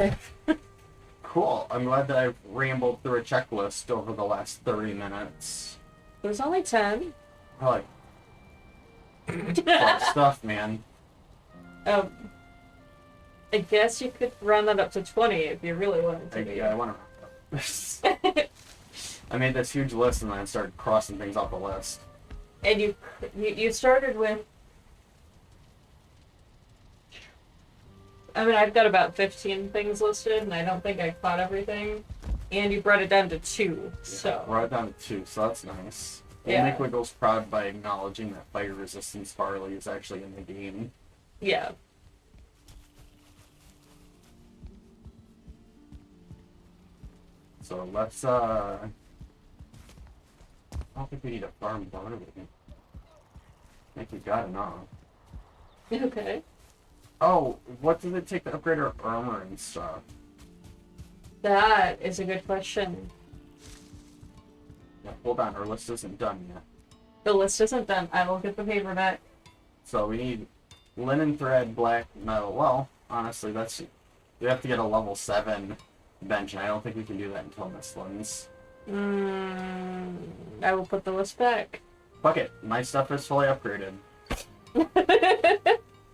5. Cool. I'm glad that I've rambled through a checklist over the last 30 minutes. There's only 10. I like fun stuff, man. I guess you could round that up to 20 if you really wanted to. I want to. I made this huge list and then I started crossing things off the list. And you started with... I mean, I've got about 15 things listed, and I don't think I caught everything. And you brought it down to 2, so... Yeah, brought it down to 2, so that's nice. Yeah. We'll make Wiggles proud by acknowledging that fire resistance barley is actually in the game. Yeah. So let's, I don't think we need a farm barley. I think we got enough. Okay. Oh, what does it take to upgrade our armor and stuff? That is a good question. Yeah, hold on, our list isn't done yet. The list isn't done. I will get the paper back. So we need linen thread, black metal. Well, honestly, we have to get a level 7 bench, and I don't think we can do that until Mistlands. I will put the list back. Fuck it, my stuff is fully upgraded.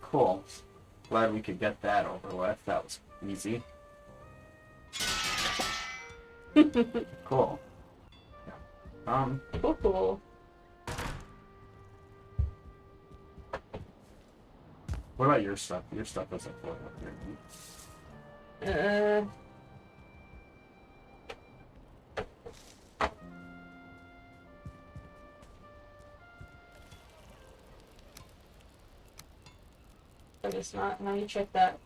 Cool. Glad we could get that over with. That was easy. Cool. Yeah. Cool. What about your stuff? Your stuff isn't fully upgraded. But it's not. Let me check that.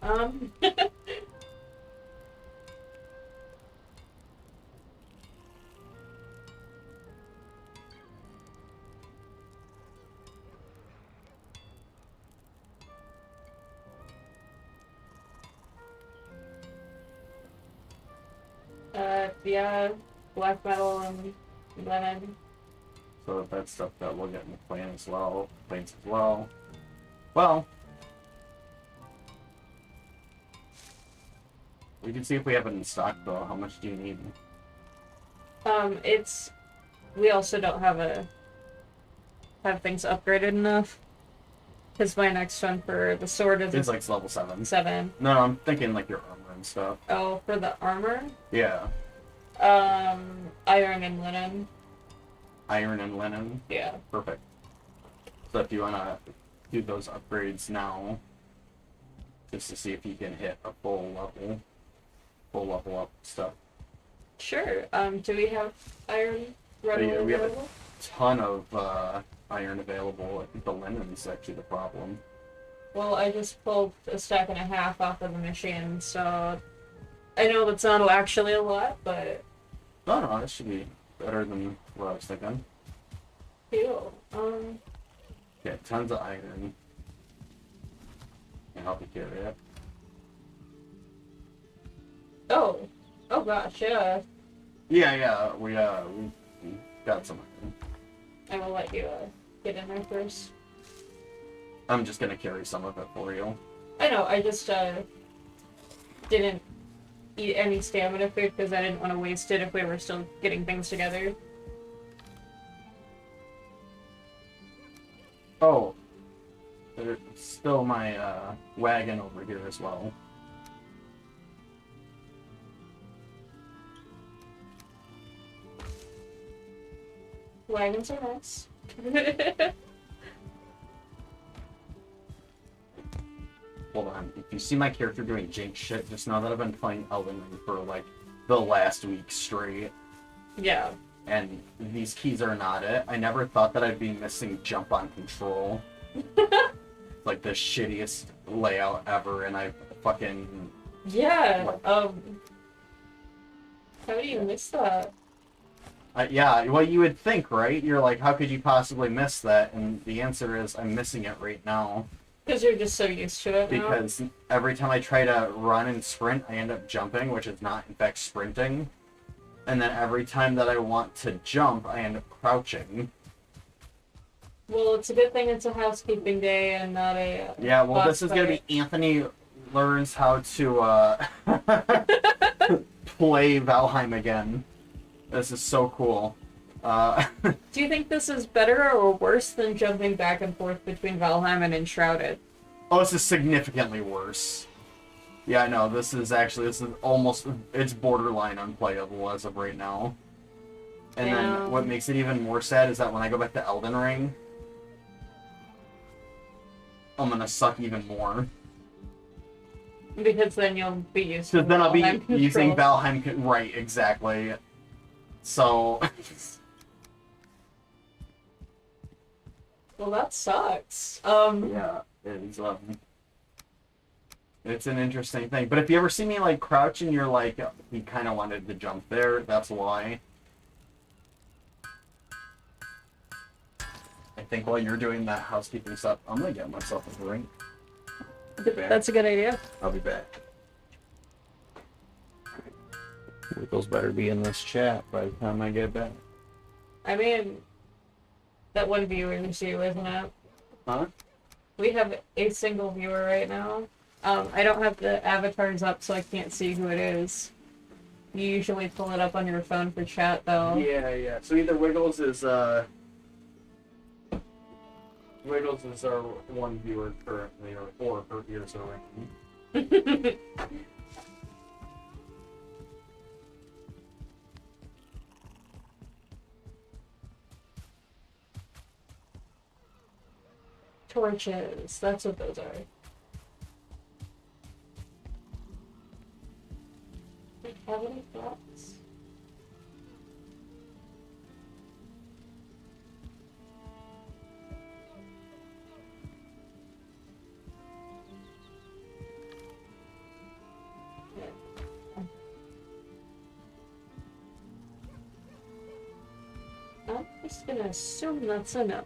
Yeah, black metal and linen. So that's stuff that we'll get in the plan as well. Planes as well. Well, we can see if we have it in stock though. How much do you need? We also don't have things upgraded enough. Because my next one for the sword is... It's like level 7. 7. No, I'm thinking like your armor and stuff. Oh, for the armor? Yeah. Iron and linen. Iron and linen? Yeah. Perfect. So if you want to do those upgrades now, just to see if you can hit a full level up stuff. Sure. Do we have iron readily We have a available? ton of iron available. I think the linen's actually the problem. Well, I just pulled a stack and a half off of the machine, so I know that's not actually a lot, but... No, this should be better than what I was thinking. Cool. Yeah, tons of iron. Can help you carry it. Oh gosh, yeah. Yeah, we got some iron. I will let you get in there first. I'm just gonna carry some of it for you. I know, I just didn't eat any stamina food because I didn't want to waste it if we were still getting things together. Oh, there's still my wagon over here as well. Wagons are nice. Hold on. If you see my character doing jank shit, just know that I've been playing Elden Ring for like the last week straight. Yeah. And these keys are not it. I never thought that I'd be missing jump on control. Like the shittiest layout ever, and I fucking... Yeah, What? how do you miss that? Yeah, well, you would think, right? You're like, how could you possibly miss that? And the answer is, I'm missing it right now. Because you're just so used to it now? Because every time I try to run and sprint, I end up jumping, which is not, in fact, sprinting. And then every time that I want to jump, I end up crouching. Well, it's a good thing it's a housekeeping day and not a Yeah, well, boss this is going to fight. be Anthony learns how to play Valheim again. This is so cool. Do you think this is better or worse than jumping back and forth between Valheim and Enshrouded? Oh, this is significantly worse. Yeah, no, this is almost, it's borderline unplayable as of right now. And then what makes it even more sad is that when I go back to Elden Ring, I'm gonna suck even more. Because then you'll be used to then I'll be Valheim using controls. Valheim, right, exactly. So... Well, that sucks. yeah, it's an interesting thing. But if you ever see me, like, crouch and you're like, he kind of wanted to jump there, that's why. I think while you're doing that housekeeping stuff, I'm gonna get myself a drink. That's a good idea. I'll be back. Wiggles better be in this chat by the time I get back. I mean, that one viewer is you, isn't it? Huh? We have a single viewer right now. I don't have the avatars up, so I can't see who it is. You usually pull it up on your phone for chat, though. Yeah. So either Wiggles is our one viewer currently, or her ears are ringing. Torches. That's what those are. Do you have any thoughts? I'm just gonna assume that's a no.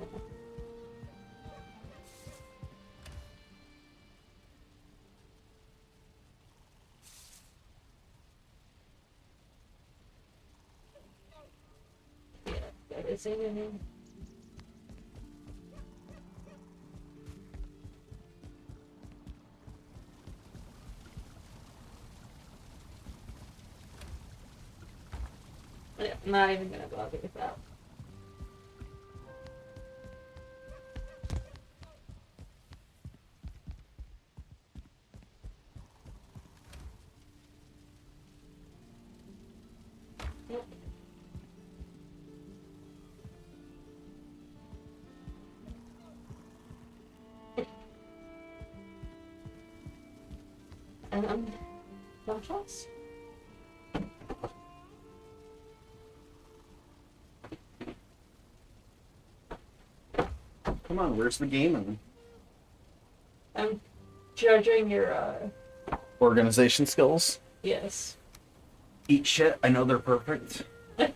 Yeah, that is a no. Yeah, not even gonna bother with that. Nope. No shots? Come on, where's the gaming? I'm judging your, Organization skills. yes. Eat shit. I know they're perfect. It's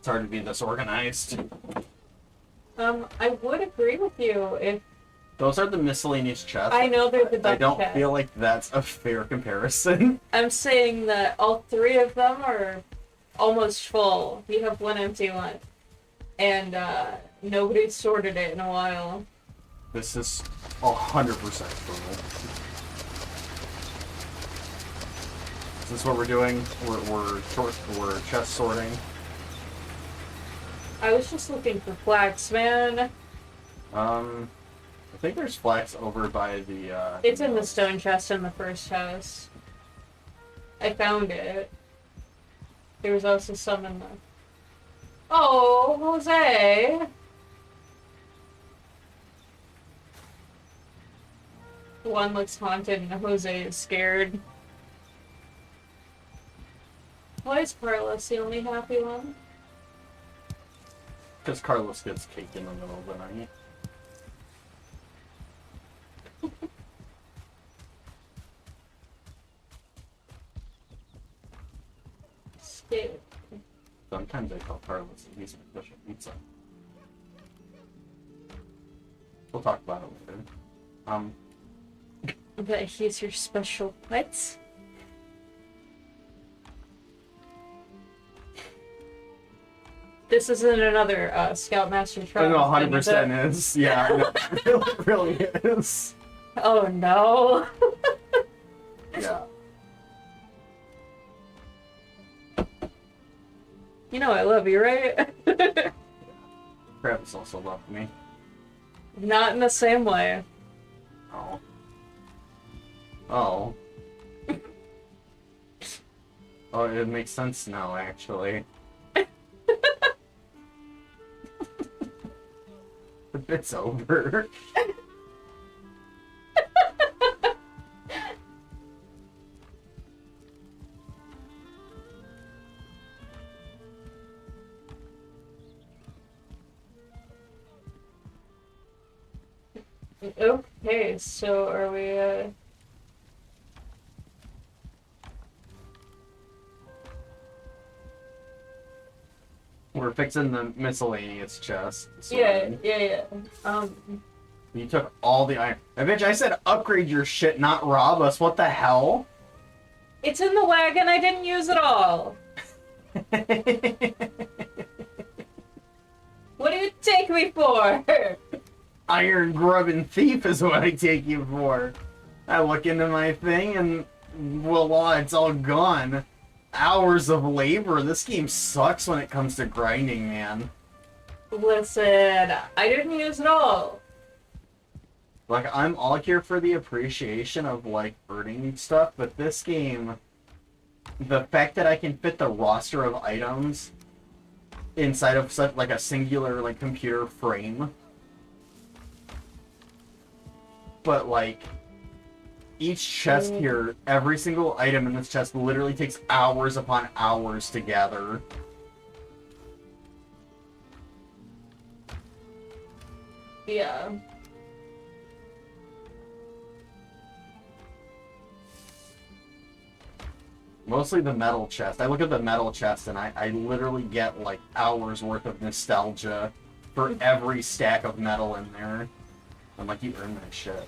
hard to be this organized. I would agree with you if Those are the miscellaneous chests. I know they're the I duck don't chests. feel like that's a fair comparison. I'm saying that all three of them are almost full. You have one empty one. And, nobody's sorted it in a while. This is 100% brutal. Is this what we're doing? We're chest sorting. I was just looking for flax, man. I think there's flax over by the, It's in the stone chest in the first house. I found it. There was also some in the... Oh, Jose! One looks haunted and Jose is scared. Why is Carlos the only happy one? Because Carlos gets caked in the middle of the night. Scared. Sometimes I tell Carlos that he's my special pizza. We'll talk about it later. But he's your special pet? This isn't another Scoutmaster trial. No, 100% is. Yeah, no, it really is. Oh no. You know I love you, right? Travis also loved me. Not in the same way. Oh. Oh. Oh, it makes sense now, actually. The bit's over. Okay, so are we, We're fixing the miscellaneous chest. yeah. You took all the iron. Bitch, I said upgrade your shit, not rob us. What the hell? It's in the wagon, I didn't use it all. What do you take me for? Iron grubbing thief is what I take you for. I look into my thing and voila, it's all gone. Hours of labor. This game sucks when it comes to grinding, man. Listen, I didn't use it all. Like, I'm all here for the appreciation of, like, earning stuff, but this game, the fact that I can fit the roster of items inside of such, like, a singular, like, computer frame, but, like, each chest here, every single item in this chest literally takes hours upon hours to gather. Yeah. Mostly the metal chest. I look at the metal chest and I literally get like hours worth of nostalgia for every stack of metal in there. I'm like, you earned that shit.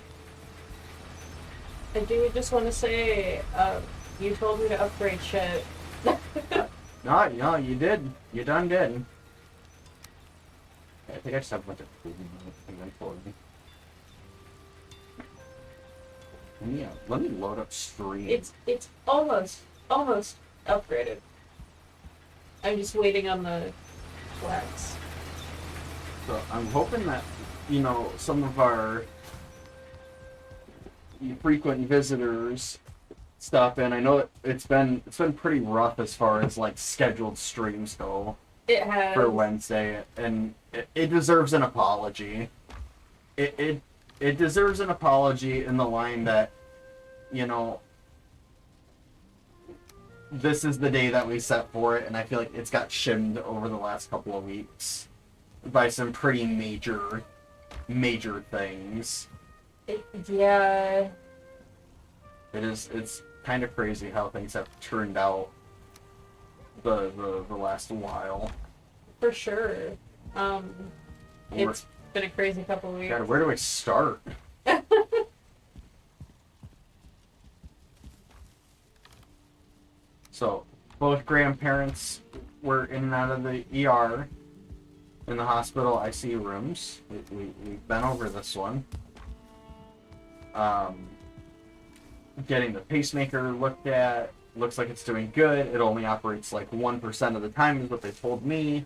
I do just want to say, you told me to upgrade shit. No, you did. You done did. I think I just have a bunch of food in my inventory. Let me load up stream. It's almost upgraded. I'm just waiting on the flags. So I'm hoping that, you know, some of our frequent visitors stop in. I know it's been pretty rough as far as like scheduled streams go. It has. For Wednesday, and it deserves an apology. It deserves an apology in the line that, you know, this is the day that we set for it, and I feel like it's got shimmed over the last couple of weeks by some pretty major things. Yeah. It's kind of crazy how things have turned out the last while. For sure. It's been a crazy couple of weeks. God, where do I start? So, both grandparents were in and out of the ER in the hospital ICU rooms. We've been over this one. Getting the pacemaker looked at. Looks like it's doing good. It only operates like 1% of the time is what they told me.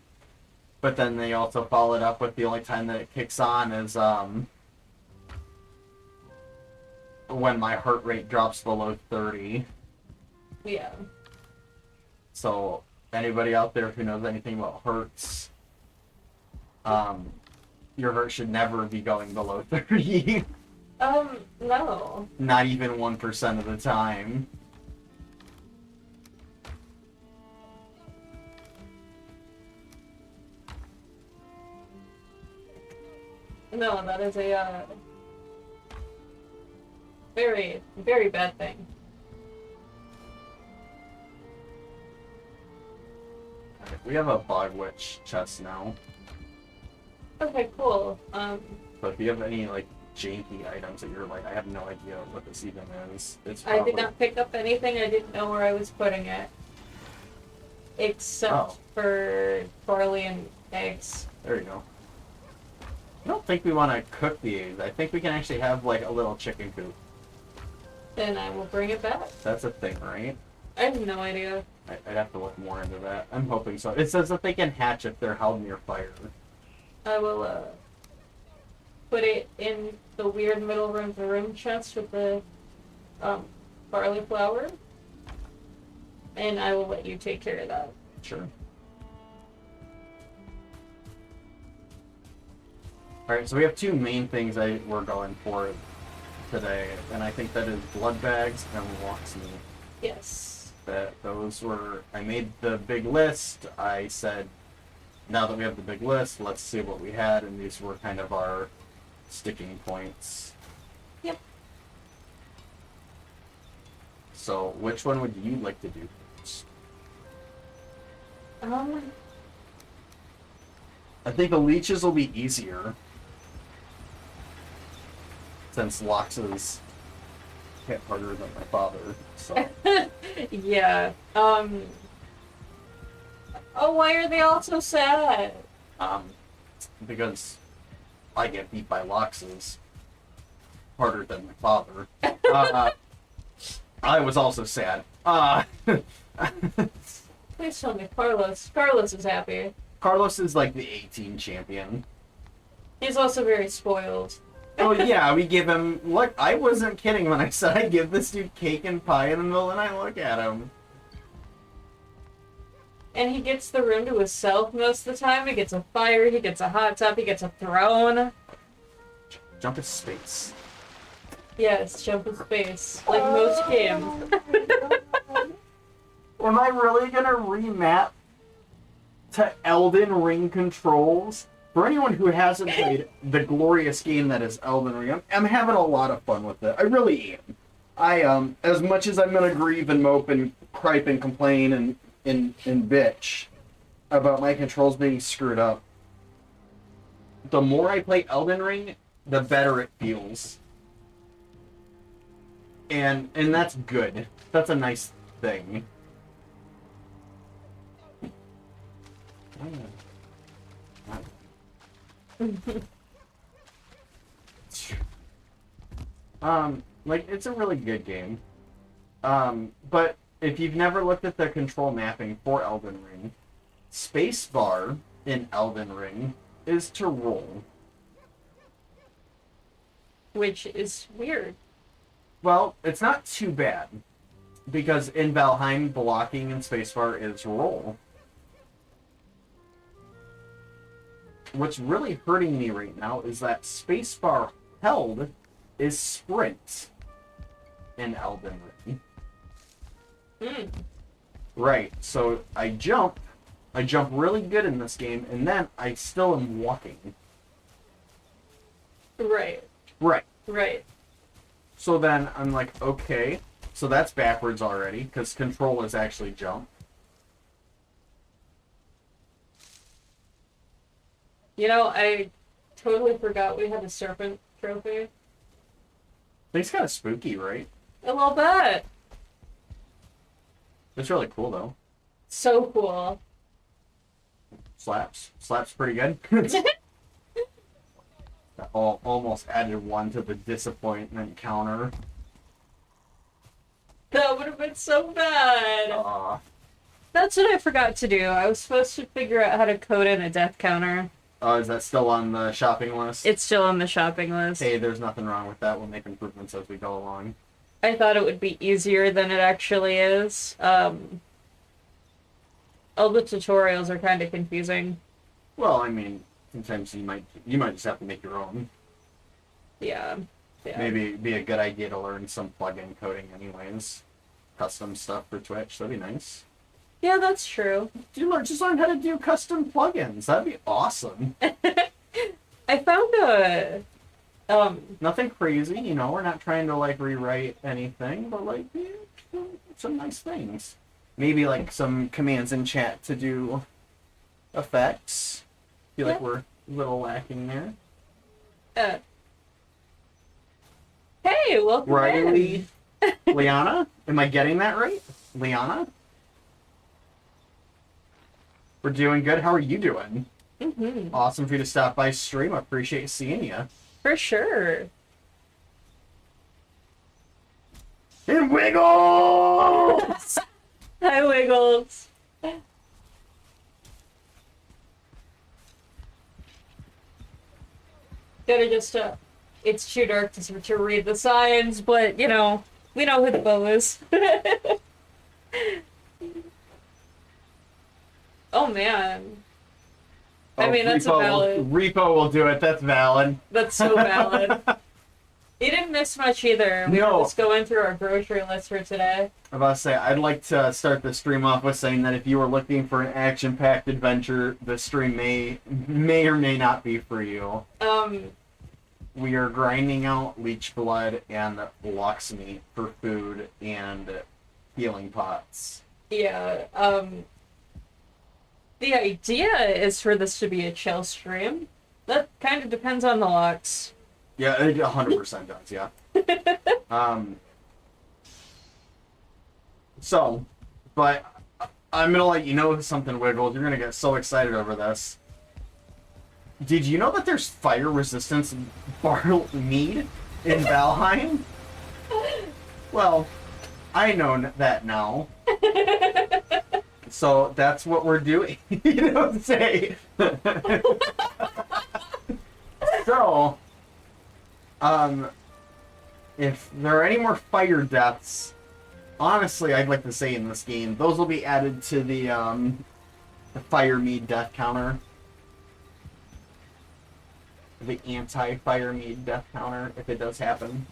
But then they also followed up with the only time that it kicks on is when my heart rate drops below 30. Yeah. So anybody out there who knows anything about hertz, your heart should never be going below 30. No. Not even 1% of the time. No, that is a, very, very bad thing. We have a bog witch chest now. Okay, cool. But if you have any like janky items that you're like, I have no idea what this even is. It's I did not pick up anything. I didn't know where I was putting it. Except for barley and eggs. There you go. I don't think we want to cook the eggs. I think we can actually have like a little chicken coop. Then I will bring it back. That's a thing, right? I have no idea. I'd have to look more into that. I'm hoping so. It says that they can hatch if they're held near fire. I will put it in the weird middle room, the room chest with the barley flour, and I will let you take care of that. Sure. Alright, so we have two main things we're going for today, and I think that is blood bags and locksmith. Yes. Those were... I made the big list. I said, now that we have the big list, let's see what we had, and these were kind of our sticking points. Yep. So, which one would you like to do first? I think the leeches will be easier. Since Lox is hit harder than my father, so... Yeah. Oh, why are they all so sad? Because I get beat by Loxes harder than my father. I was also sad. Please tell me Carlos. Carlos is happy. Carlos is like the 18 champion. He's also very spoiled. Oh yeah, we give him... Look, I wasn't kidding when I said I give this dude cake and pie in the middle, and I look at him. And he gets the room to himself most of the time. He gets a fire, he gets a hot tub, he gets a throne. Jump is space. Yes, jump in space. Like most games. Am I really gonna remap to Elden Ring controls? For anyone who hasn't played the glorious game that is Elden Ring, I'm having a lot of fun with it. I really am. As much as I'm gonna grieve and mope and gripe and complain and bitch about my controls being screwed up, the more I play Elden Ring, the better it feels. And that's good. That's a nice thing. Like, it's a really good game. But if you've never looked at the control mapping for Elden Ring, spacebar in Elden Ring is to roll. Which is weird. Well, it's not too bad. Because in Valheim, blocking in spacebar is roll. What's really hurting me right now is that spacebar held is sprint in Elden Ring. Right, so I jump really good in this game, and then I still am walking. Right. Right. Right. So then I'm like, okay, so that's backwards already, because control is actually jump. You know, I totally forgot we had a serpent trophy. It's kind of spooky, right? A little bit. It's really cool, though. So cool. Slaps pretty good. Almost added one to the disappointment counter. That would have been so bad. That's what I forgot to do. I was supposed to figure out how to code in a death counter. Oh, is that still on the shopping list? It's still on the shopping list. Hey, there's nothing wrong with that. We'll make improvements as we go along. I thought it would be easier than it actually is. All the tutorials are kind of confusing. Well, I mean, sometimes you might just have to make your own. Yeah. Maybe it'd be a good idea to learn some plugin coding anyways. Custom stuff for Twitch. That'd be nice. Yeah, that's true. Just learn how to do custom plugins. That'd be awesome. I found a... Nothing crazy, you know, we're not trying to, like, rewrite anything, but, like, some nice things. Maybe, like, some commands in chat to do effects. Feel like we're a little lacking there. Hey, welcome Riley, Liana? Am I getting that right? Liana? We're doing good. How are you doing? Mm-hmm. Awesome for you to stop by stream. I appreciate seeing you. For sure. It wiggles! Hi, Wiggles. Gotta just, it's too dark to read the signs, but, you know, we know who the bow is. Oh, man. I mean, that's a valid. Repo will do it. That's valid. That's so valid. You didn't miss much either. We were just going through our grocery list for today. I'm about to say, I'd like to start the stream off with saying that if you were looking for an action-packed adventure, the stream may or may not be for you. We are grinding out leech blood and lox meat for food and healing pots. Yeah, the idea is for this to be a chill stream. That kind of depends on the lox. Yeah, it 100% does, yeah. But I'm going to let you know something, Wiggles. You're going to get so excited over this. Did you know that there's fire resistance barley mead in Valheim? Well, I know that now. So that's what we're doing. You don't say. So, if there are any more fire deaths, honestly, I'd like to say in this game, those will be added to the fire mead death counter. The anti-fire mead death counter, if it does happen.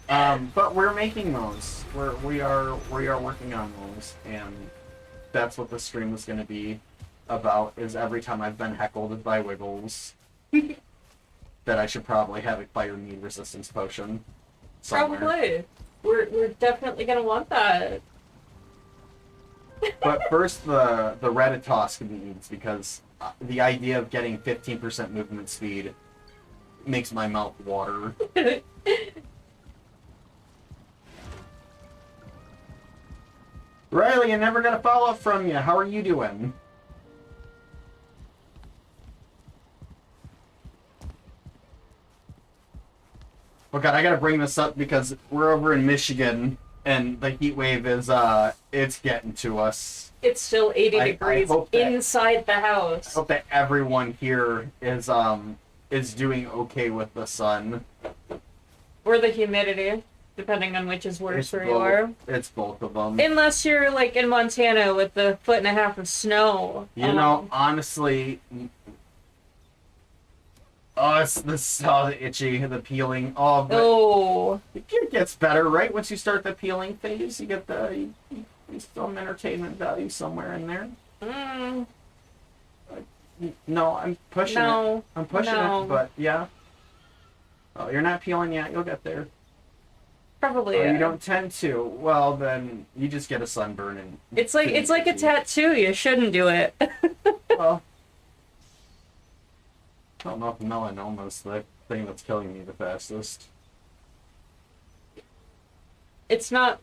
But we're making those. We are working on those, and that's what the stream is going to be about. Is every time I've been heckled by Wiggles, that I should probably have a fire mead resistance potion somewhere. Probably. We're definitely going to want that. But first, the Ratatosk needs, because the idea of getting 15% movement speed makes my mouth water. Riley, I never got a follow-up from you. How are you doing? Oh god, I gotta bring this up because we're over in Michigan and the heat wave is, it's getting to us. It's still 80 degrees inside the house. I hope that everyone here is doing okay with the sun. Or the humidity, depending on which is worse where you are. It's both of them. Unless you're, like, in Montana with the 1.5 feet of snow. You know, honestly... Oh, this is so itchy, the peeling. Oh, but oh. It gets better, right? Once you start the peeling phase, you get some entertainment value somewhere in there. No, I'm pushing it. I'm pushing it, but yeah. Oh, you're not peeling yet. You'll get there. Probably. You don't tend to. Well, then you just get a sunburn and. It's like a tattoo. You shouldn't do it. Well. I don't know if melanoma's the thing that's killing me the fastest. It's not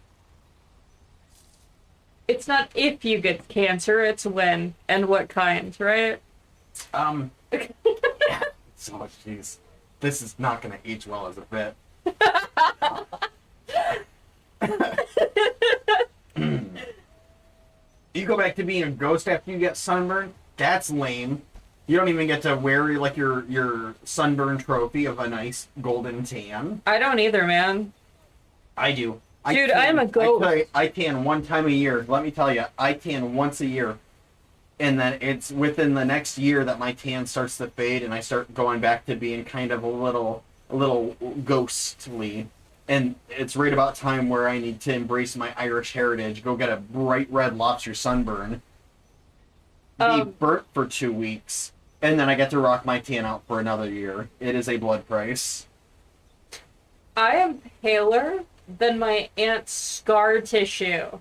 if you get cancer, it's when and what kind, right? So jeez. This is not gonna age well as a bit. You go back to being a ghost after you get sunburned? That's lame. You don't even get to wear like your sunburn trophy of a nice golden tan. I don't either, man. I do. Dude, I'm a ghost. I tan one time a year. Let me tell you, I tan once a year. And then it's within the next year that my tan starts to fade and I start going back to being kind of a little ghostly. And it's right about time where I need to embrace my Irish heritage, go get a bright red lobster sunburn, be burnt for 2 weeks, and then I get to rock my tan out for another year. It is a blood price. I am paler than my aunt's scar tissue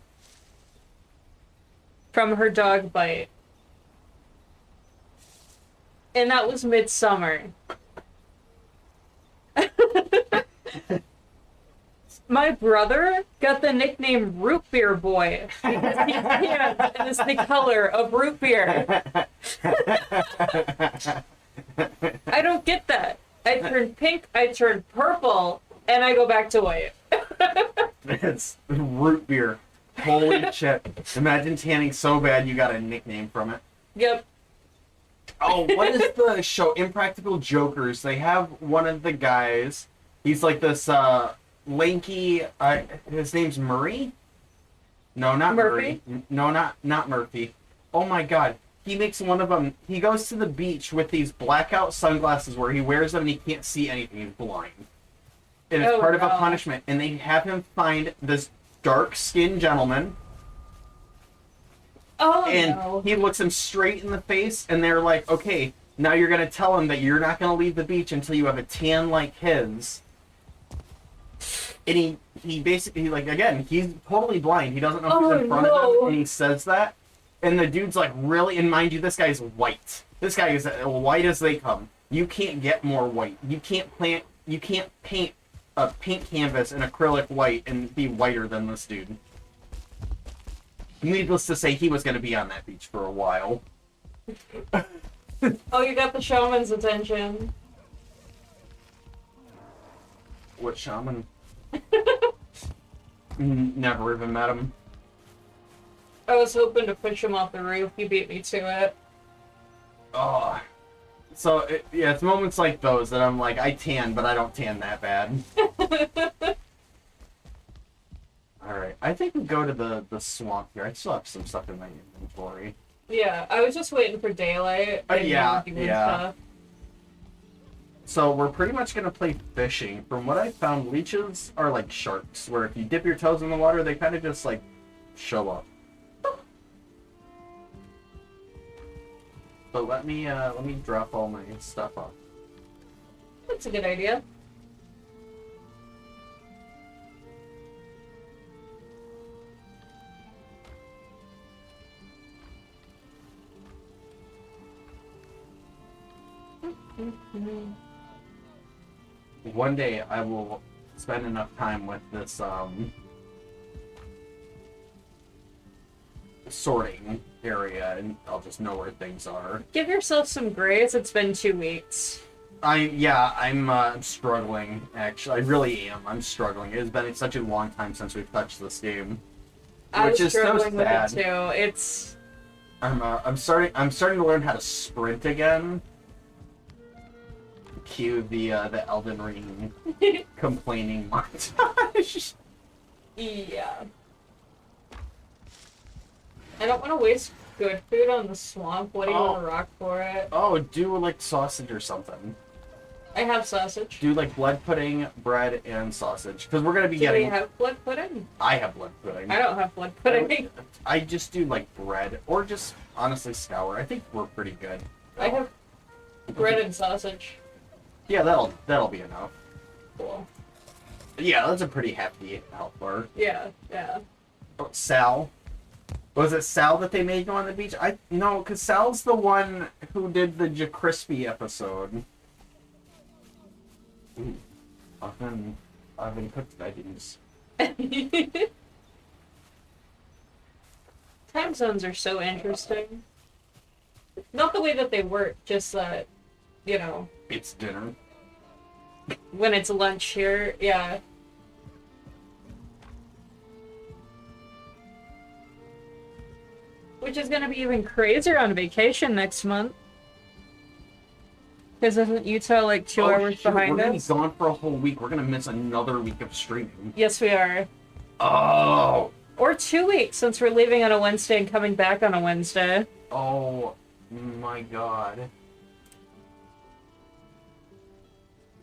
from her dog bite. And that was midsummer. My brother got the nickname Root Beer Boy because he tan is the color of root beer. I don't get that. I turn pink, I turn purple, and I go back to white. It's root beer. Holy shit. Imagine tanning so bad you got a nickname from it. Yep. Oh, what is the show? Impractical Jokers. They have one of the guys. He's like this lanky. His name's Murray? No, not Murphy? Murray. No, not Murphy. Oh my god. He makes one of them. He goes to the beach with these blackout sunglasses where he wears them and he can't see anything. He's blind. And it's part of a punishment. And they have him find this dark-skinned gentleman. Oh, and no. he looks him straight in the face, and they're like, okay, now you're going to tell him that you're not going to leave the beach until you have a tan like his. And he basically, like, again, he's totally blind. He doesn't know who's in front of him, and he says that. And the dude's like, really? And mind you, this guy's white. This guy is white as they come. You can't get more white. You can't paint a paint canvas in acrylic white and be whiter than this dude. Needless to say, he was going to be on that beach for a while. Oh, you got the shaman's attention. What shaman? Never even met him. I was hoping to push him off the roof. You beat me to it. Oh. So, it's moments like those that I'm like, I tan, but I don't tan that bad. Alright, I think we go to the swamp here. I still have some stuff in my inventory. Yeah, I was just waiting for daylight. Yeah. Stuff. So we're pretty much going to play fishing. From what I found, leeches are like sharks, where if you dip your toes in the water, they kind of just like show up. But let me drop all my stuff off. That's a good idea. One day I will spend enough time with this sorting area and I'll just know where things are. Give yourself some grace. It's been 2 weeks. I'm struggling, actually. I really am. I'm struggling. It's been such a long time since we've touched this game. Which is so sad. With it too. It's I'm starting to learn how to sprint again. Cue the Elden Ring complaining montage. Yeah. I don't want to waste good food on the swamp. What do you want to rock for it? Oh, do like sausage or something. I have sausage. Do like blood pudding, bread, and sausage. Because we're going to be Do getting... we have blood pudding? I have blood pudding. I don't have blood pudding. I just do like bread. Or just, honestly, scour. I think we're pretty good. I have bread and sausage. Yeah, that'll be enough. Cool. Yeah, that's a pretty hefty health bar. Yeah, yeah. Oh, Sal. Was it Sal that they made go on the beach? No, because Sal's the one who did the Crispy episode. Ooh, oven cooked veggies. Time zones are so interesting. Not the way that they work, just that, It's dinner. when it's lunch here, yeah. Which is gonna be even crazier on vacation next month. Because isn't Utah like 2 hours behind We're gonna be us? gone for a whole week. We're gonna miss another week of streaming. Yes, we are. Oh. Or 2 weeks, since we're leaving on a Wednesday and coming back on a Wednesday. Oh my god.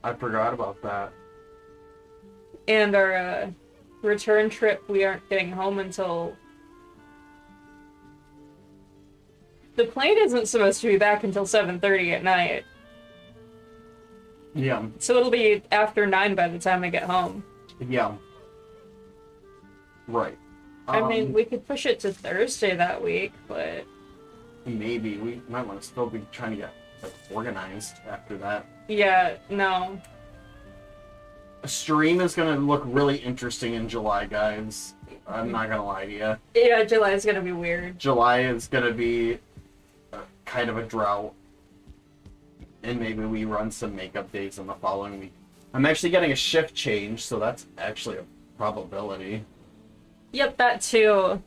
I forgot about that. And our return trip, we aren't getting home until... The plane isn't supposed to be back until 7:30 at night. Yeah. So it'll be after 9 by the time I get home. Yeah. Right. I mean, we could push it to Thursday that week, but... Maybe. We might want to still be trying to get organized after that. Yeah, no. A stream is going to look really interesting in July, guys. I'm not going to lie to you. Yeah, July's gonna be weird. July is going to be kind of a drought. And maybe we run some makeup days in the following week. I'm actually getting a shift change, so that's actually a probability. Yep, that too.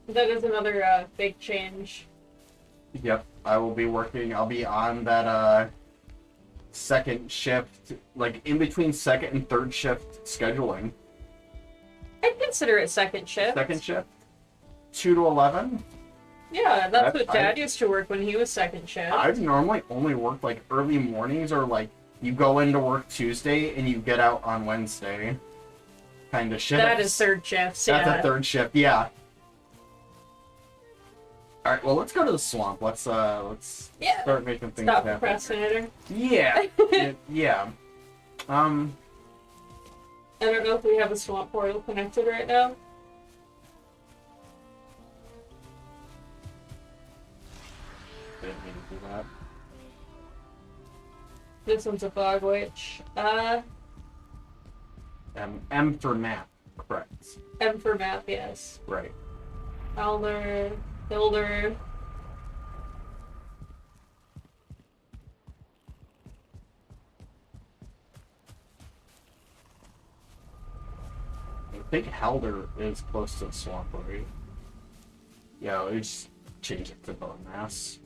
That is another big change. Yep, I will be working. I'll be on that second shift, like in between second and third shift scheduling. I'd consider it second shift. Second shift, 2 to 11. Yeah, that's what Dad used to work when he was second shift. I've normally only worked like early mornings, or like you go into work Tuesday and you get out on Wednesday. Kind of shift. That is third shift. That's a third shift, yeah. All right, well, let's go to the swamp. Let's start making things Stop happen. procrastinating. Yeah, yeah. I don't know if we have a swamp portal connected right now. Didn't mean to do that. This one's a fog witch. M for map, correct. M for map, yes. Right. Elder, Builder. I think Helder is close to the swamp, right? Yeah, we just change it to bone mass.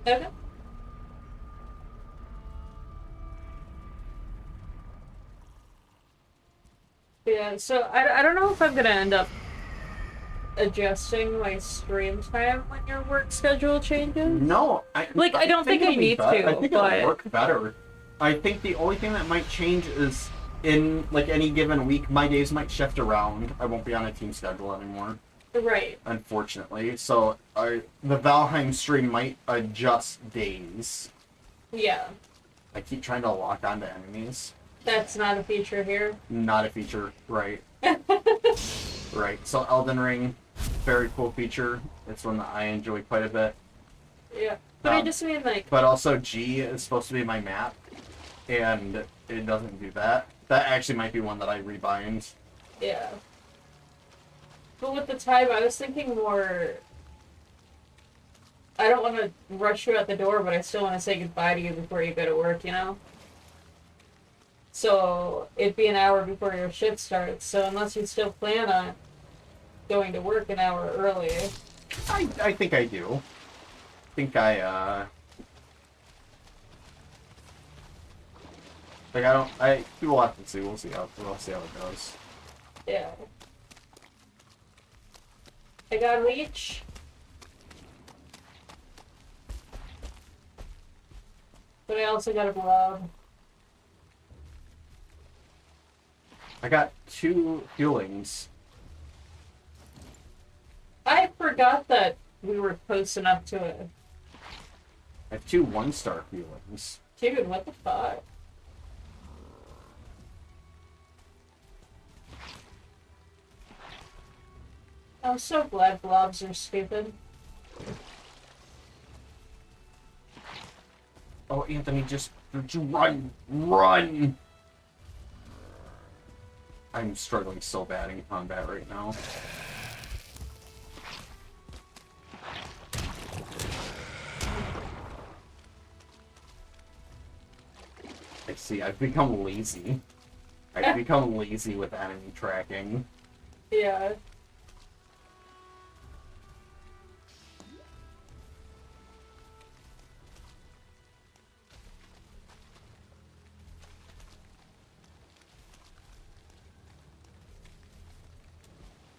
Okay. Yeah, so I don't know if I'm gonna end up adjusting my stream time when your work schedule changes. No, I don't think I need to, I think but it'll work better. I think the only thing that might change is in like any given week, my days might shift around. I won't be on a team schedule anymore. Right. Unfortunately, so the Valheim stream might adjust days. Yeah. I keep trying to lock onto enemies. That's not a feature here. Not a feature, right? Right. So Elden Ring, very cool feature. It's one that I enjoy quite a bit. Yeah. But I just mean like. But also G is supposed to be my map, and it doesn't do that. That actually might be one that I rebind. Yeah. But with the time, I was thinking more. I don't want to rush you out the door, but I still want to say goodbye to you before you go to work, you know? So it'd be an hour before your shift starts. So unless you still plan on going to work an hour early. I think I do. I think like we'll have to see. We'll see how it goes. Yeah. I got Leech. But I also got a Blob. I got 2 healings. I forgot that we were close enough to it. I have 2 1-star healings. Dude, what the fuck? I'm so glad blobs are stupid. Oh, Anthony, just run! Run! I'm struggling so bad in combat right now. I see, I've become lazy. I've become lazy with enemy tracking. Yeah.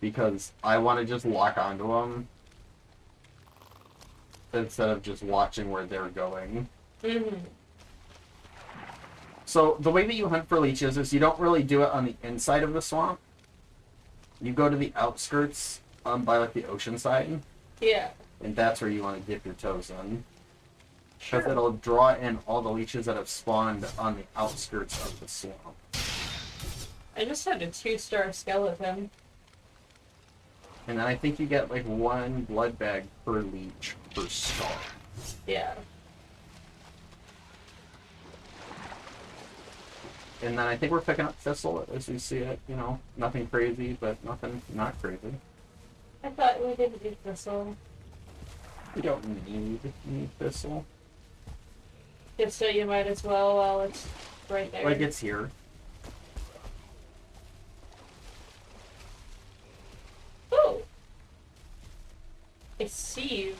Because I want to just lock onto them instead of just watching where they're going. Mm-hmm. So the way that you hunt for leeches is you don't really do it on the inside of the swamp. You go to the outskirts by like the ocean side. Yeah. And that's where you want to dip your toes in. Sure. Because it'll draw in all the leeches that have spawned on the outskirts of the swamp. I just had a 2-star skeleton. And then I think you get like 1 blood bag per leech per star. Yeah. And then I think we're picking up Thistle as we see it. You know, nothing crazy, but nothing not crazy. I thought we didn't do Thistle. We don't need Thistle. If so, you might as well while it's right there. Like, it's here. A sieve.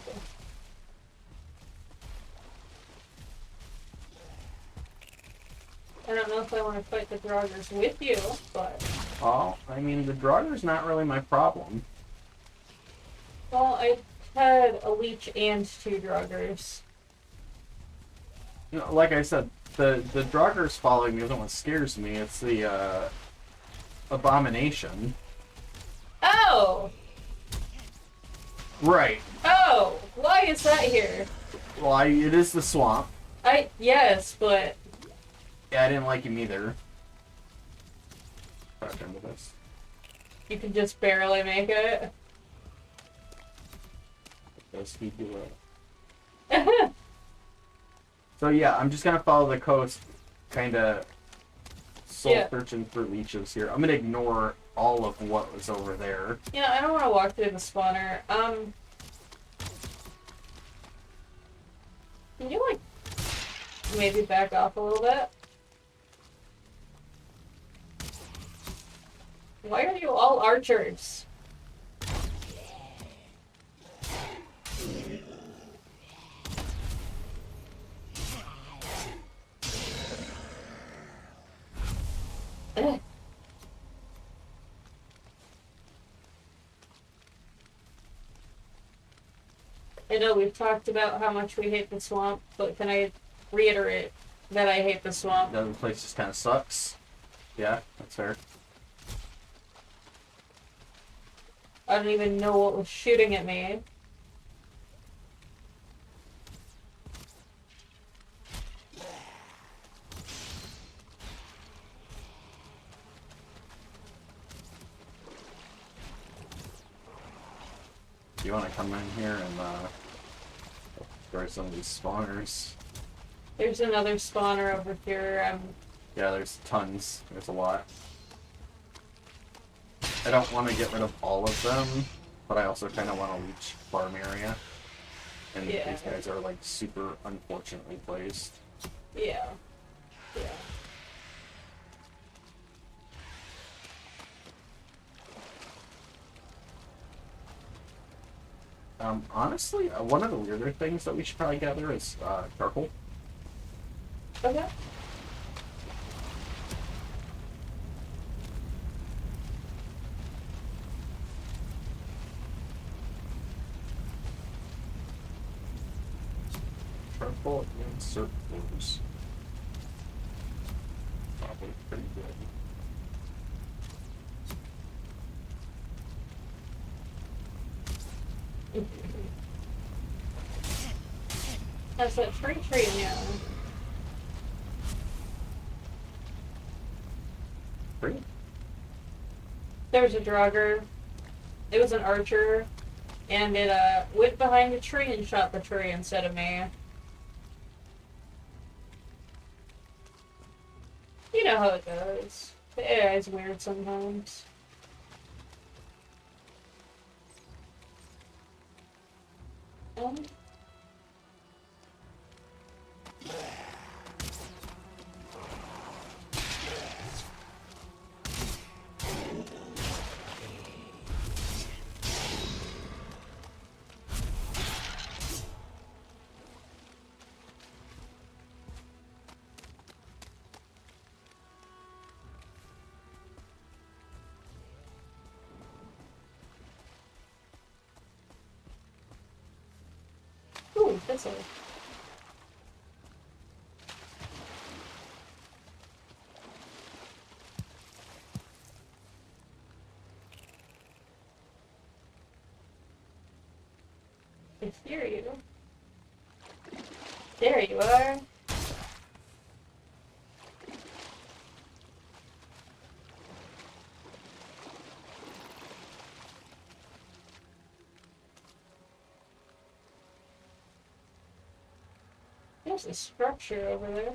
I don't know if I want to fight the Draugrs with you, but... Oh, I mean, the Draugur's not really my problem. Well, I had a leech and 2 Draugrs. You know, like I said, the Draugur's following me isn't what scares me. It's the abomination. Oh! Right. Oh! Why is that here? Well, it is the swamp. Yes, but... Yeah, I didn't like him either. Back into this. You can just barely make it. Does he do it? So yeah, I'm just gonna follow the coast, kinda searching for leeches here. I'm gonna ignore all of what was over there. Yeah, I don't want to walk through the spawner. Can you, like, maybe back off a little bit? Why are you all archers? Ugh. I know we've talked about how much we hate the swamp, but can I reiterate that I hate the swamp? The other place just kind of sucks. Yeah, that's fair. I don't even know what was shooting at me. You want to come in here and destroy some of these spawners? There's another spawner over here. Yeah, there's tons. There's a lot. I don't want to get rid of all of them, but I also kind of want to leech farm area. And Yeah. these guys are like super unfortunately placed. Yeah. Yeah. Honestly, one of the weirder things that we should probably gather is charcoal. Okay. Charcoal and surfboards. Probably pretty good. That's that free tree now. Free? There was a Draugr. It was an archer. And it went behind a tree and shot the tree instead of me. You know how it goes. The AI is weird sometimes. Um, ooh, thistle. I hear you. There you are. There's a structure over there.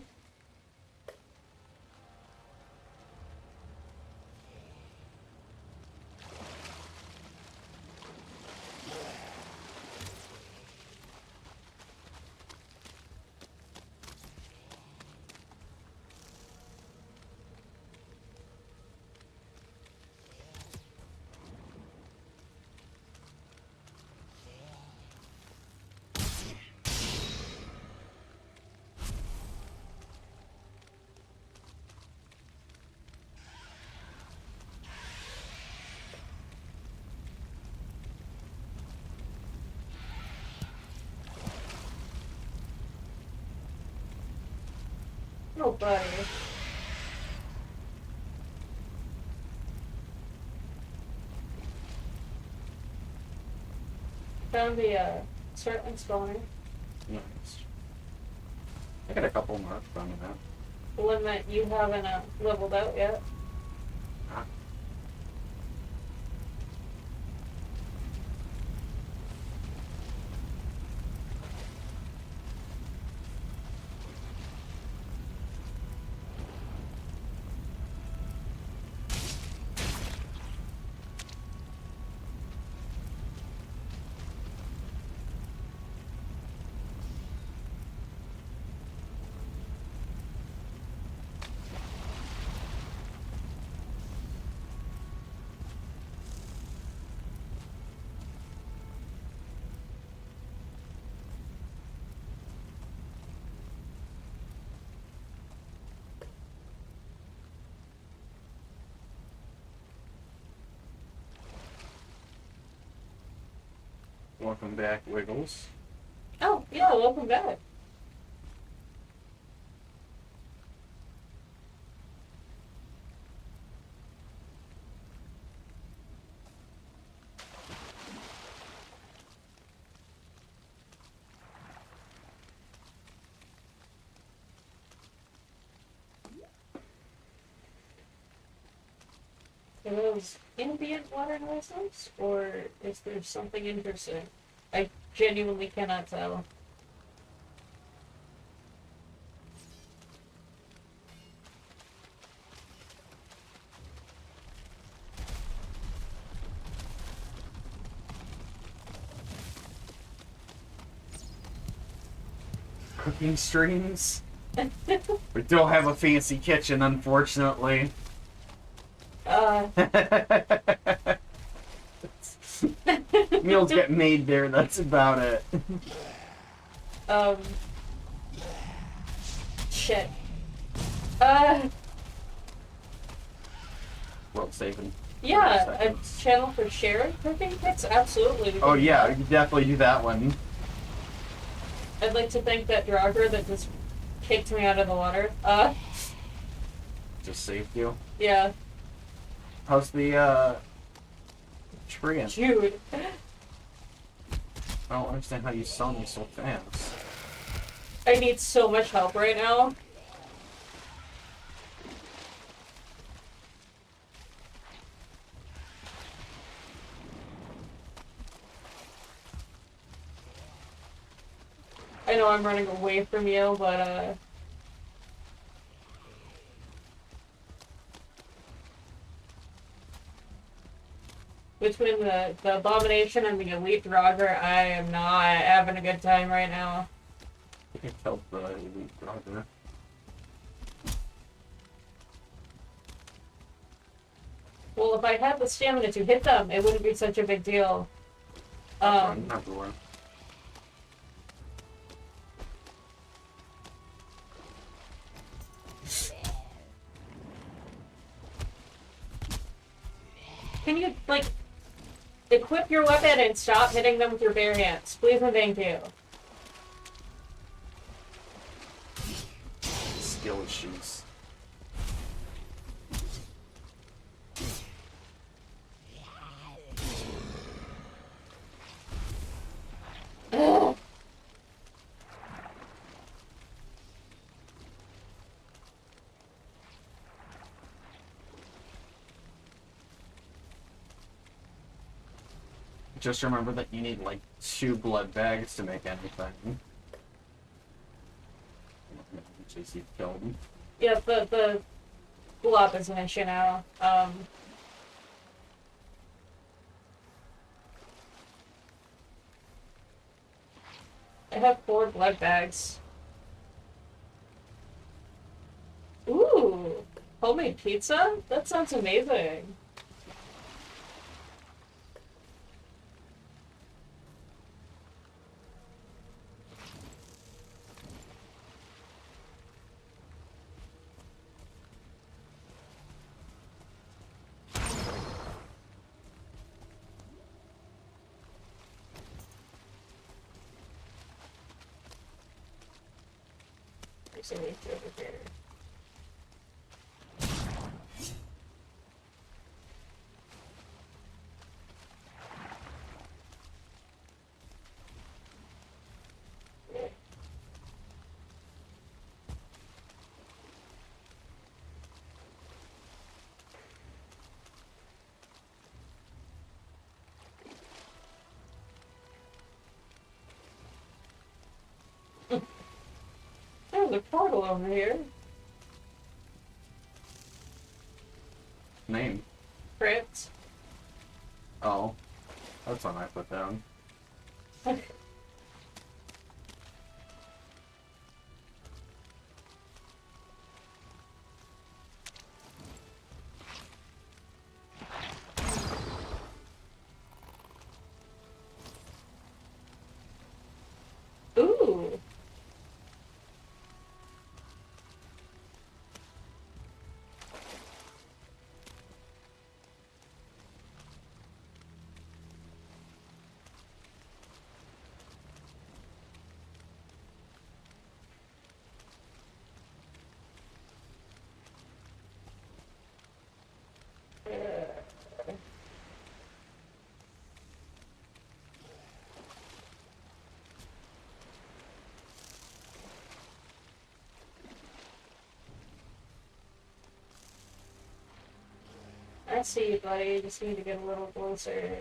Oh, buddy. Found the certain spawner. Nice. I got a couple more from that. The one that you haven't leveled out yet. Ah. Welcome back, Wiggles. Oh, yeah, welcome back. Are those ambient water noises, or is there something interesting? I genuinely cannot tell. Cooking streams. We don't have a fancy kitchen, unfortunately. Meals get made there, that's about it. Shit. World saving. Yeah, a channel for sharing cooking kits? Absolutely. Oh yeah, you definitely do that one. I'd like to thank that Draugr that just kicked me out of the water. Just saved you. Yeah. How's the tree? Dude. I don't understand how you saw me so fast. I need so much help right now. I know I'm running away from you, but between the Abomination and the Elite Draugr, I am not having a good time right now. I can tell the elite brother. Well, if I had the stamina to hit them, it wouldn't be such a big deal. Everywhere. Can you, like, equip your weapon and stop hitting them with your bare hands? Please and thank you. Skill issues. Ugh. Just remember that you need like 2 blood bags to make anything. JC killed him. Yeah, the blob is an issue now. I have 4 blood bags. Ooh, homemade pizza? That sounds amazing. There's a leaf over here. there's a portal over here. Name. Crypt. Oh. That's one I put down. Ooh. I see you, buddy. You just need to get a little closer.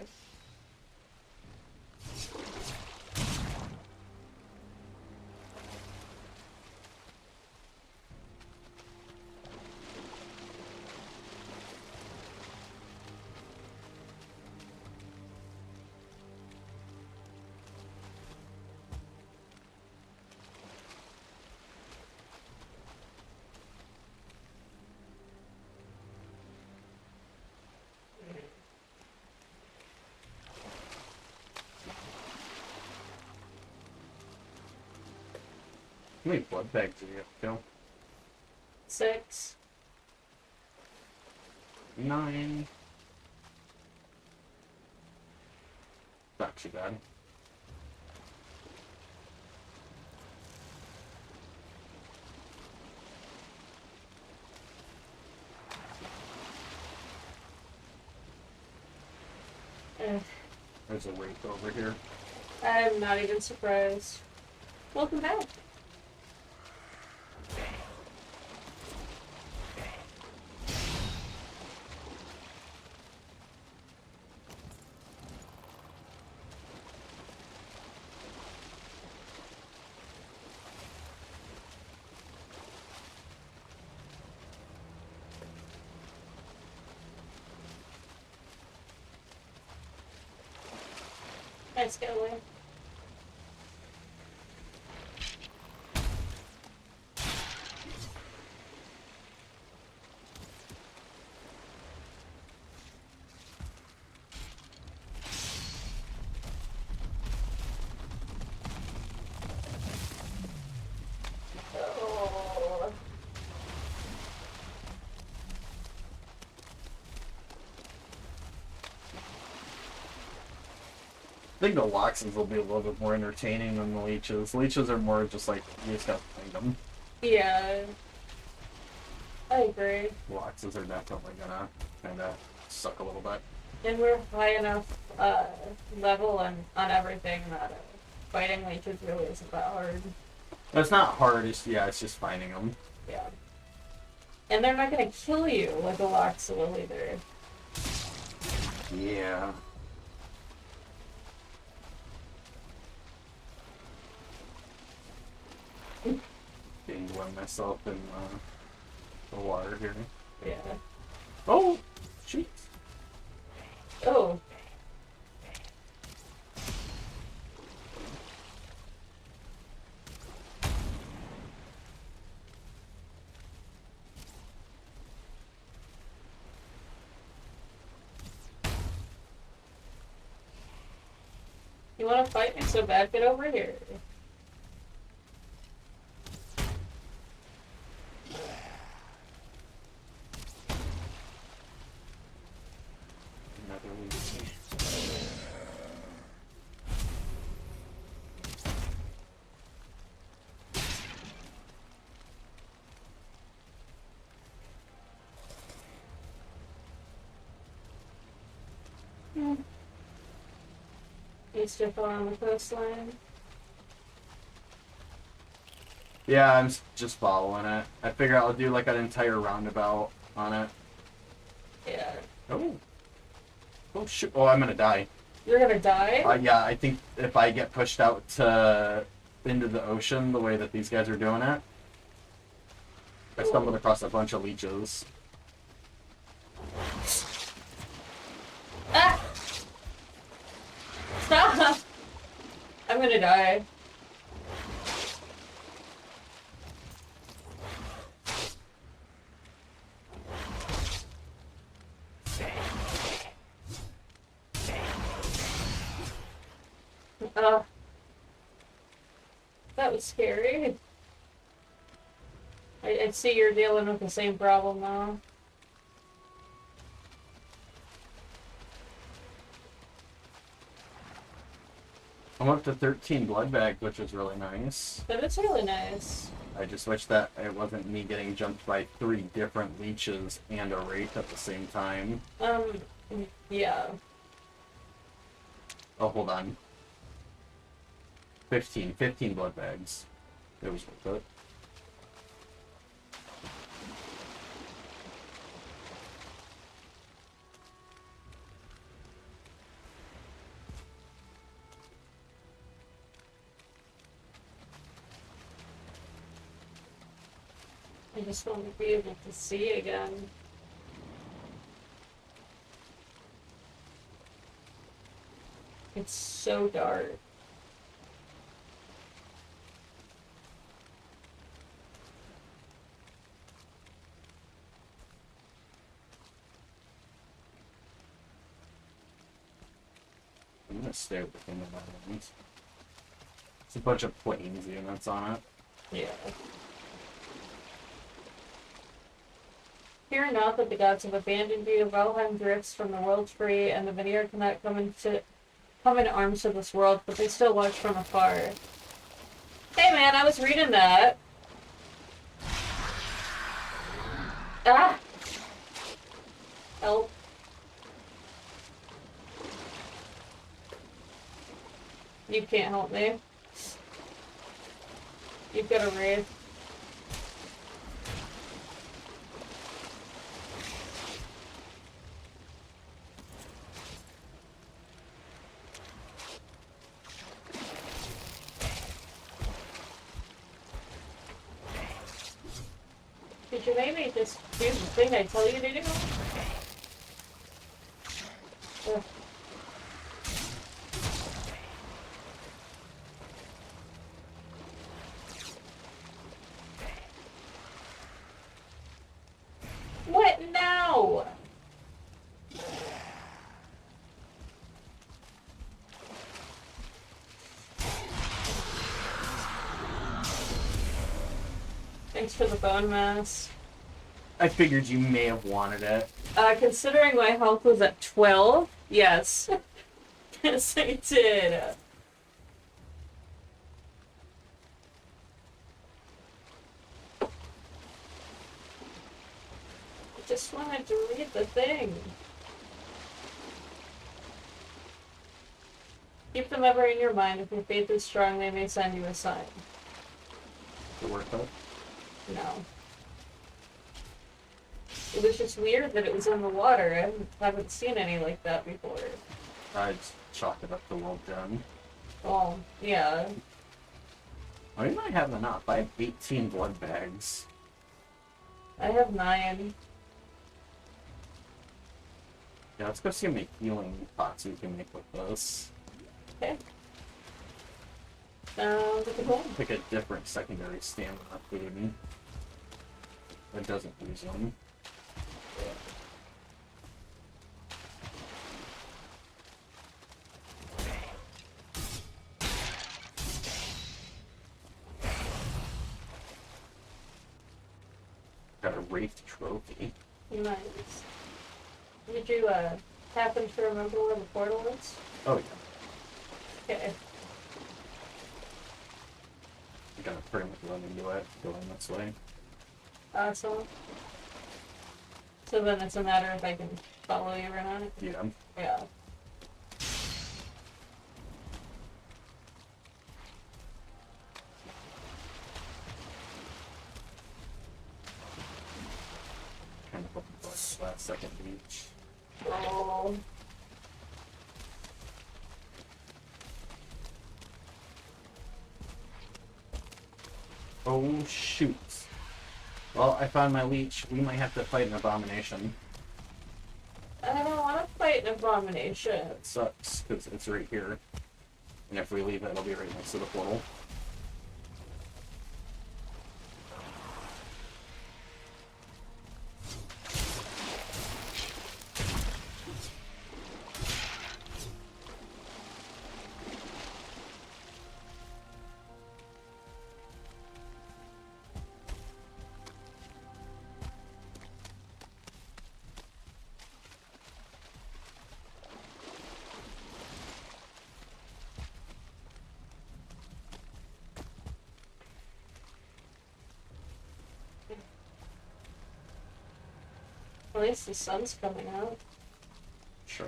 How many blood bags do you have to kill? 6. 9. Not too bad. There's a wraith over here. I'm not even surprised. Welcome back. Nice getaway. Oh. I think the Loxes will be a little bit more entertaining than the Leeches. Leeches are more just like, you just gotta find them. Yeah. I agree. Loxes are definitely gonna kinda suck a little bit. And we're high enough level on everything that fighting leeches really isn't that hard. It's not hard, it's just finding them. Yeah. And they're not gonna kill you like a Lox will either. Yeah. Dangling myself in the water here. Yeah. Oh! Jeez. Oh. You wanna fight me so bad? Get over here. Another Leech. Used to go on the coastline. Yeah, I'm just following it. I figure I'll do like an entire roundabout on it. Yeah. Oh. Oh shoot. Oh, I'm gonna die. You're gonna die? Yeah, I think if I get pushed out into the ocean the way that these guys are doing it, I stumbled across a bunch of leeches. Ah! Stop! I'm gonna die. That was scary. I see you're dealing with the same problem now. I'm up to 13 blood bags, which is really nice. That is really nice. I just wish that it wasn't me getting jumped by 3 different leeches and a wraith at the same time. Yeah. Oh, hold on. 15 blood bags. It was worth it. I just want to be able to see again. It's so dark. I'm gonna stay within the islands. It's a bunch of planes units on it. Yeah. Fear not that the gods have abandoned you. Valheim drifts from the world free, and the Vanir cannot come in arms to this world, but they still watch from afar. Hey man, I was reading that. Ah! Help. You can't help me. You've got a raid. Did you maybe just do the thing I tell you to do? Ugh. What now? Thanks for the bone mass. I figured you may have wanted it. Considering my health was at 12, yes. Yes, I did. I just wanted to read the thing. Keep them ever in your mind. If your faith is strong, they may send you a sign. Is it worth it? No. It was just weird that it was in the water. I haven't seen any like that before. I just chalked it up to world gem. Oh, yeah. Oh, you might have enough. I have 18 blood bags. I have 9. Yeah, let's go see how many healing pots we can make with this. Okay. Sounds like a goal. Pick a different secondary stamina food. That doesn't use them. Got a Wraith trophy. Nice. Did you, happen to remember where the portal is? Oh yeah. Okay. I'm gonna pretty much run into it going this way. Awesome. So then it's a matter if I can follow you or not? Yeah. Yeah. Kind of looking for this last second beach. Oh. Oh shoot. Well, I found my leech. We might have to fight an abomination. I don't want to fight an abomination. It sucks, because it's right here. And if we leave it, it'll be right next to the portal. At least the sun's coming out. Sure.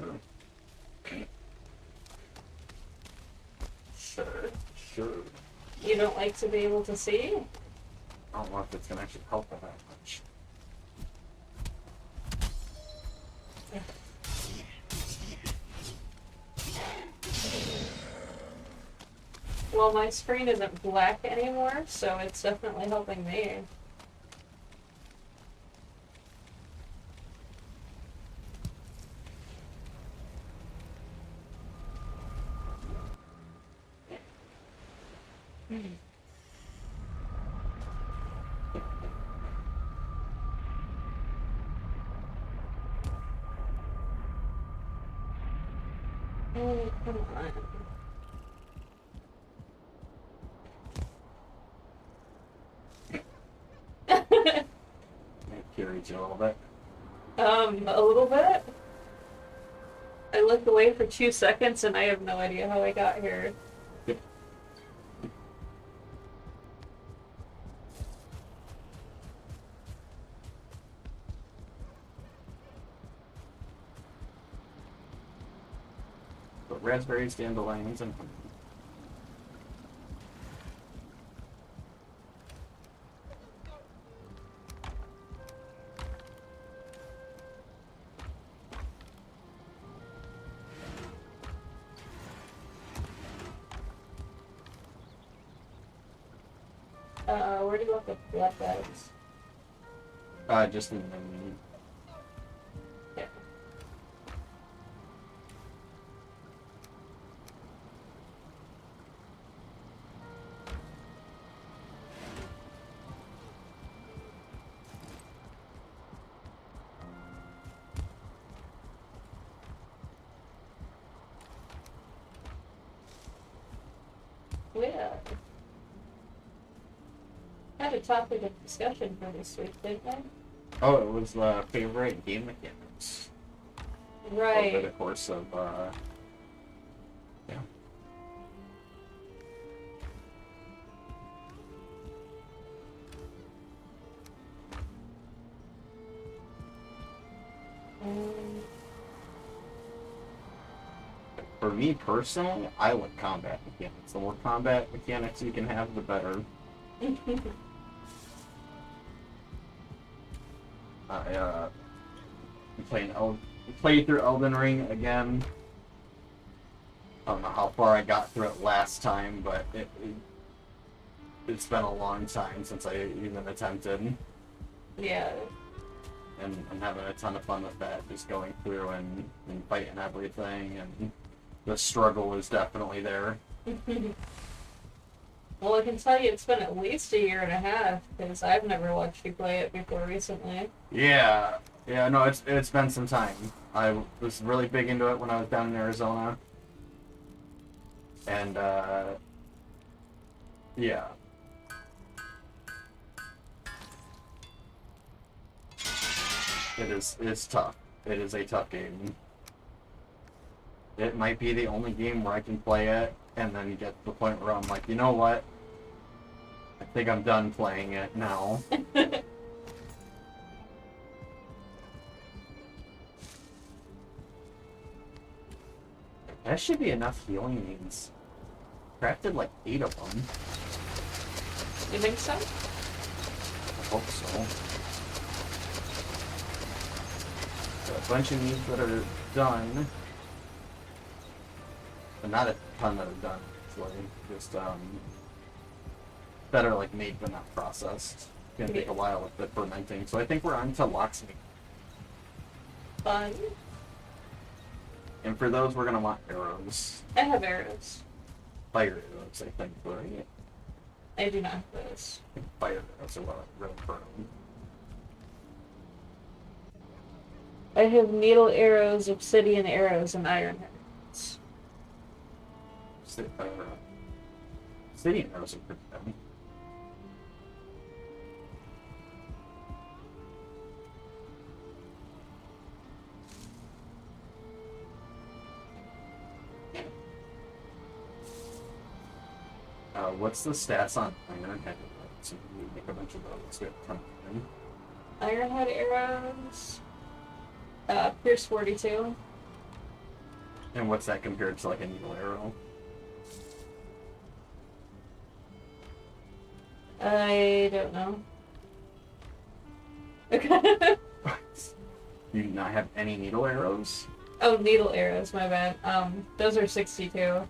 Sure. Sure. You don't like to be able to see? I don't know if it's going to actually help that much. Well, my screen isn't black anymore, so it's definitely helping me. Oh, come on. It carries you a little bit. A little bit. I looked away for 2 seconds and I have no idea how I got here. Yep. But raspberries, dandelions, and honey. Where do you want the blood bags? Just in the Yeah. Yeah. Had a topic of discussion for this week, didn't I? Oh, it was favorite game mechanics. Right. Over the course of, yeah. For me personally, I like combat mechanics. The more combat mechanics you can have, the better. I played through Elden Ring again. I don't know how far I got through it last time, but it's been a long time since I even attempted. Yeah. And I'm having a ton of fun with that, just going through and fighting everything, and the struggle is definitely there. Well, I can tell you it's been at least a year and a half, because I've never watched you play it before recently. Yeah, no, it's been some time. I was really big into it when I was down in Arizona. And, yeah. It's tough. It is a tough game. It might be the only game where I can play it and then get to the point where I'm like, you know what? I think I'm done playing it now. That should be enough healing needs. Crafted like 8 of them. You think so? I hope so. Got a bunch of needs that are done. But not a ton that are done, actually. Just, that are like made but not processed. gonna take a while with the fermenting. So I think we're on to locksmith. Fun. And for those, we're gonna want arrows. I have arrows. Fire arrows, I think, right? I do not have those. I think fire arrows are what really burn. I have needle arrows, obsidian arrows, and iron arrows. Obsidian arrows are pretty good. What's the stats on iron head? So we make a bunch of those. We have 10. Iron head arrows. Pierce 42. And what's that compared to like a needle arrow? I don't know. Okay. You do not have any needle arrows? Oh, needle arrows, my bad. Those are 62. Okay.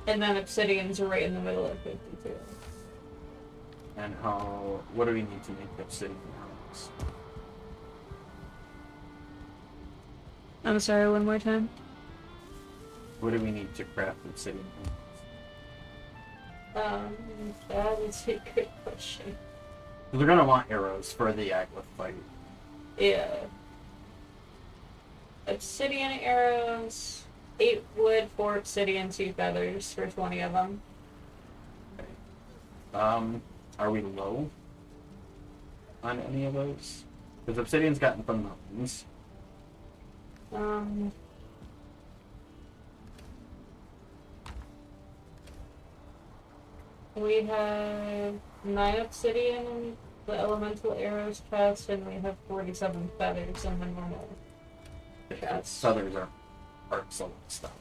And then obsidians are right in the middle of 52. And what do we need to make obsidian arrows? I'm sorry, one more time. What do we need to craft obsidian arrows? That is a good question. They're gonna want arrows for the Yagluth fight. Yeah. Obsidian arrows, 8 wood, 4 obsidian, 2 feathers for 20 of them. Okay. Are we low on any of those? Because obsidian's gotten from mountains. We have 9 obsidian in the elemental arrows chest, and we have 47 feathers in the normal chest. Feathers are excellent stuff.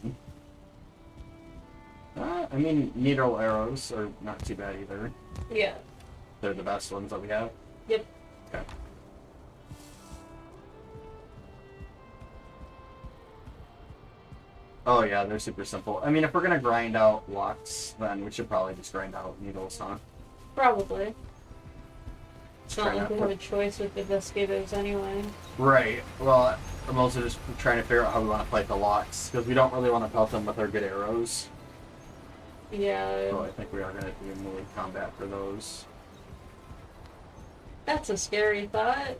I mean, needle arrows are not too bad either. Yeah. They're the best ones that we have? Yep. Okay. Oh yeah, they're super simple. I mean, if we're gonna grind out locks, then we should probably just grind out needles, huh? Probably. It's not Try like not we to- have a choice with the investigators anyway. Right. Well, I'm also just trying to figure out how we want to fight the locks, because we don't really want to pelt them with our good arrows. Yeah. So I think we are going to do melee combat for those. That's a scary thought. That's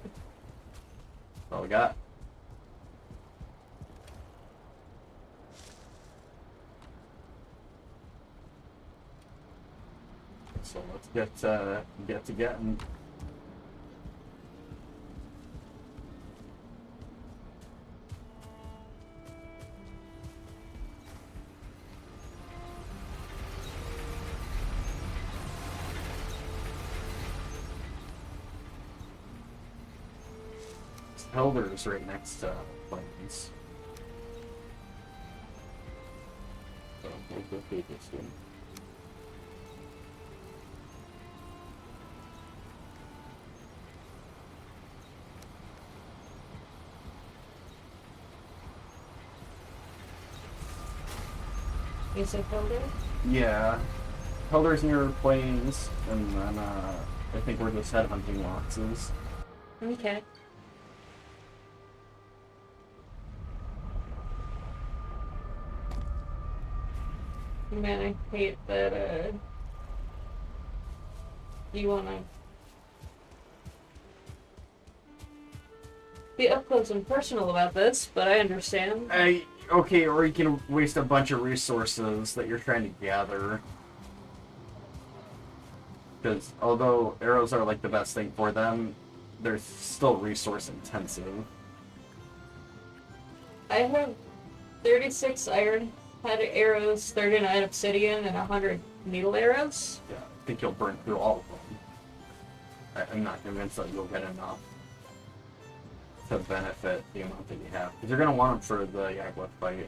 all we got. So let's get to getting. Elder's right next to plains. So we'll go through this one. You said Felder? Yeah. Elder's near plains, and then I think we're just headhunting Loxes. Okay. Man, I hate that, you wanna be up close and personal about this, but I understand. Okay, or you can waste a bunch of resources that you're trying to gather. Because although arrows are like the best thing for them, they're still resource intensive. I have 36 iron head arrows, 39 obsidian, and 100 needle arrows. Yeah, I think you'll burn through all of them. I'm not convinced that you'll get enough to benefit the amount that you have. Because you're going to want them for the Yagluth fight.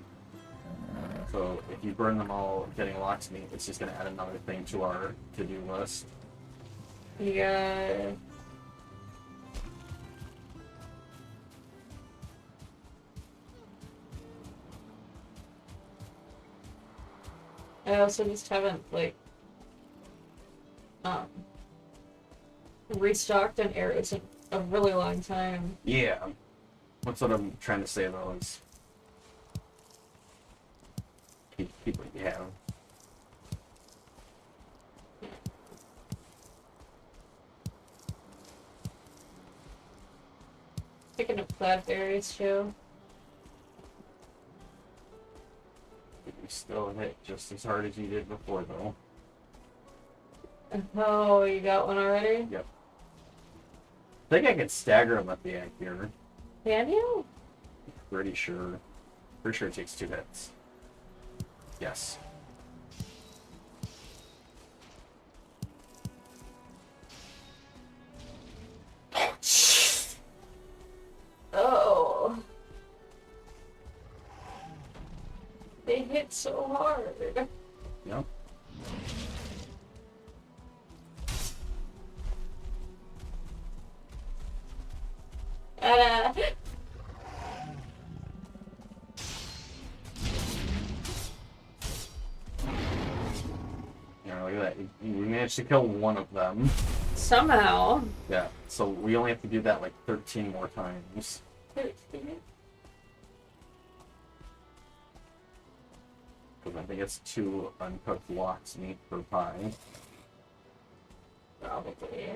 So if you burn them all getting locksmith, it's just going to add another thing to our to-do list. Yeah. I also just haven't, like, restocked on arrows in a really long time. Yeah. That's what I'm trying to say, though, is keep what you have. Picking up cloudberries, too. You still hit just as hard as you did before, though. Oh, you got one already? Yep. I think I can stagger them at the end here. Can you? Pretty sure. Pretty sure it takes 2 hits. Yes. Oh. They hit so hard. Yep. Uh, Yeah, look at that. We managed to kill one of them. somehow. Yeah, so we only have to do that like 13 more times. Because I think it's 2 uncooked lox meat per pie. Probably.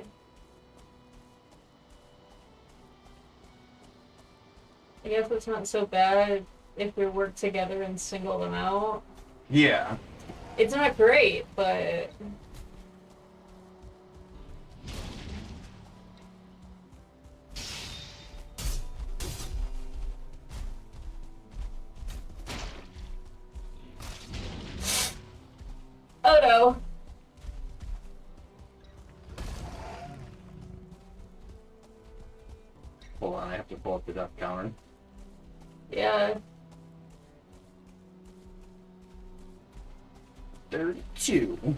I guess it's not so bad if we work together and single them out. Yeah. It's not great, but... Oh no! Hold on, I have to pull up the death counter. Yeah. 32.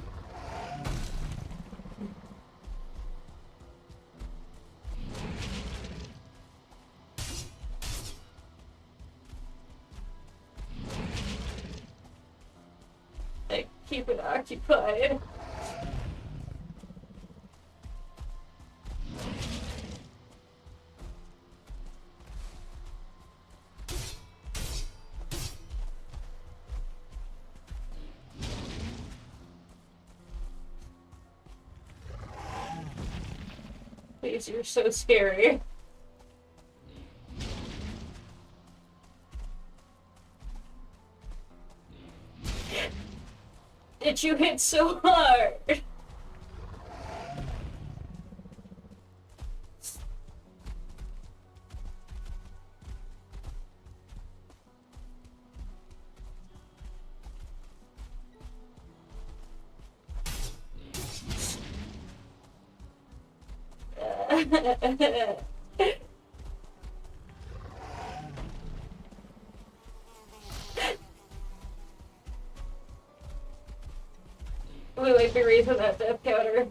Like, keep it occupied. Please, you're so scary. Did you hit so hard? We like the reason that death counter.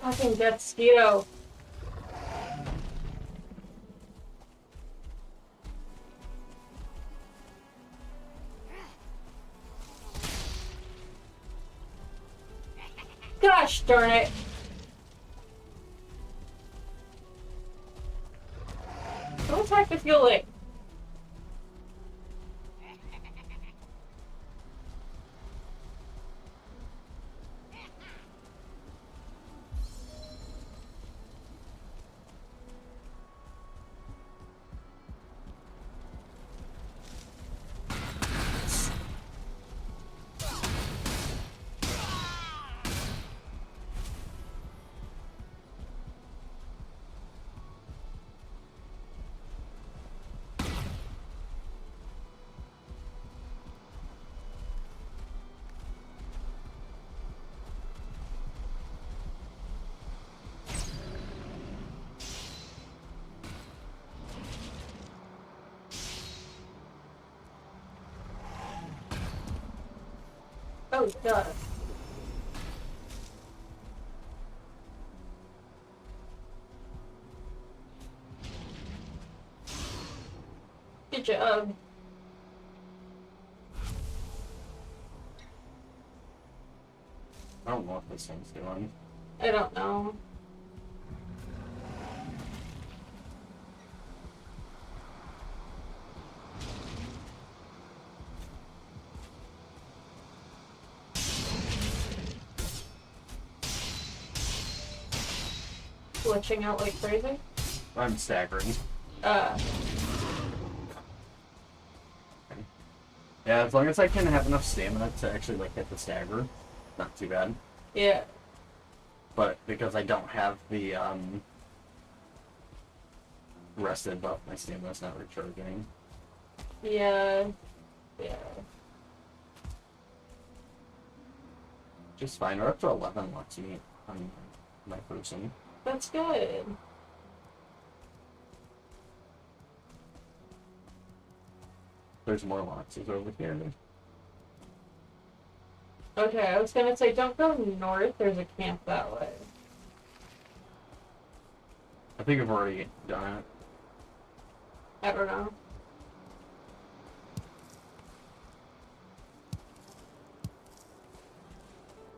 Fucking death mosquito. Gosh darn it. Don't attack the fueling. Oh god. Good job. this one's doing. I don't know. Glitching out like crazy? I'm staggering. Uh, Yeah, as long as I can have enough stamina to actually like hit the stagger, not too bad. yeah. But because I don't have the rested buff, my stamina's not recharging. Yeah. Yeah. Just fine. We're up to 11 lux meat on my person. That's good. There's more luxes over here. Okay, I was gonna say don't go north, there's a camp that way. I think I've already done it. I don't know.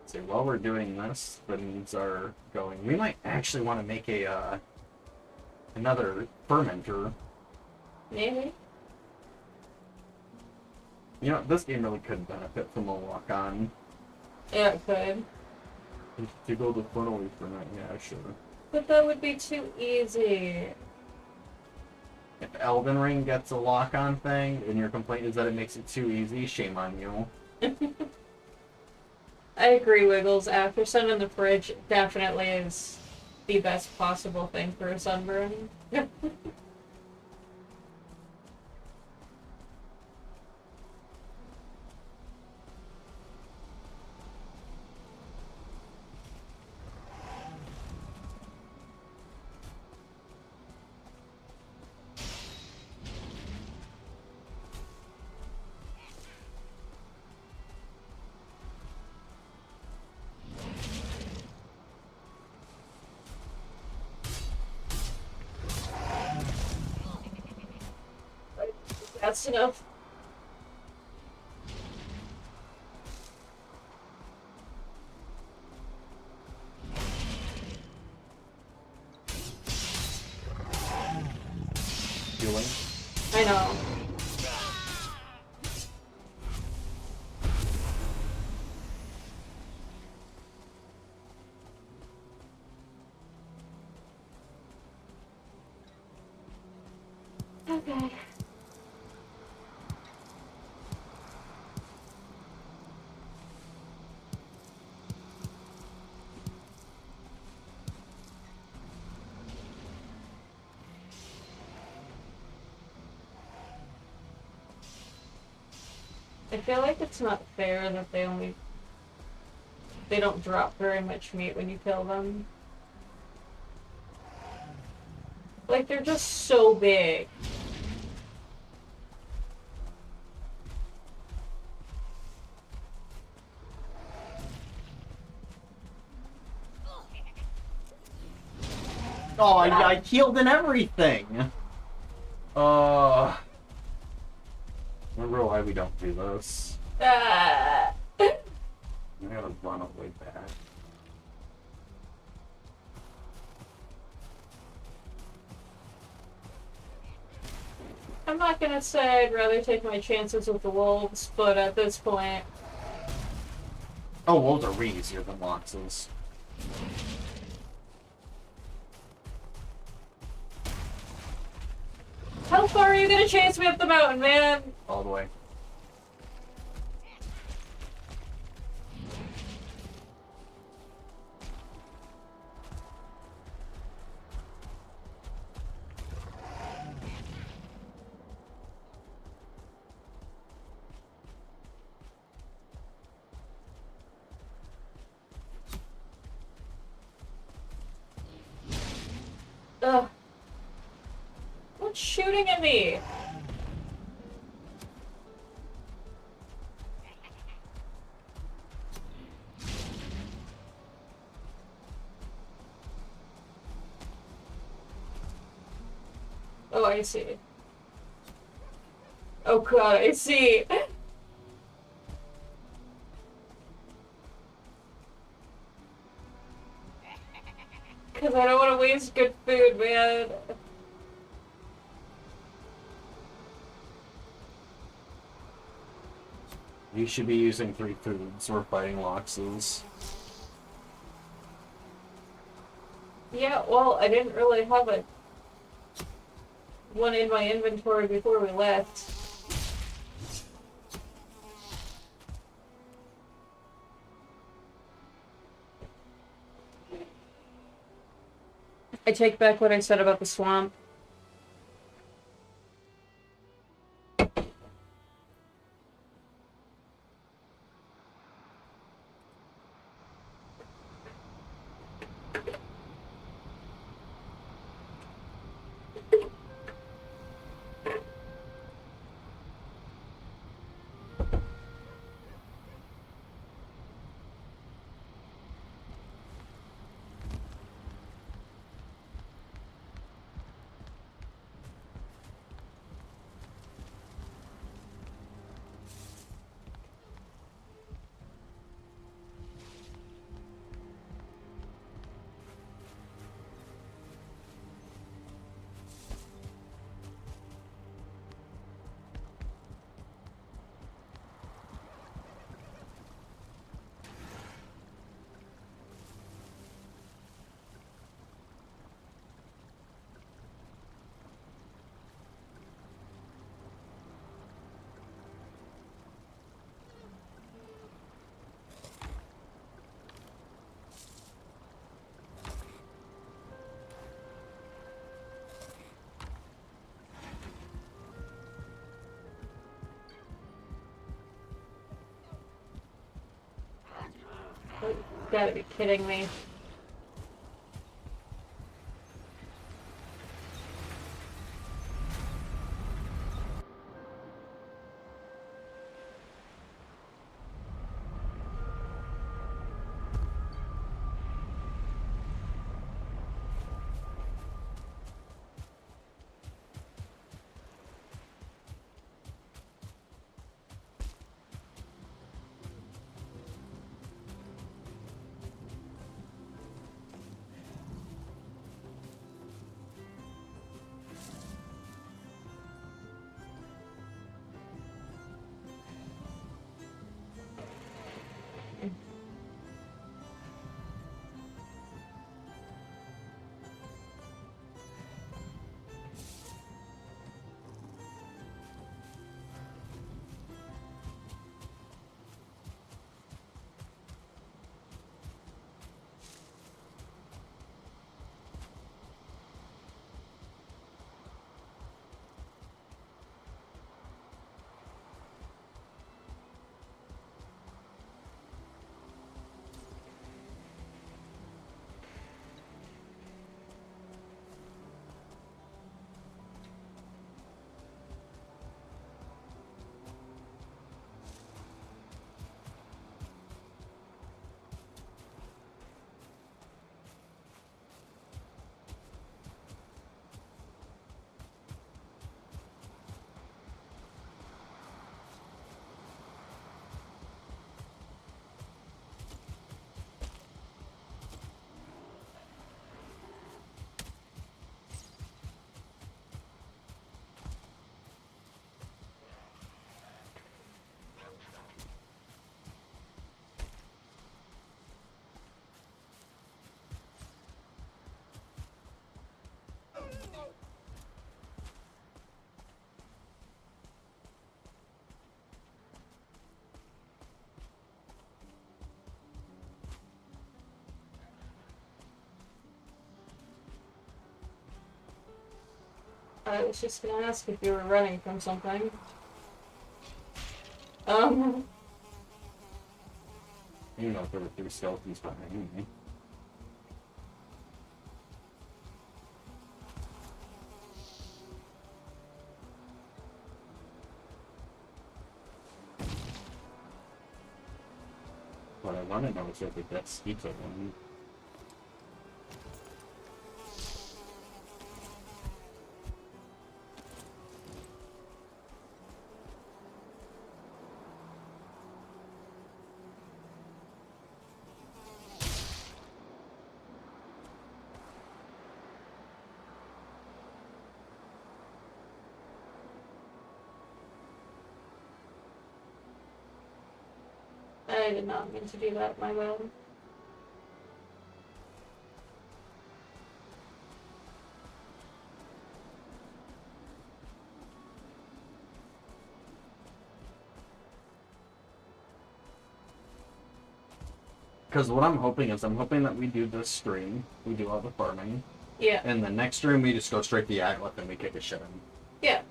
So while we're doing this, the needs are going. We might actually want to make a another fermenter. Maybe. You know, this game really could benefit from a walk-on. Yeah, it could. To go the funnel ferment, yeah, sure. But that would be too easy. If Elden Ring gets a lock-on thing, and your complaint is that it makes it too easy, shame on you. I agree, Wiggles. After sun in the fridge definitely is the best possible thing for a sunburn. That's enough. Healing. I know. Okay. I feel like it's not fair that they don't drop very much meat when you kill them. Like, they're just so big. Oh, I healed and everything! Remember why we don't do this. Ah. I gotta run away back. I'm not gonna say I'd rather take my chances with the wolves, but at this point... Oh, wolves are way easier than loxes. How far are you gonna chase me up the mountain, man? All the way. Ugh. What's shooting at me? Oh, I see. Oh god, I see. Because I don't want to waste good food, man. You should be using 3 foods or fighting Loxes. Yeah, well, I didn't really have one in my inventory before we left. I take back what I said about the swamp. You gotta be kidding me. I was just gonna ask if you were running from something. You know, there were 3 skeletons behind me. What I want to know is if the death speaks of one. I did not mean to do that, my bad. Because what I'm hoping is, I'm hoping that we do this stream, we do all the farming, Yeah. and the next stream we just go straight to Yagluth and we kick a shit in. Yeah.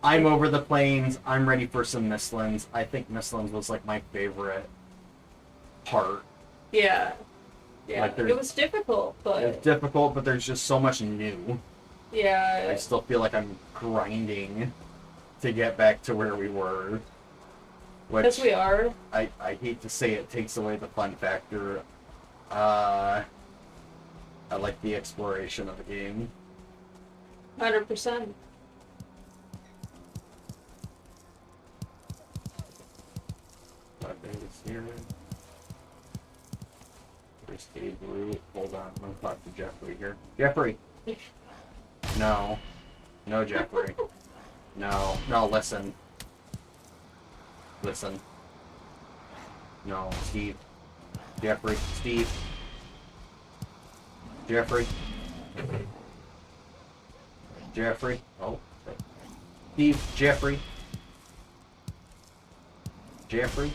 I'm over the plains. I'm ready for some Mistlands. I think Mistlands was like my favorite part. Yeah. Yeah. Like, it was difficult, but It's difficult, but there's just so much new. yeah. I still feel like I'm grinding to get back to where we were. Because we are. I hate to say it takes away the fun factor. I like the exploration of the game. 100%. Here. There's Yagluth. Hold on, I'm gonna talk to Jeffrey here. Jeffrey! No. No, Jeffrey. No. No, listen. Listen. No, Steve. Jeffrey. Steve. Jeffrey. Jeffrey. Oh. Steve. Jeffrey. Jeffrey.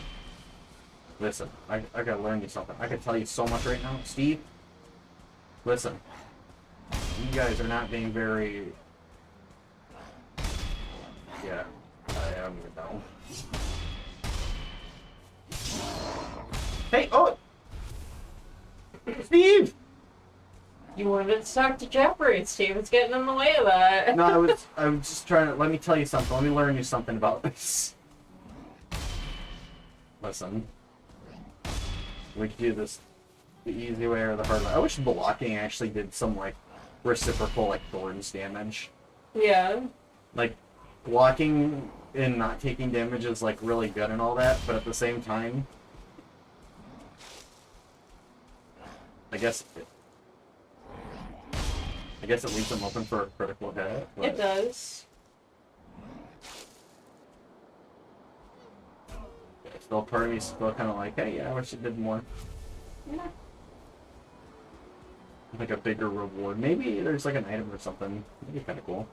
Listen, I gotta learn you something. I can tell you so much right now. Steve, listen. You guys are not being very... Yeah, I don't even know. Hey, oh! Steve! You wanted to talk to Jeffrey, and Steven's getting in the way of that. No, I was just trying to... Let me tell you something. Let me learn you something about this. Listen. We could do this the easy way or the hard way. I wish blocking actually did some, like, reciprocal, like, thorns damage. Yeah. Like, blocking and not taking damage is, like, really good and all that, but at the same time... I guess it leaves them open for a critical hit. But... It does. Still, part of me still kind of like, hey, yeah, I wish it did more. Yeah. Like a bigger reward. Maybe there's like an item or something. That'd be kind of cool.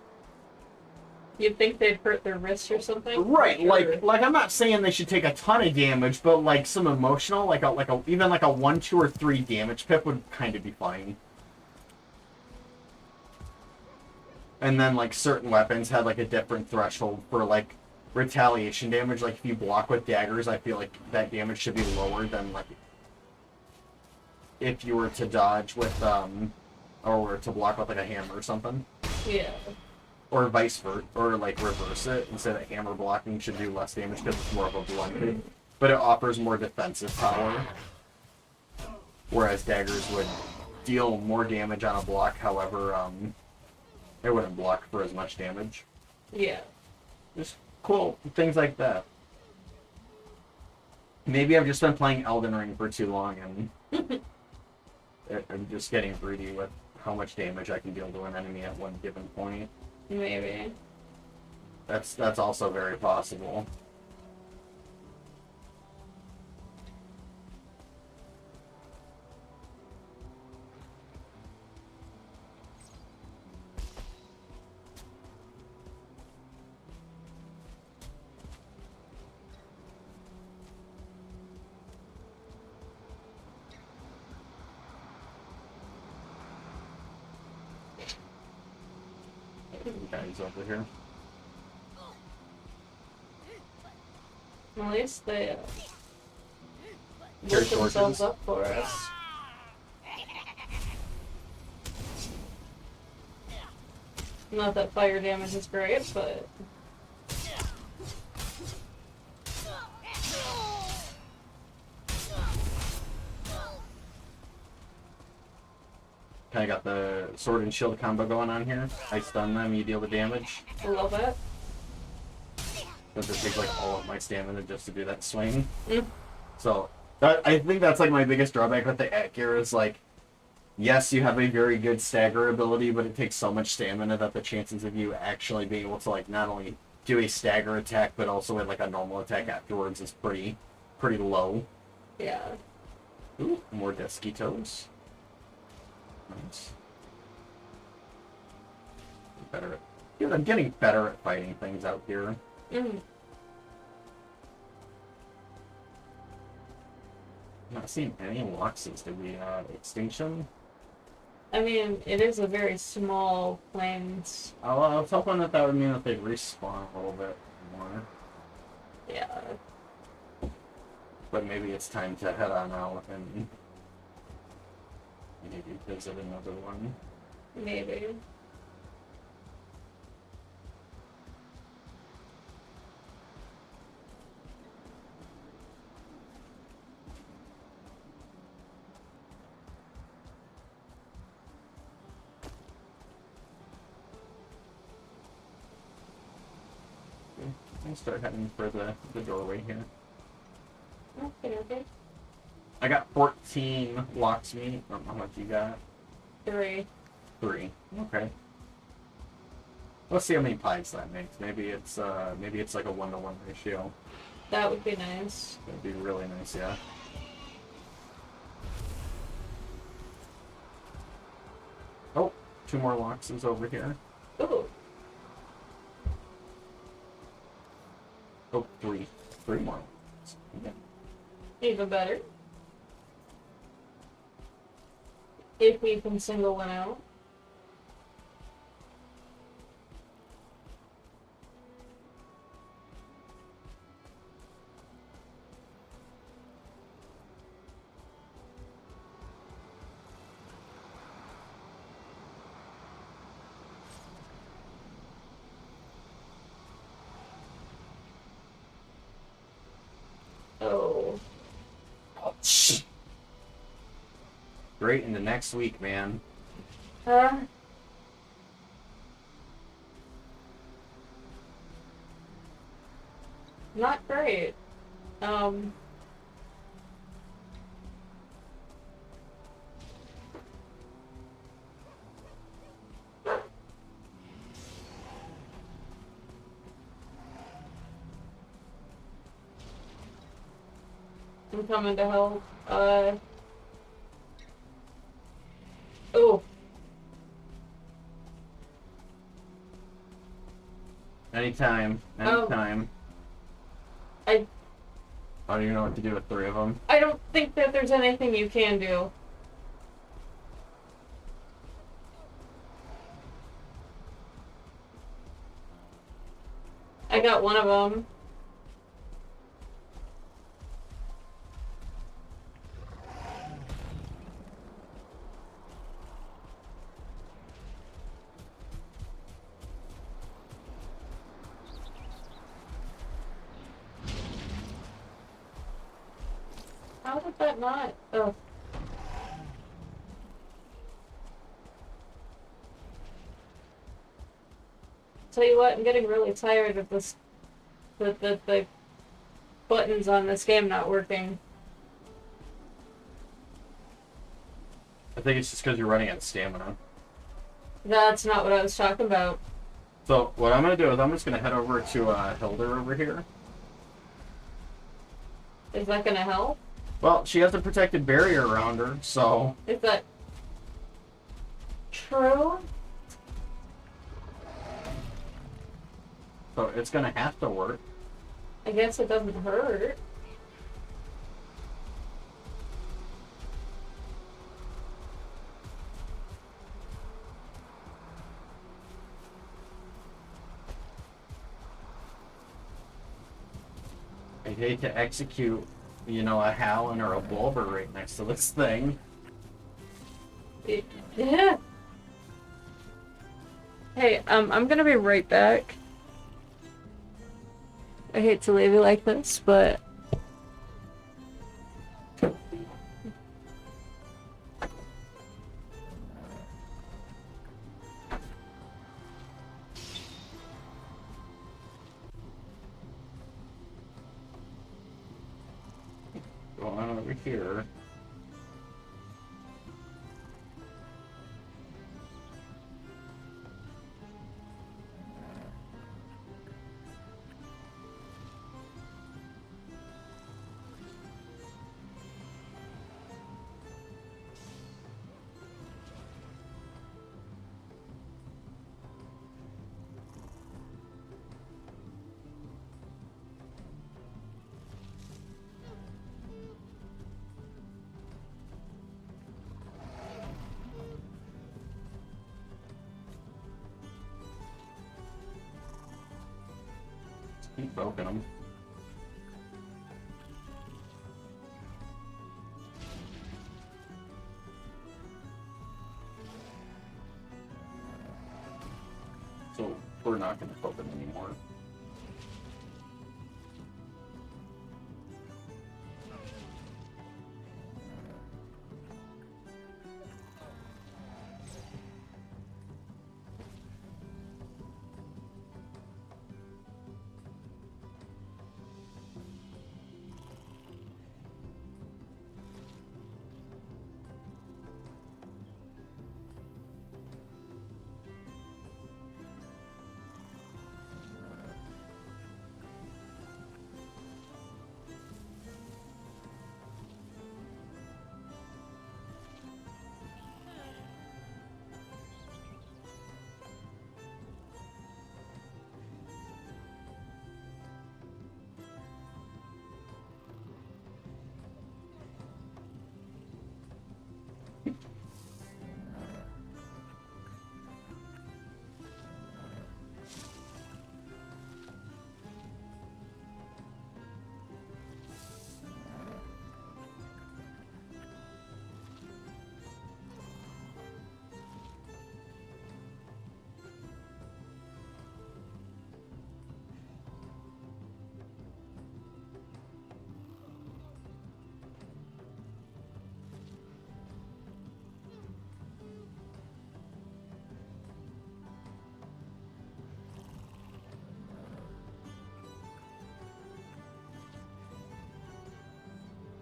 You'd think they'd hurt their wrist or something? Right, Sure. like I'm not saying they should take a ton of damage, but like some emotional, like a even like a 1, 2, or 3 damage pip would kind of be fine. And then like certain weapons had like a different threshold for like retaliation damage. Like if you block with daggers, I feel like that damage should be lower than like if you were to dodge with or to block with like a hammer or something. Yeah. Or vice versa, or like reverse it. Instead of hammer blocking should do less damage because it's more of a blunted, but it offers more defensive power. Whereas daggers would deal more damage on a block, however, it wouldn't block for as much damage. Yeah. Just cool things like that. Maybe I've just been playing Elden Ring for too long and I'm just getting greedy with how much damage I can deal to an enemy at one given point. Maybe. That's also very possible. Guys over here. At least they Carry lift themselves torches. up for us. Not that fire damage is great, but Kind of got the sword and shield combo going on here. I stun them, you deal the damage. I love it. But it takes like all of my stamina just to do that swing. Mm. So I think that's like my biggest drawback with the gear is like, yes, you have a very good stagger ability, but it takes so much stamina that the chances of you actually being able to like not only do a stagger attack but also with like a normal attack afterwards is pretty pretty low. Yeah. Ooh, more Desquitos. Nice. Better at, dude, I'm getting better at fighting things out here. Mm. I'm not seeing any Luxes. Did we, extinction? I mean, it is a very small plains. Oh, I was hoping that would mean that they'd respawn a little bit more. Yeah. But maybe it's time to head on out and maybe visit another one. Maybe. I'll start heading for the doorway here. Okay. I got 14 locks meat. I don't know how much you got. 3. 3. Okay. Let's see how many pies that makes. Maybe it's like a 1-to-1 ratio. That would be nice. That'd be really nice, yeah. Oh, 2 more locks is over here. Ooh. Oh, 3. 3 more. Yeah. Even better. If we can single one out. Oh. Ouch. Great into next week, man. Not great. I'm coming to help. Oh. Anytime. I don't even know what to do with 3 of them. I don't think that there's anything you can do. I got one of them. How did that not? Oh. Tell you what, I'm getting really tired of this. The buttons on this game not working. I think it's just because you're running out of stamina. That's not what I was talking about. So what I'm going to do is I'm just going to head over to Hilder over here. Is that gonna help? Well, she has a protected barrier around her, so... Is that true? So it's going to have to work. I guess it doesn't hurt. I'd hate to execute, a Howlin or a Bulber right next to this thing. Yeah. Hey, I'm gonna be right back. I hate to leave you like this, but... Going on over here. Keep poking them. So we're not going to poke them anymore.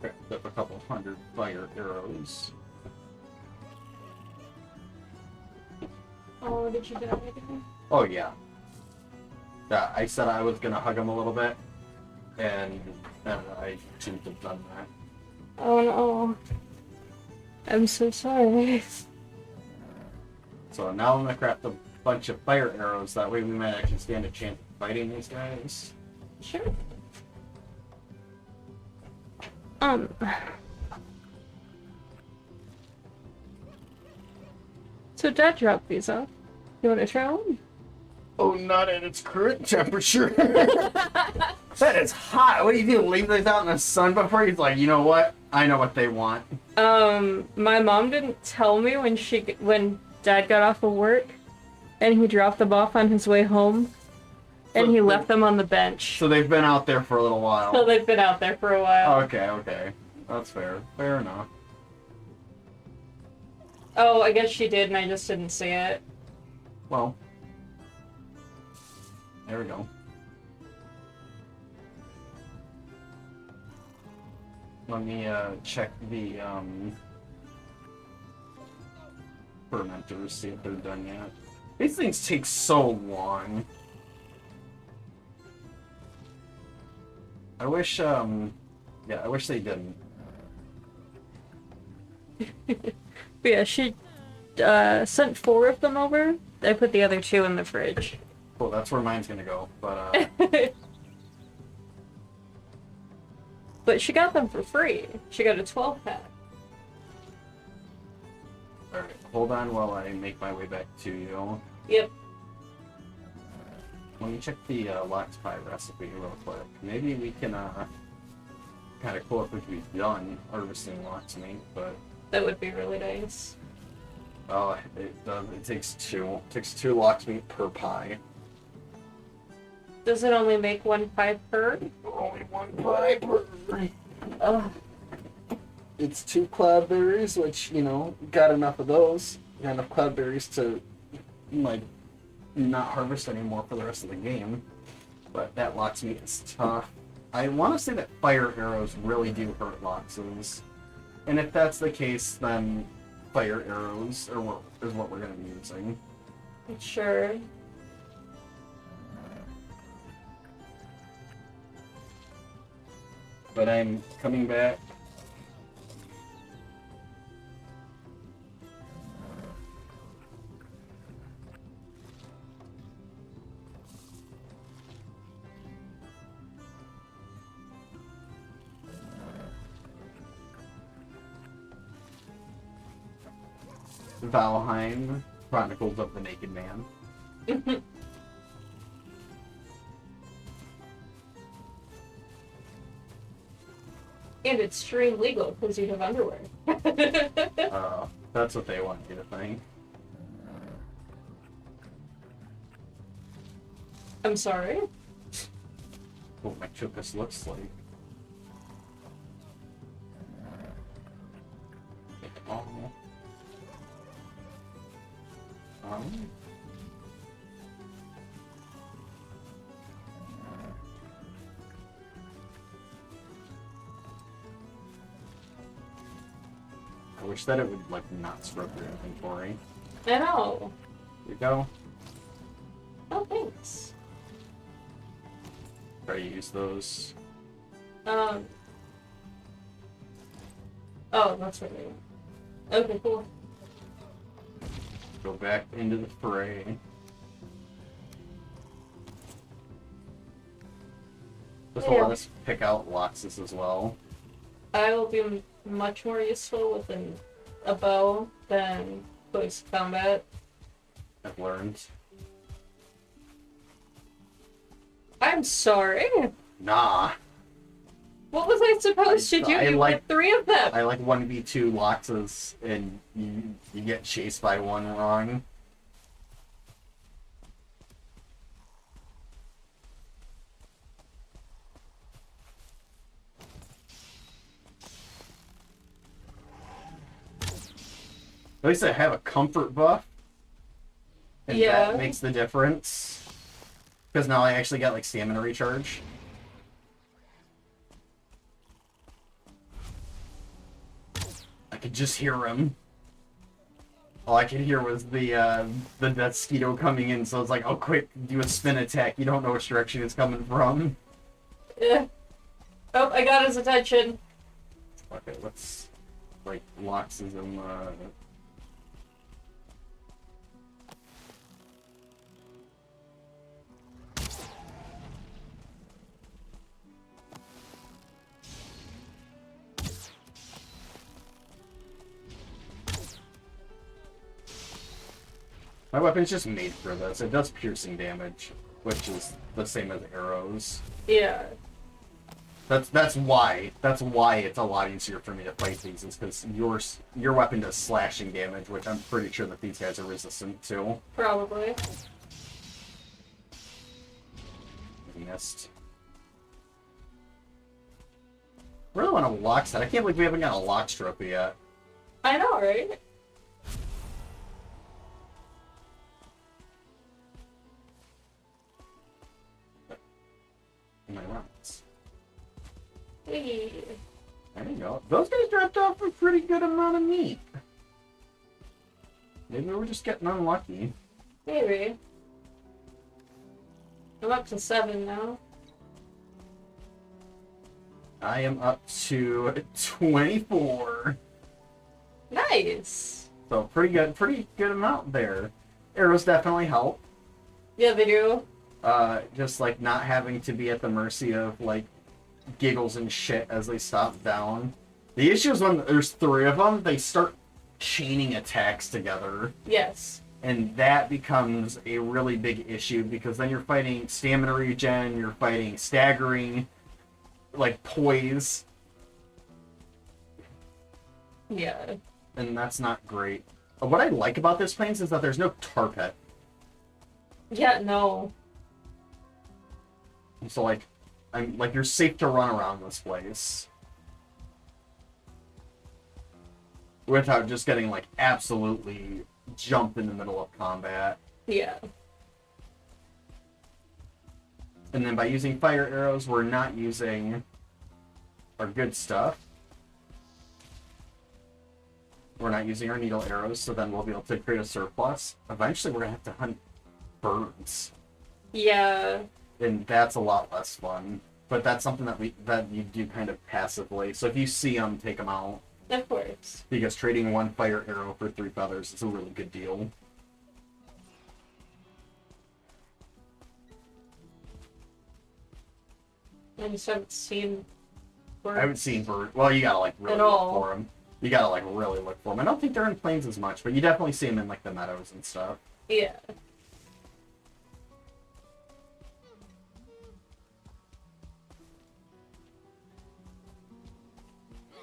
Picked up a couple hundred fire arrows. Oh, did you get everything? Oh yeah. Yeah, I said I was gonna hug him a little bit, and I shouldn't have done that. Oh no. I'm so sorry. So now I'm gonna craft a bunch of fire arrows. That way we might actually stand a chance of fighting these guys. Sure. So Dad dropped these off. You want to try one? Oh, not at its current temperature. That is hot. What do you do? Leave these out in the sun before? He's like, you know what? I know what they want. My mom didn't tell me when Dad got off of work, and he dropped them off on his way home, and So he left them on the bench. So they've been out there for a little while. So they've been out there for a while. Okay. That's fair. Fair enough. Oh, I guess she did, and I just didn't see it. Well, there we go. Let me check the fermenters, see if they're done yet. These things take so long. I wish I wish they didn't. But yeah, she sent 4 of them over. I put the other 2 in the fridge. Cool, that's where mine's gonna go. But But she got them for free. She got a 12-pack. alright, hold on while I make my way back to you. Yep. Let me check the lox pie recipe real quick. Maybe we can kind of cool if we've done harvesting lox meat, but That would be really nice. oh, it does. It takes 2. It takes 2 lox meat per pie. Does it only make 1 pie per? Only 1 pie per. Ugh. It's 2 cloudberries, which got enough of those. Got enough cloudberries to like not harvest anymore for the rest of the game. But that lox meat is tough. I want to say that fire arrows really do hurt loxes. And if that's the case, then fire arrows is what we're going to be using. Sure. But I'm coming back. Valheim, Chronicles of the Naked Man. And it's stream legal because you have underwear. That's what they want you to think. I'm sorry? What my chocus looks like. Oh. I wish that it would, like, not scrub your inventory. I know. Here you go. Oh, thanks. Try to use those. Oh, that's what I mean. Okay, cool. Go back into the fray. This will let us pick out Loxus as well. I will be much more useful with a bow than close combat. I've learned. I'm sorry. Nah. What was I supposed to do? You had 3 of them. I like 1v2 Loxus and you get chased by one wrong. At least I have a comfort buff. And that makes the difference. Because now I actually got like stamina recharge. I could just hear him. All I could hear was the mosquito coming in, so it's like, oh quick, do a spin attack. You don't know which direction it's coming from. Oh, I got his attention. Okay, let's like Loxus him My weapon's just made for this. It does piercing damage, which is the same as arrows. Yeah. That's why it's a lot easier for me to fight these, is because your weapon does slashing damage, which I'm pretty sure that these guys are resistant to. Probably. Missed. I really want a lock set. I can't believe we haven't got a lock trophy yet. I know, right? My rounds. Hey. There you go. Those guys dropped off a pretty good amount of meat. Maybe we're just getting unlucky. Maybe. I'm up to 7 now. I am up to 24. Nice. So pretty good amount there. Arrows definitely help. Yeah, they do. Just like not having to be at the mercy of like giggles and shit as they stop down. The issue is when there's 3 of them, they start chaining attacks together. Yes. And that becomes a really big issue because then you're fighting stamina regen, you're fighting staggering, like poise. Yeah. And that's not great. What I like about this plains is that there's no tar pit. Yeah, no. So like, you're safe to run around this place. Without just getting like absolutely jumped in the middle of combat. Yeah. And then by using fire arrows, we're not using our good stuff. We're not using our needle arrows, so then we'll be able to create a surplus. Eventually, we're gonna have to hunt birds. Yeah. And that's a lot less fun. But that's something that you do kind of passively. So if you see them, take them out. Of course. Because trading 1 fire arrow for 3 feathers is a really good deal. I just haven't seen birds. I haven't seen bird. Well, you gotta like really look for them. You gotta like really look for them. I don't think they're in plains as much, but you definitely see them in like the meadows and stuff. Yeah.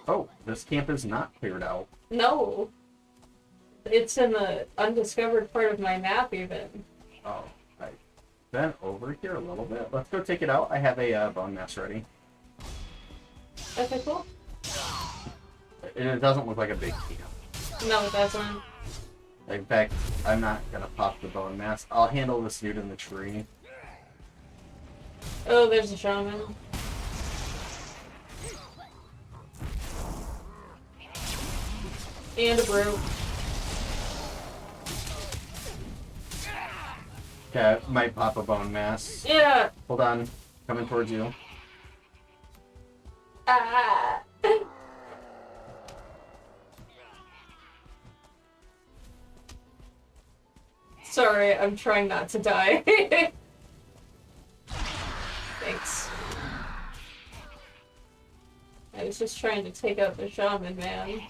Oh, this camp is not cleared out. No. It's in the undiscovered part of my map, even. Oh, I've been over here a little bit. Let's go take it out. I have a bone mass ready. Okay, cool. It doesn't look like a big camp. No, it doesn't. In fact, I'm not gonna pop the bone mass. I'll handle this dude in the tree. Oh, there's a shaman. And a brute. Okay, I might pop a bone mass. Yeah. Hold on. Coming towards you. Ah. Sorry, I'm trying not to die. Thanks. I was just trying to take out the shaman, man.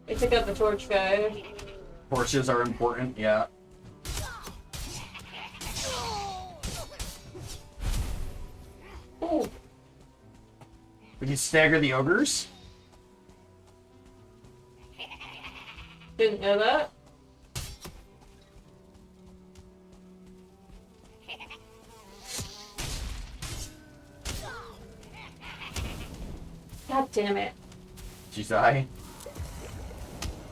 I took out the torch guy. Torches are important, yeah. Ooh. We can stagger the ogres. Didn't know that. God damn it. Did you die?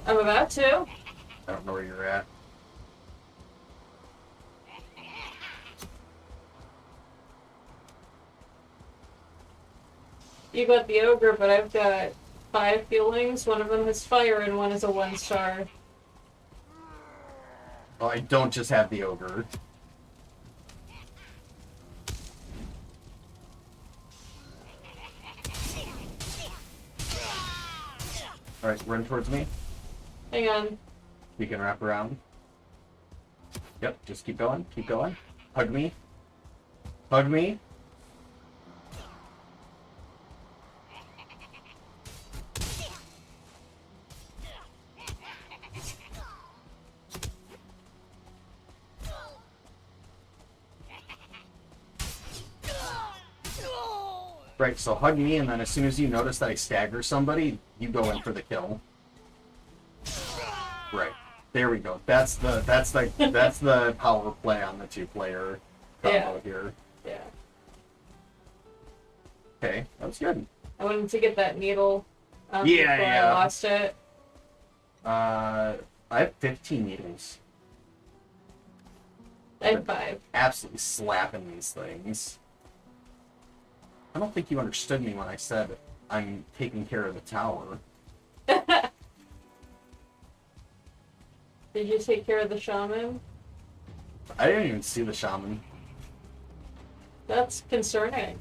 I'm about to. I don't know where you're at. You got the ogre, but I've got 5 feelings. One of them has fire and one is a 1-star. Oh, I don't just have the ogre. Alright, run towards me. Hang on. You can wrap around. Yep, just keep going, keep going. Hug me. Hug me. Right, so hug me, and then as soon as you notice that I stagger somebody, you go in for the kill. Right. There we go. That's the power play on the 2-player combo here. Yeah. Okay, that was good. I wanted to get that needle before Yeah. I lost it. I have 15 needles. I have 5. Absolutely slapping these things. I don't think you understood me when I said I'm taking care of the tower. Did you take care of the shaman? I didn't even see the shaman. That's concerning.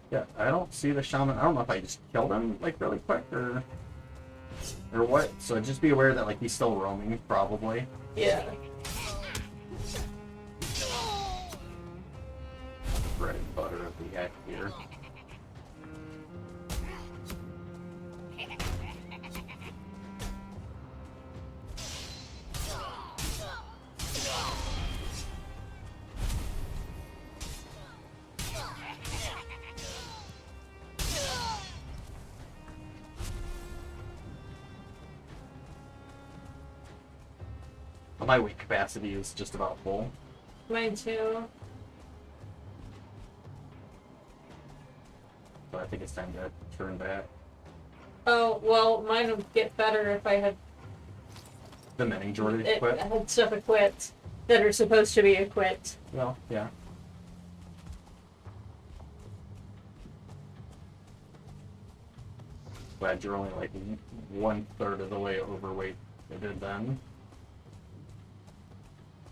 Yeah, I don't see the shaman. I don't know if I just killed him like really quick or what. So just be aware that like he's still roaming probably. Yeah. Bread and butter of the heck here. My weight capacity is just about full. Mine too. So I think it's time to turn back. Oh, well, mine would get better if I had, The mending Jordan I quit. had stuff equipped that are supposed to be equipped. Well, yeah. Glad you're only like 1/3 of the way overweight I did then.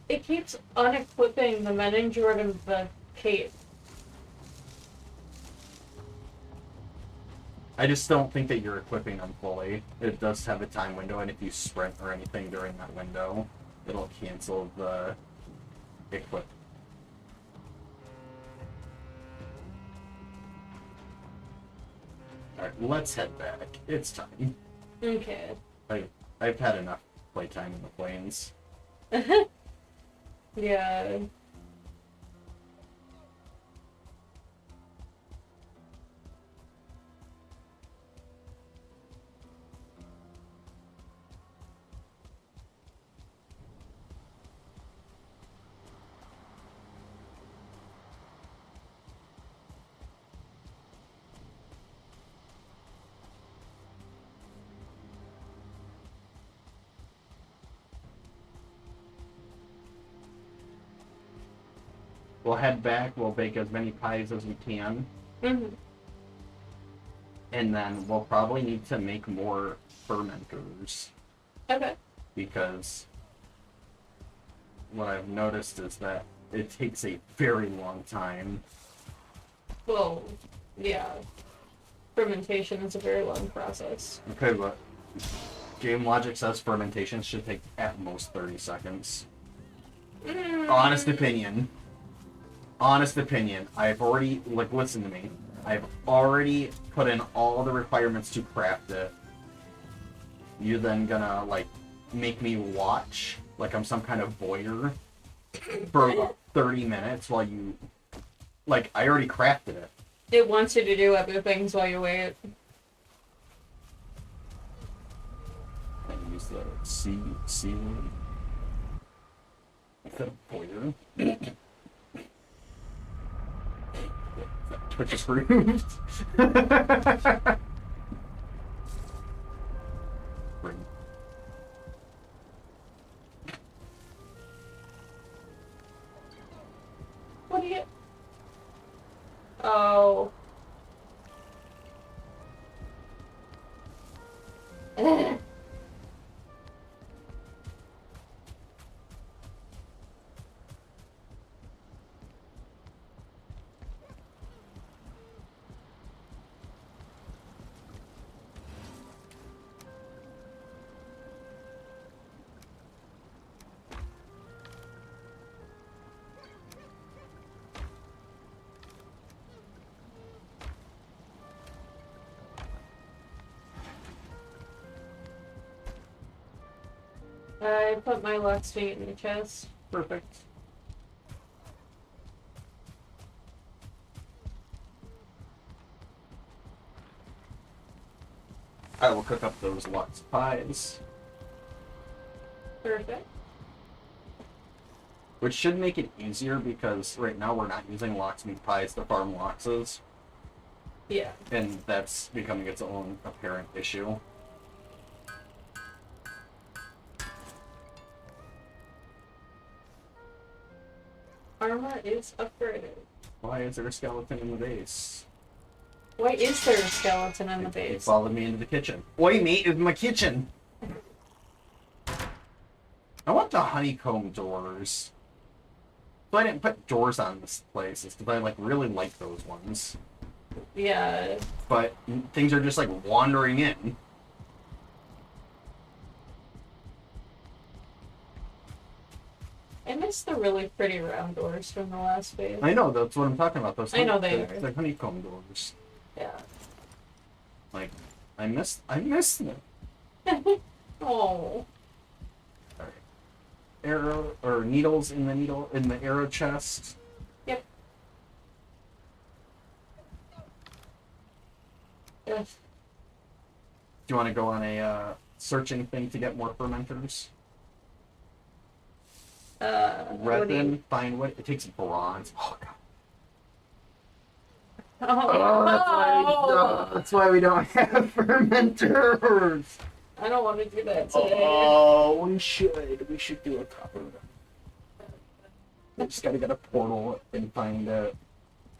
It keeps unequipping the mending Jordan of the cape. I just don't think that you're equipping them fully. It does have a time window, and if you sprint or anything during that window, it'll cancel the equip. Alright, let's head back. It's time. Okay. I've had enough playtime in the plains. Yeah. We'll head back. We'll bake as many pies as we can. Mm-hmm. And then we'll probably need to make more fermenters. Okay. Because what I've noticed is that it takes a very long time. Well, yeah. Fermentation is a very long process. Okay, but game logic says fermentation should take at most 30 seconds. Honest opinion. Honest opinion. I've already, like, listen to me. I've already put in all the requirements to craft it. You're then gonna, like, make me watch, like I'm some kind of voyeur, for about 30 minutes while you, like, I already crafted it. It wants you to do other things while you wait. And use the C word. Instead of voyeur. Twitch is removed. Bring. What do you... Oh. I put my locksmith in the chest. Perfect. I will cook up those lots of pies. Perfect. Which should make it easier because right now we're not using locksmith pies to farm loxes. Yeah. And that's becoming its own apparent issue. Armor is upgraded. Why is there a skeleton in the base? Why is there a skeleton in the He base? followed me into the kitchen. Oi, mate, in my kitchen! I want the honeycomb doors. So I didn't put doors on this place. It's because I, like, really like those ones. Yeah. But things are just, like, wandering in. I miss the really pretty round doors from the last phase. I know, that's what I'm talking about. Those I know they are. They're honeycomb doors. Yeah. Like, I miss them. Oh. Alright. Arrow, or needles in the arrow chest. Yep. Ugh. Do you want to go on a searching thing to get more fermenters? What do you... Resin, fine wood. It takes bronze. Oh god. Oh, That's why we don't have fermenters. I don't want to do that today. Oh, we should. We should do a copper. We just gotta get a portal and find it.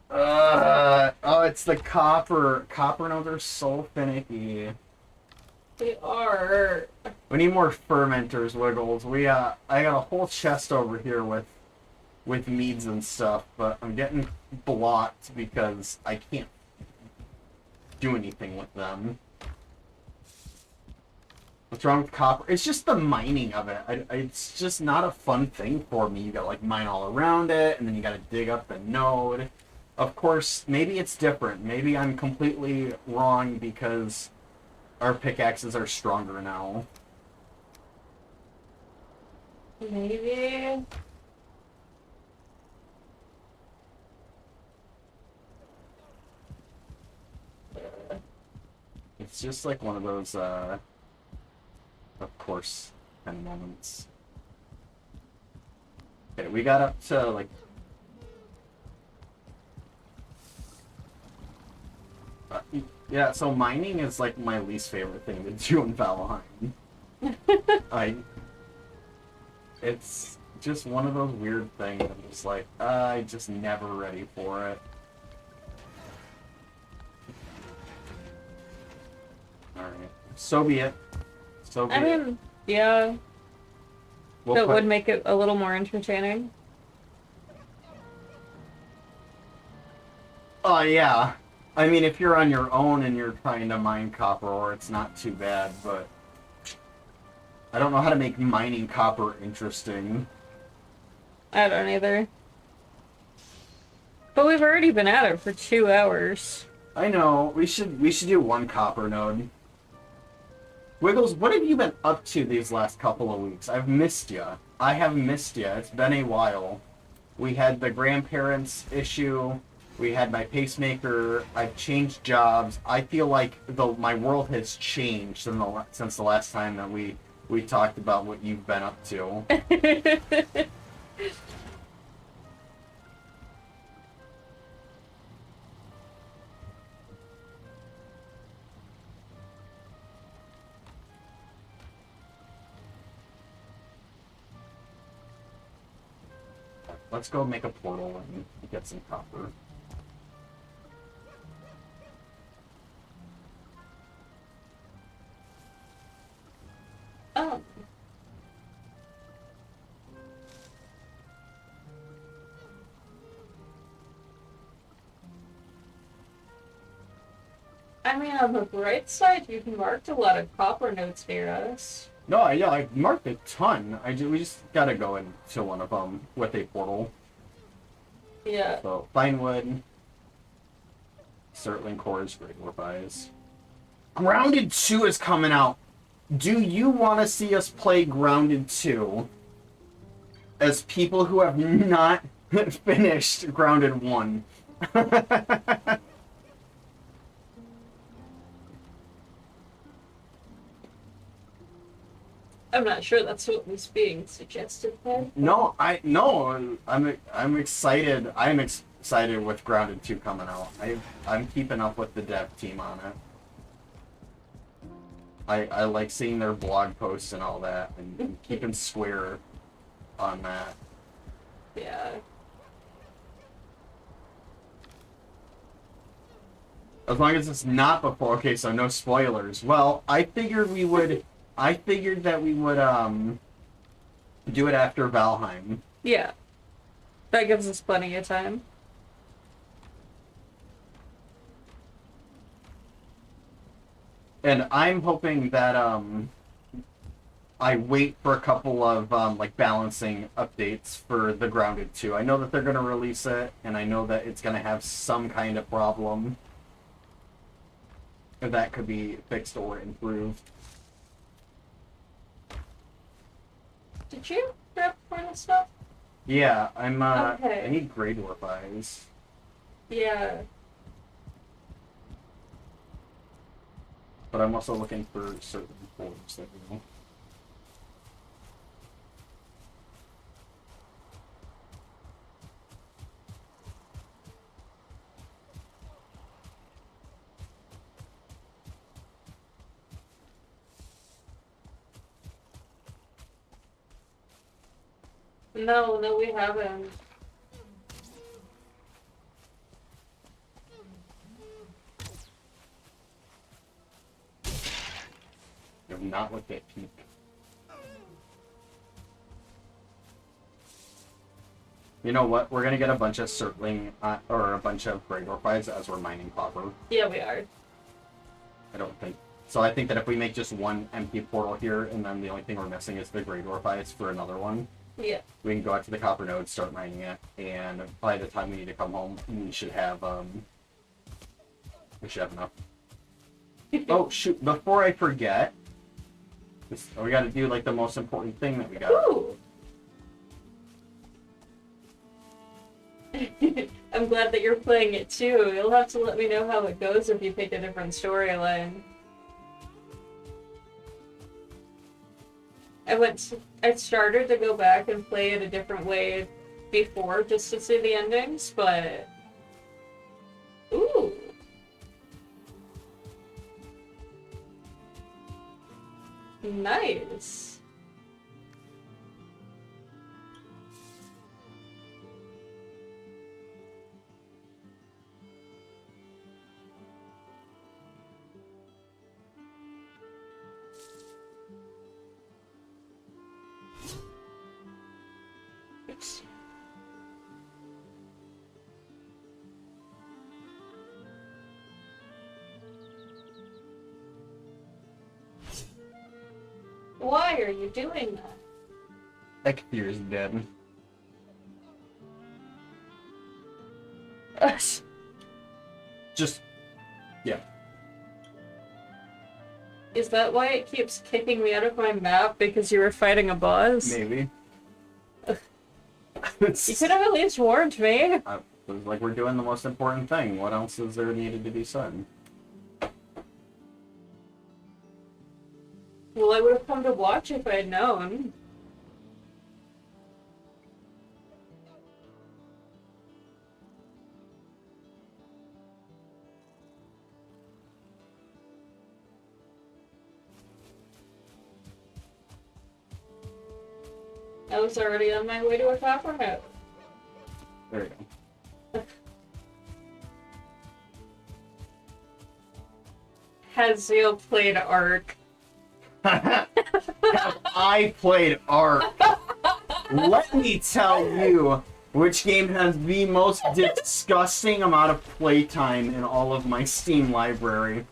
Oh, it's the copper. Copper nodes are so finicky. They are. We need more fermenters, Wiggles. I got a whole chest over here with meads and stuff, but I'm getting blocked because I can't do anything with them. What's wrong with copper? It's just the mining of it. It's just not a fun thing for me. You gotta, like, mine all around it, and then you gotta dig up the node. Of course, maybe it's different. Maybe I'm completely wrong because our pickaxes are stronger now. Maybe. It's just like one of those, of course, kind of moments. Okay, we got up to, like... yeah, so mining is, like, my least favorite thing to do in Valheim. It's just one of those weird things. I'm just like, I just never ready for it. Alright. So be it. So be I it. mean, yeah. We'll That put- would make it a little more entertaining. Oh, yeah. I mean, if you're on your own and you're trying to mine copper ore, it's not too bad, but... I don't know how to make mining copper interesting. I don't either. But we've already been at it for 2 hours. I know. We should do one copper node. Wiggles, what have you been up to these last couple of weeks? I've missed you. I have missed you. It's been a while. We had the grandparents issue. We had my pacemaker. I've changed jobs. I feel like my world has changed since the last time that we talked about what you've been up to. Let's go make a portal and get some copper. Oh. I mean, on the bright side, you've marked a lot of copper nodes near us. No, yeah, I marked a ton. We just gotta go into one of them with a portal. Yeah. So, fine wood. Certling cores, great warpies. Grounded 2 is coming out. Do you want to see us play Grounded 2 as people who have not finished Grounded 1? I'm not sure that's what was being suggested then. No, I'm excited. I'm excited with Grounded 2 coming out. I'm keeping up with the dev team on it. I like seeing their blog posts and all that, and keeping Square on that. Yeah. As long as it's not before. Okay, so no spoilers. Well, I figured that we would do it after Valheim. Yeah. That gives us plenty of time. And I'm hoping that I wait for a couple of like balancing updates for the Grounded 2. I know that they're gonna release it, and I know that it's gonna have some kind of problem that could be fixed or improved. Did you grab portal stuff? Yeah, Okay. I need Grey Dwarf eyes. Yeah. But I'm also looking for certain forms that we know. No, we haven't. You have not looked at Peak. You know what? We're gonna get a bunch of circling, or a bunch of Grey Dwarf eyes as we're mining copper. Yeah, we are. I don't think. So I think that if we make just one empty portal here, and then the only thing we're missing is the Grey Dwarf eyes for another one, Yeah. we can go out to the copper node, start mining it, and by the time we need to come home, we should have enough. Oh shoot! Before I forget, we got to do like the most important thing that we got. Ooh! I'm glad that you're playing it too. You'll have to let me know how it goes if you pick a different storyline. I started to go back and play it a different way before just to see the endings, but... Ooh! Nice! Oops. Why are you doing that? Ekthir is dead. Just, yeah. Is that why it keeps kicking me out of my map because you were fighting a boss? Maybe. You could have at least warned me. It was like we're doing the most important thing. What else is there needed to be said? Well, I would have come to watch if I had known. I was already on my way to a copperhead. There you go. Haziel played Ark. I played Ark. Let me tell you which game has the most disgusting amount of playtime in all of my Steam library.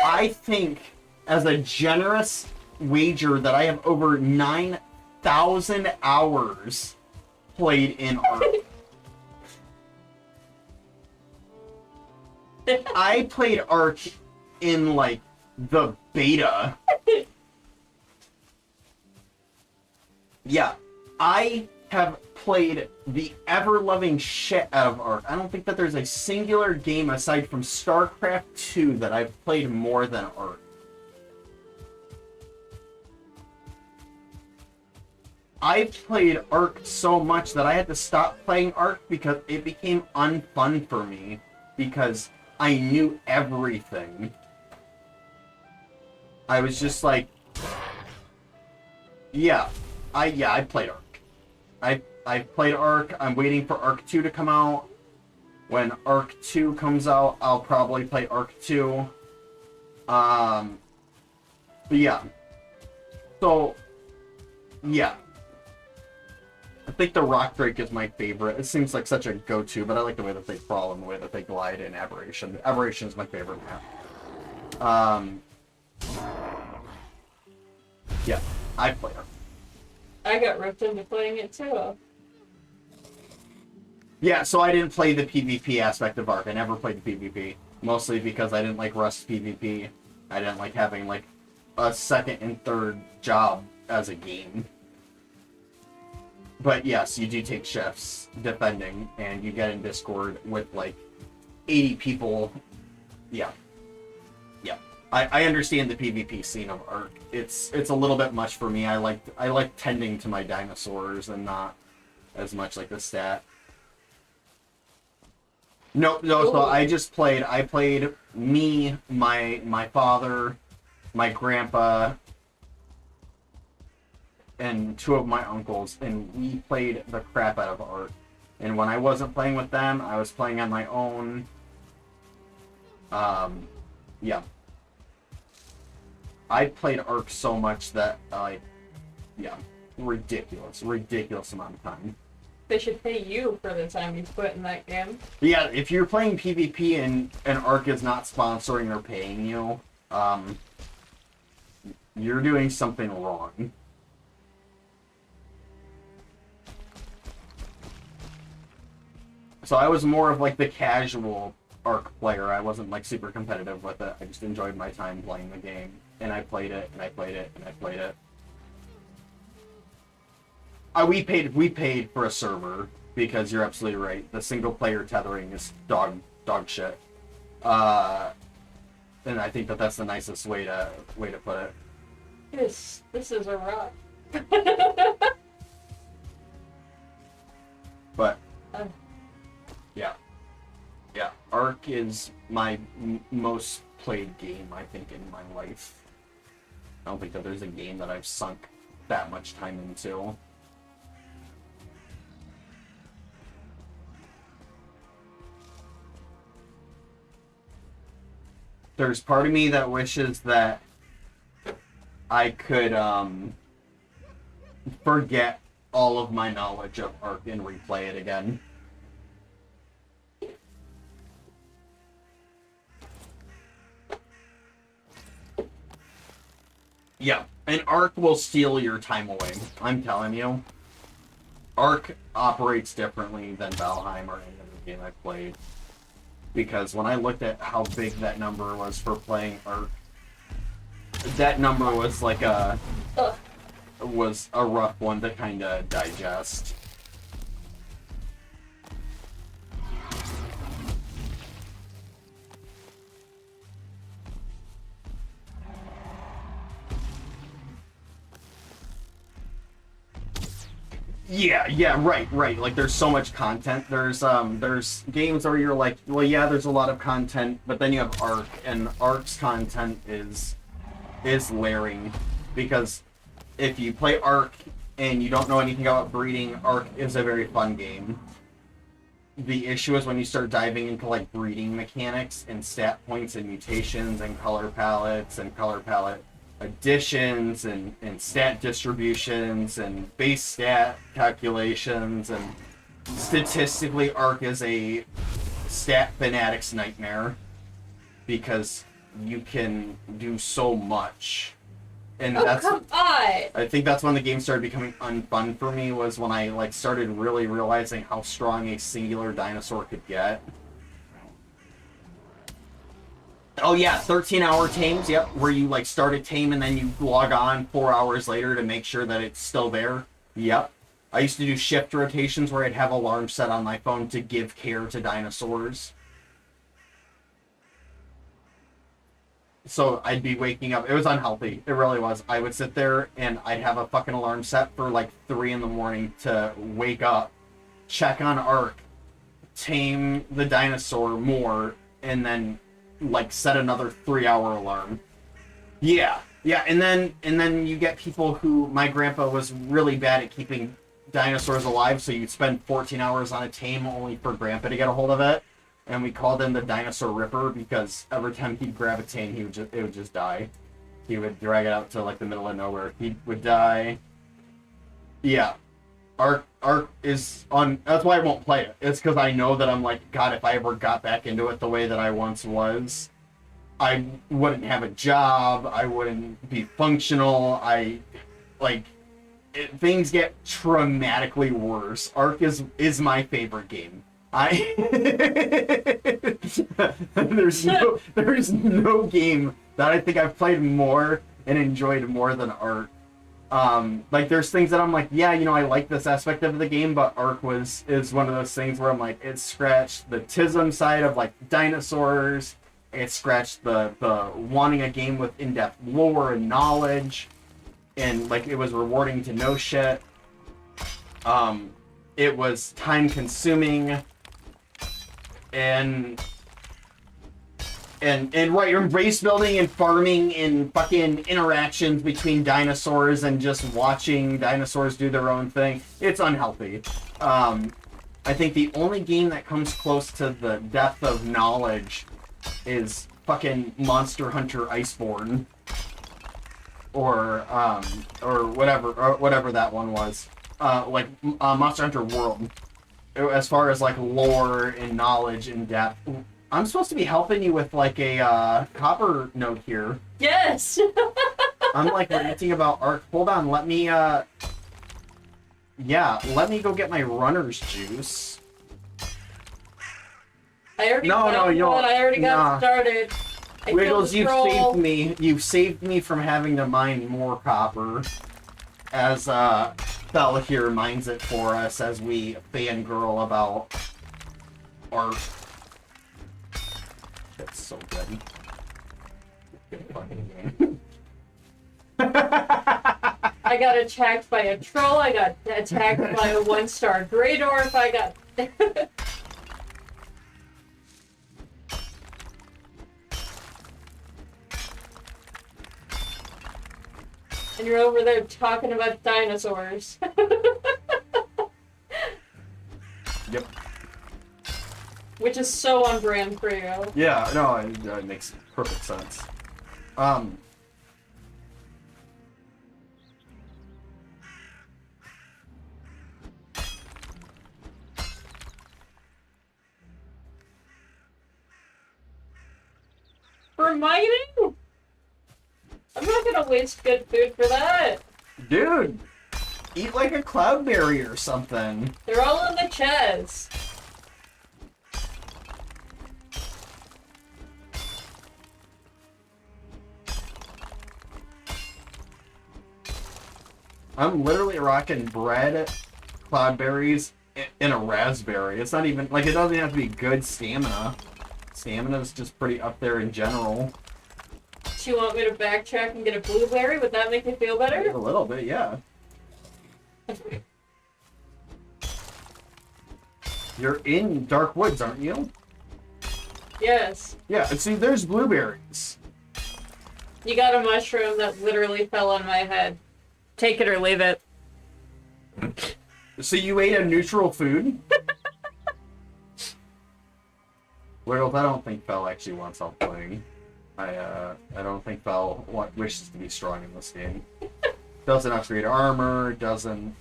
I think, as a generous wager, that I have over 9,000 hours played in Ark. I played Ark in, like, the beta. Yeah, I have played the ever-loving shit out of Ark. I don't think that there's a singular game aside from StarCraft 2 that I've played more than Ark. I played Ark so much that I had to stop playing Ark because it became unfun for me because I knew everything. I was just like, yeah, I played Ark. I played Ark. I'm waiting for Ark 2 to come out. When Ark 2 comes out, I'll probably play Ark 2. But yeah. So, yeah. I think the Rock Drake is my favorite. It seems like such a go-to, but I like the way that they crawl and the way that they glide in Aberration. Aberration is my favorite map. Yeah, I play Ark. I got roped into playing it too. Yeah, so I didn't play the PvP aspect of Ark. I never played the PvP. Mostly because I didn't like Rust PvP. I didn't like having, like, a second and third job as a game. But yes, you do take shifts defending, and you get in Discord with, like, 80 people. Yeah. Yeah. I understand the PvP scene of Ark. It's a little bit much for me. I like tending to my dinosaurs and not as much like the stat. No, so I played me, my father, my grandpa, and two of my uncles, and we played the crap out of Ark. And when I wasn't playing with them, I was playing on my own. Yeah. I played Ark so much that, yeah, ridiculous amount of time. They should pay you for the time you put in that game. Yeah, if you're playing PvP and Ark is not sponsoring or paying you, you're doing something wrong. So I was more of like the casual Ark player. I wasn't like super competitive with it. I just enjoyed my time playing the game. And I played it, and I played it, and I played it. We paid for a server because you're absolutely right. The single player tethering is dog shit. And I think that's the nicest way to put it. This is a rock. But yeah, Ark is my most played game, I think, in my life. I don't think that there's a game that I've sunk that much time into. There's part of me that wishes that I could forget all of my knowledge of Ark and replay it again. Yeah, and Ark will steal your time away. I'm telling you. Ark operates differently than Valheim or any other game I've played. Because when I looked at how big that number was for playing Ark, that number was like was a rough one to kind of digest. Yeah, right. Like, there's so much content. There's games where you're like, well, yeah, there's a lot of content, but then you have Ark, and Ark's content is layering, because if you play Ark and you don't know anything about breeding, Ark is a very fun game. The issue is when you start diving into, like, breeding mechanics and stat points and mutations and color palettes and color palette additions and stat distributions and base stat calculations, and statistically Ark is a stat fanatic's nightmare because you can do so much. And come on! I think that's when the game started becoming unfun for me, was when I like started really realizing how strong a singular dinosaur could get. Oh yeah, 13-hour tames, yep, where you like start a tame and then you log on 4 hours later to make sure that it's still there. Yep. I used to do shift rotations where I'd have alarms set on my phone to give care to dinosaurs. So I'd be waking up. It was unhealthy. It really was. I would sit there and I'd have a fucking alarm set for like 3 in the morning to wake up, check on Ark, tame the dinosaur more, and then like set another 3-hour alarm. Yeah, and then you get people who, my grandpa was really bad at keeping dinosaurs alive, so you'd spend 14 hours on a tame only for grandpa to get a hold of it. And we called him the Dinosaur Ripper because every time he'd grab a tame, it would just die. He would drag it out to like the middle of nowhere. He would die. Yeah. Ark is on. That's why I won't play it. It's because I know that I'm like, God, if I ever got back into it the way that I once was, I wouldn't have a job. I wouldn't be functional. Things get dramatically worse. Ark is my favorite game. There's no game that I think I've played more and enjoyed more than Ark. Like, there's things that I'm like, yeah, I like this aspect of the game, but Ark is one of those things where I'm like, it scratched the TISM side of like dinosaurs. It scratched the wanting a game with in-depth lore and knowledge, and like it was rewarding to know shit. It was time consuming. And right, race building and farming and fucking interactions between dinosaurs and just watching dinosaurs do their own thing. It's unhealthy. I think the only game that comes close to the depth of knowledge is fucking Monster Hunter Iceborne. Or whatever that one was. Monster Hunter World. As far as like lore and knowledge and depth. I'm supposed to be helping you with like a copper note here. Yes. I'm like ranting about Ark. Hold on, let me go get my runner's juice. I already got started. Wiggles, you've saved me from having to mine more copper. As Bell here minds it for us as we fangirl about art. That's so good. Good fucking game. I got attacked by a troll, I got attacked by a 1-star Grey Dwarf, I got... And you're over there talking about dinosaurs. Yep. Which is so on brand for you. Yeah, no, it makes perfect sense. Reminding? I'm not gonna waste good food for that. Dude, eat like a cloudberry or something. They're all in the chest. I'm literally rocking bread, cloudberries, and a raspberry. It's not even, like, it doesn't have to be good stamina. Stamina's just pretty up there in general. Do you want me to backtrack and get a blueberry? Would that make you feel better? A little bit, yeah. You're in Dark Woods, aren't you? Yes. Yeah, and see, there's blueberries. You got a mushroom that literally fell on my head. Take it or leave it. So you ate a neutral food? Well, I don't think Fel actually wants help playing. I don't think Fel wishes to be strong in this game. Doesn't upgrade armor, doesn't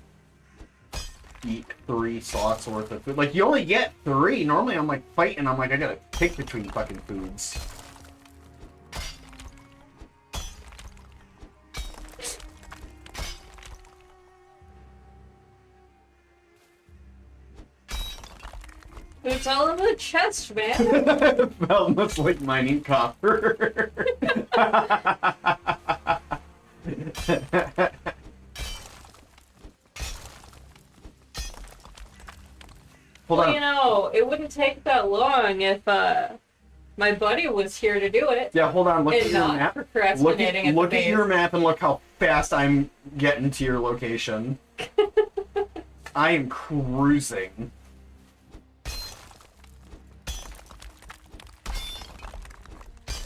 eat 3 slots worth of food. Like, you only get 3. Normally I'm like fighting, I'm like, I gotta pick between fucking foods. It's all in the chest, man. Felt looks like mining copper. Hold on. You know, it wouldn't take that long if my buddy was here to do it. Yeah, hold on. Look at And your not map. procrastinating at the Look at base. your map and look how fast I'm getting to your location. I am cruising.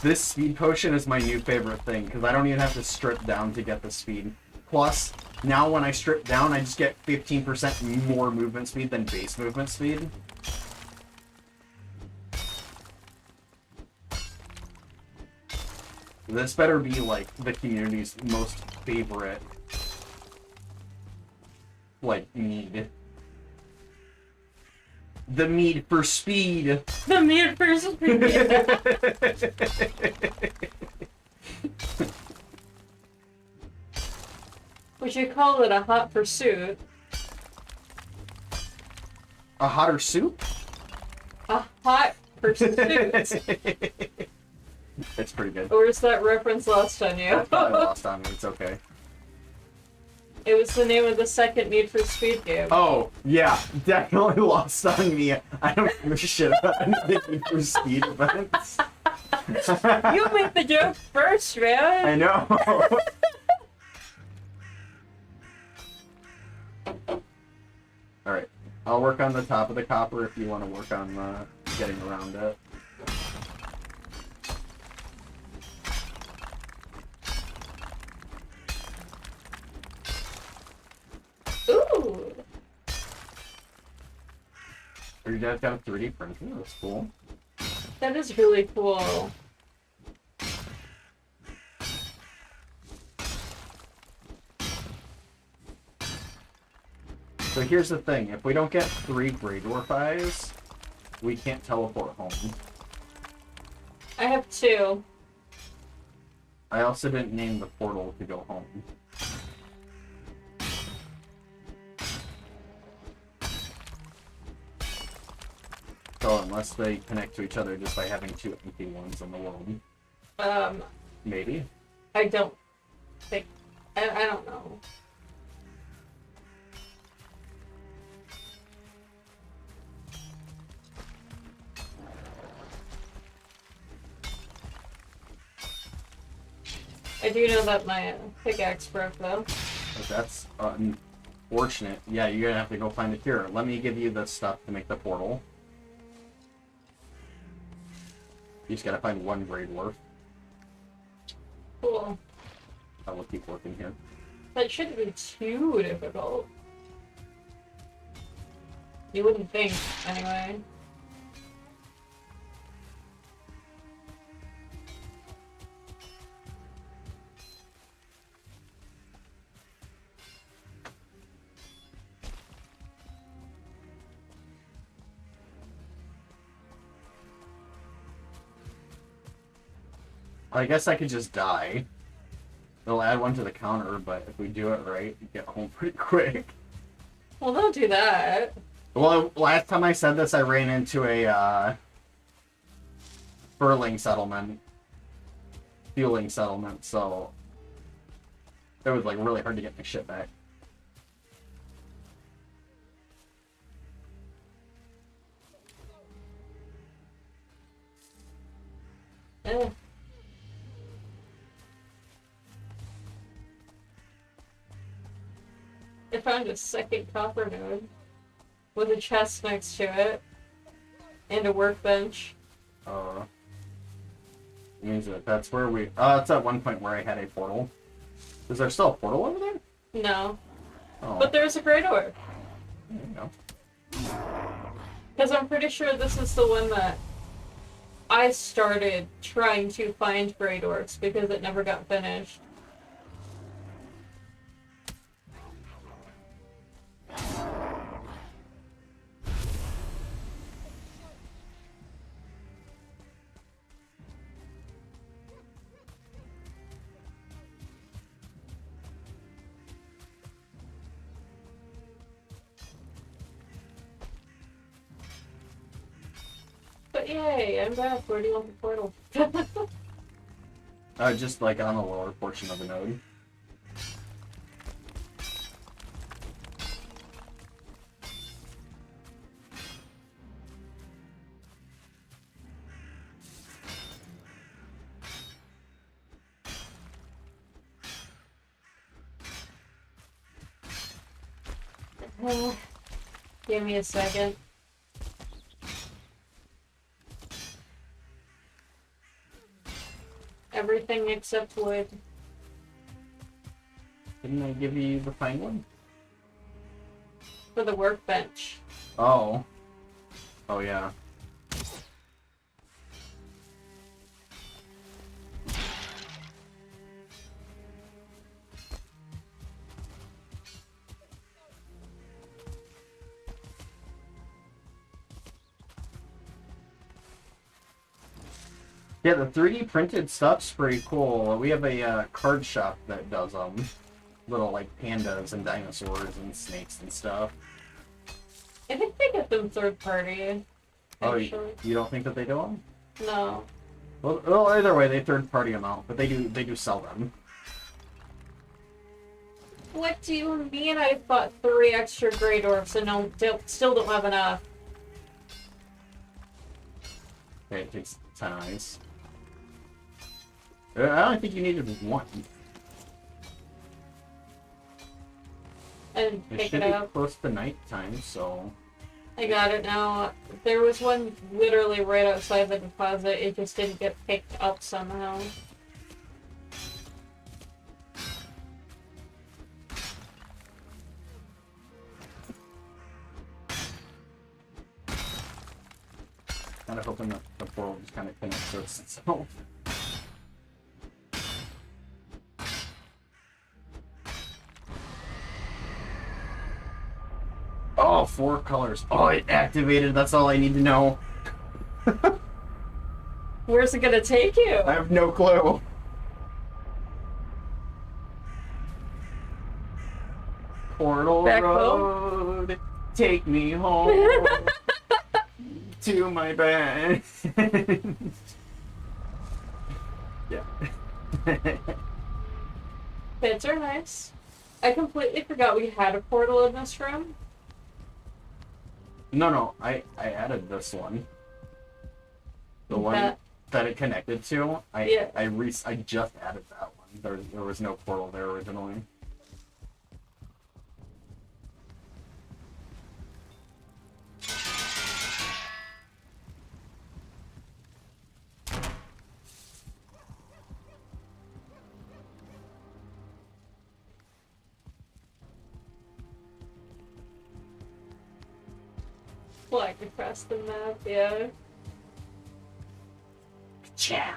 This speed potion is my new favorite thing, because I don't even have to strip down to get the speed. Plus, now when I strip down, I just get 15% more movement speed than base movement speed. This better be, like, the community's most favorite, like, mead. The mead for speed! The meat person. We should call it a hot pursuit. A hotter soup? A hot pursuit. It's pretty good. Or is that reference lost on you? I probably lost on me, it's okay. It was the name of the second Need for Speed game. Oh, yeah, definitely lost on me. I don't give a shit about anything for speed events. You make the joke first, man. I know. Alright, I'll work on the top of the copper if you want to work on getting around it. Ooh. Your dad got a 3D printer, that's cool. That is really cool. So here's the thing, if we don't get 3 Grey Dwarf eyes, we can't teleport home. I have 2. I also didn't name the portal to go home. So unless they connect to each other just by having 2 empty ones in the world. Maybe. I don't think... I don't know. I do know that my pickaxe broke, though. But that's unfortunate. Yeah, you're gonna have to go find it here. Let me give you the stuff to make the portal. You just gotta find one grade worth. Cool. I will keep working here. That shouldn't be too difficult. You wouldn't think, anyway. I guess I could just die. It'll add one to the counter, but if we do it right, we get home pretty quick. Well, don't do that. Well, last time I said this, I ran into a fueling settlement, so it was like really hard to get my shit back. Eh. I found a second copper node with a chest next to it and a workbench. Means that that's where we. That's at one point where I had a portal. Is there still a portal over there? No. Oh. But there's a great orb. There you go. Because I'm pretty sure this is the one that I started trying to find great orbs because it never got finished. But yay, I'm back. Where do you want the portal? Just like on the lower portion of the node. Give me a second. Everything except wood. Didn't I give you the fine one? For the workbench. Oh. Oh yeah. Yeah, the 3D printed stuff's pretty cool. We have a card shop that does little like pandas and dinosaurs and snakes and stuff. I think they get them third party. Oh, Actually. you don't think that they do them? No. Well, either way, they third party them out, but they do sell them. What do you mean I bought 3 extra great orbs and still don't have enough? Okay, it takes 10 eyes. I don't think you needed one. And It pick should it be up. close to nighttime, so... I got it now. There was one literally right outside the deposit. It just didn't get picked up somehow. Kind of hoping that the portal just kind of connects to itself. Oh, 4 colors. Oh, it activated. That's all I need to know. Where's it gonna take you? I have no clue. Portal Back Road, take me home to my bed. Yeah. Beds are nice. I completely forgot we had a portal in this room. No, I added this one. The one that it connected to. I just added that one. There was no portal there originally. Flag across the map, yeah. Yeah.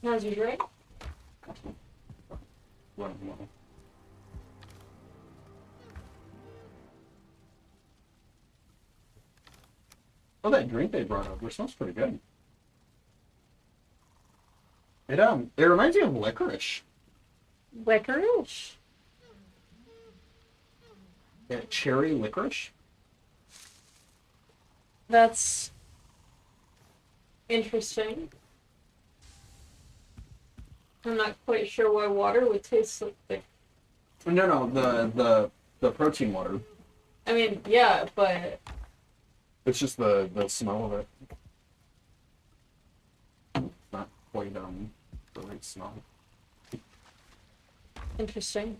How's your drink? One more. Oh, that drink they brought over smells pretty good. It reminds me of licorice. Licorice. Yeah, cherry licorice. That's interesting. I'm not quite sure why water would taste like. No, the protein water. I mean, yeah, but It's just the smell of it. It's not quite the right smell. interesting.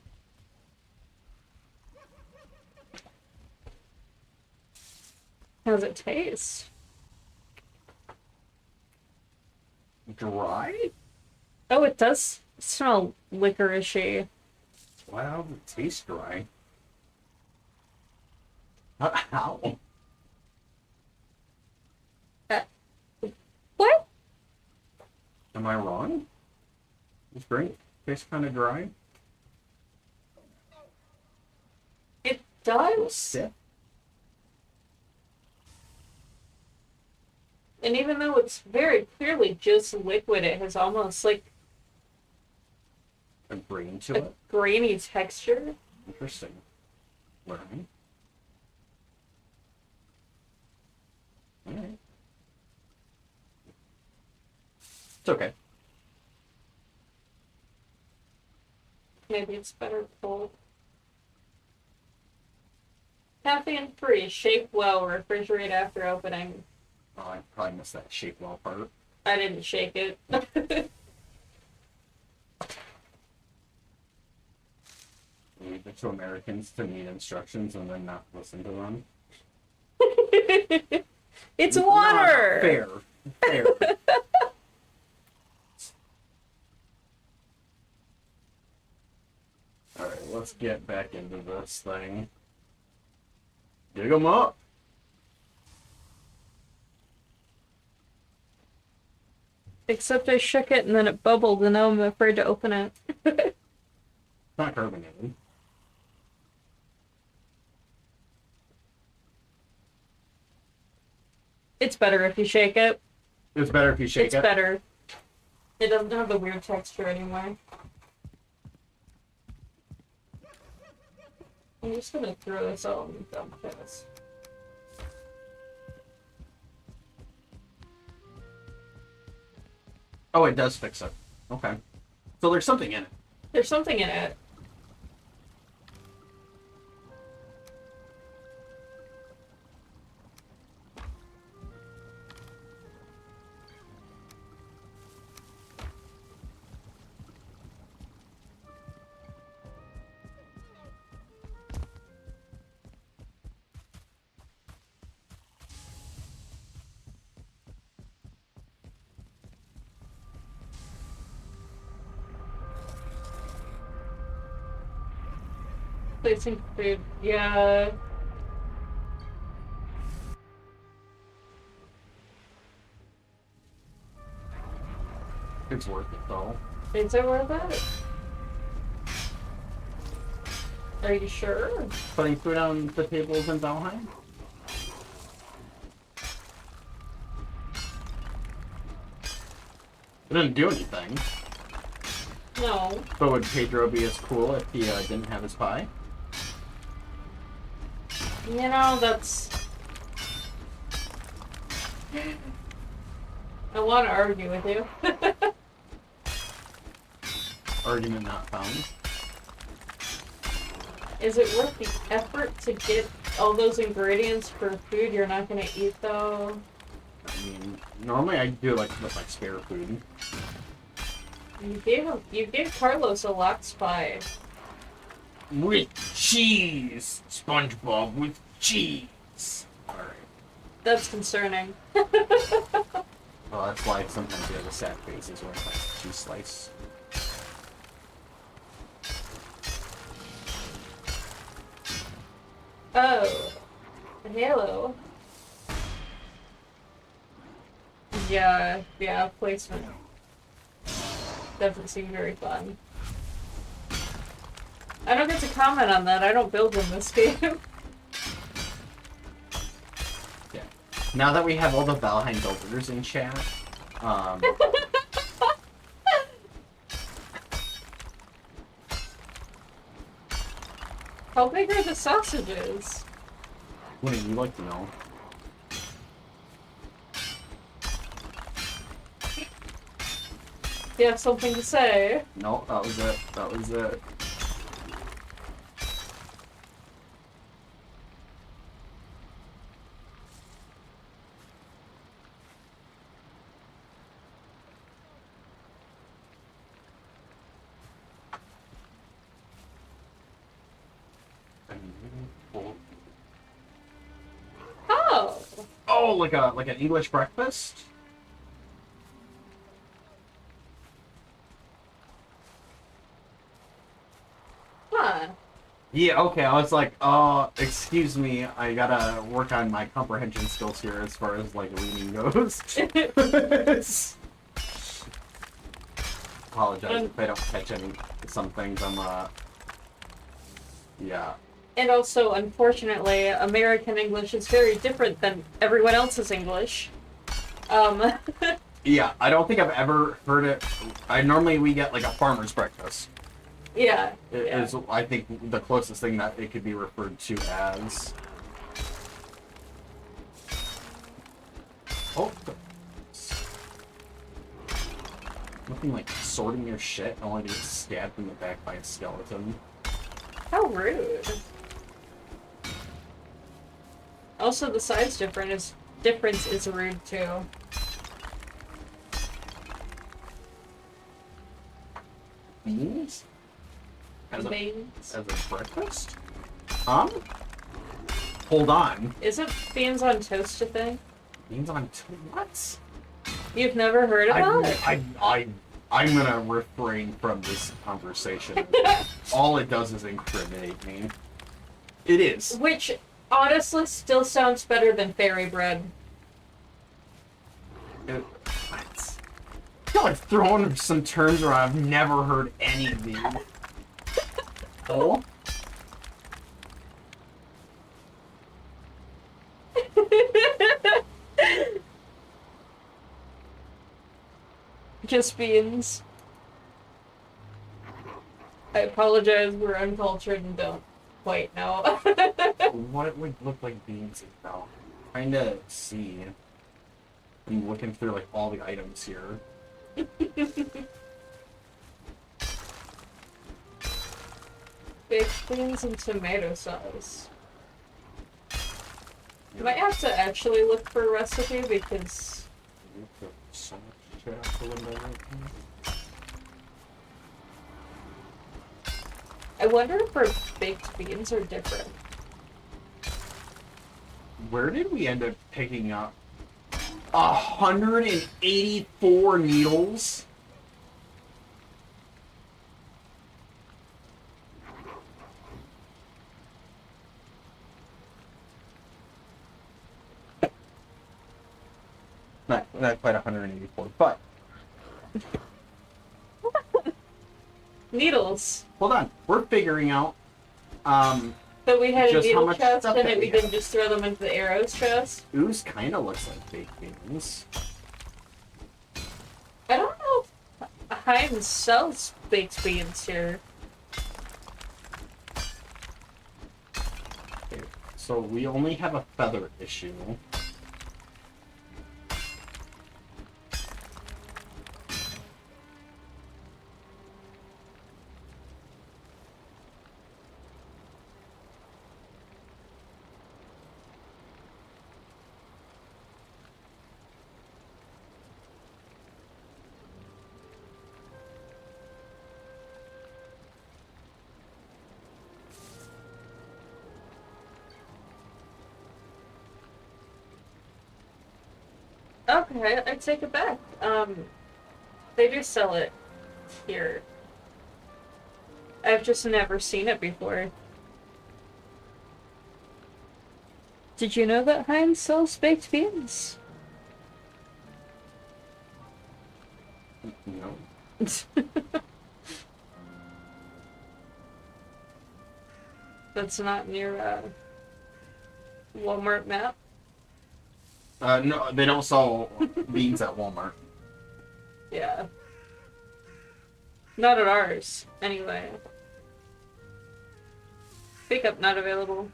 How's it taste? Dry? Oh, it does smell licoricey. Wow, it tastes dry. How? What? Am I wrong? This drink tastes kind of dry. It does. Sip. And even though it's very clearly just liquid, it has almost like A grain to a it. grainy texture. Interesting. Learning. Alright. It's okay. Maybe it's better cold. Caffeine free. Shake well. Refrigerate after opening. Oh, I probably missed that shake well part. I didn't shake it. Leave it to Americans to need instructions and then not listen to them. It's water. Not fair. Fair. Alright, let's get back into this thing. Dig 'em up! Except I shook it and then it bubbled and now I'm afraid to open it. It's not carbonated. It's better if you shake it. It's better if you shake It's it. better. It doesn't have the weird texture anymore. I'm just gonna throw this all in the dump this. Oh, it does fix it. Okay. So there's something in it. There's something in it. Placing food. Yeah. It's worth it though. Is it worth it? Are you sure? Putting food on the tables in Valheim? It didn't do anything. No. But would Pedro be as cool if he didn't have his pie? You know, that's... I want to argue with you. Argument not found. Is it worth the effort to get all those ingredients for food you're not gonna eat, though? I mean, normally I do like with like spare food. You gave Carlos a lock spy. With cheese! SpongeBob with cheese! Alright. That's concerning. Well, that's why sometimes you have the sad faces when it's like a cheese slice. Oh. Halo. Yeah, placement. Doesn't seem very fun. I don't get to comment on that. I don't build in this game. Yeah. Now that we have all the Valheim builders in chat, How big are the sausages? what do you like to know? You have something to say? No, that was it. That was it. Oh! Oh, like an English breakfast? Huh. Yeah, okay, I was like, excuse me, I gotta work on my comprehension skills here as far as, like, reading goes. Apologize if I don't catch some things, yeah. And also, unfortunately, American English is very different than everyone else's English. Yeah, I don't think I've ever heard it. Normally we get, like, a farmer's breakfast. Yeah. It is, I think, the closest thing that it could be referred to as. Oh. Nothing like sorting your shit, only to get stabbed in the back by a skeleton. How rude. Also, the size difference is rude, too. Beans? Beans? As a breakfast? Hold on. Isn't beans on toast a thing? Beans on what? You've never heard about it? I'm gonna refrain from this conversation. All it does is incriminate me. It is. Which, honestly, still sounds better than fairy bread. What? Y'all are throwing some terms around. I've never heard any of these. Oh? Just beans. I apologize, we're uncultured and don't quite know. What would look like beans now? Trying to see. I'm looking through like all the items here. Baked beans and tomato sauce. You might have to actually look for a recipe because So much shit out the window right now. I wonder if our baked beans are different. Where did we end up picking up 184 needles? Not quite 184, but Needles. hold on. We're figuring out But we had a just how needle much chest stuff and that we we didn't have. just throw them into the arrows chest. ooze kind of looks like baked beans. I don't know if Heinz sells baked beans here. Okay, so we only have a feather issue. Okay, I take it back. They do sell it here. I've just never seen it before. Did you know that Heinz sells baked beans? No. That's not near Walmart map. No, they don't sell beans at Walmart. Yeah. Not at ours, anyway. Pickup not available.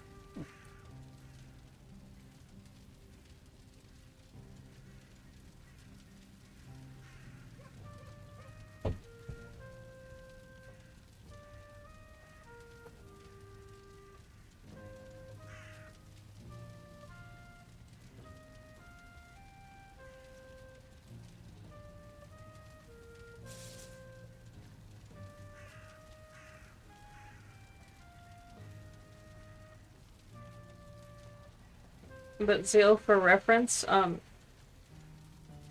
But Zeal, for reference,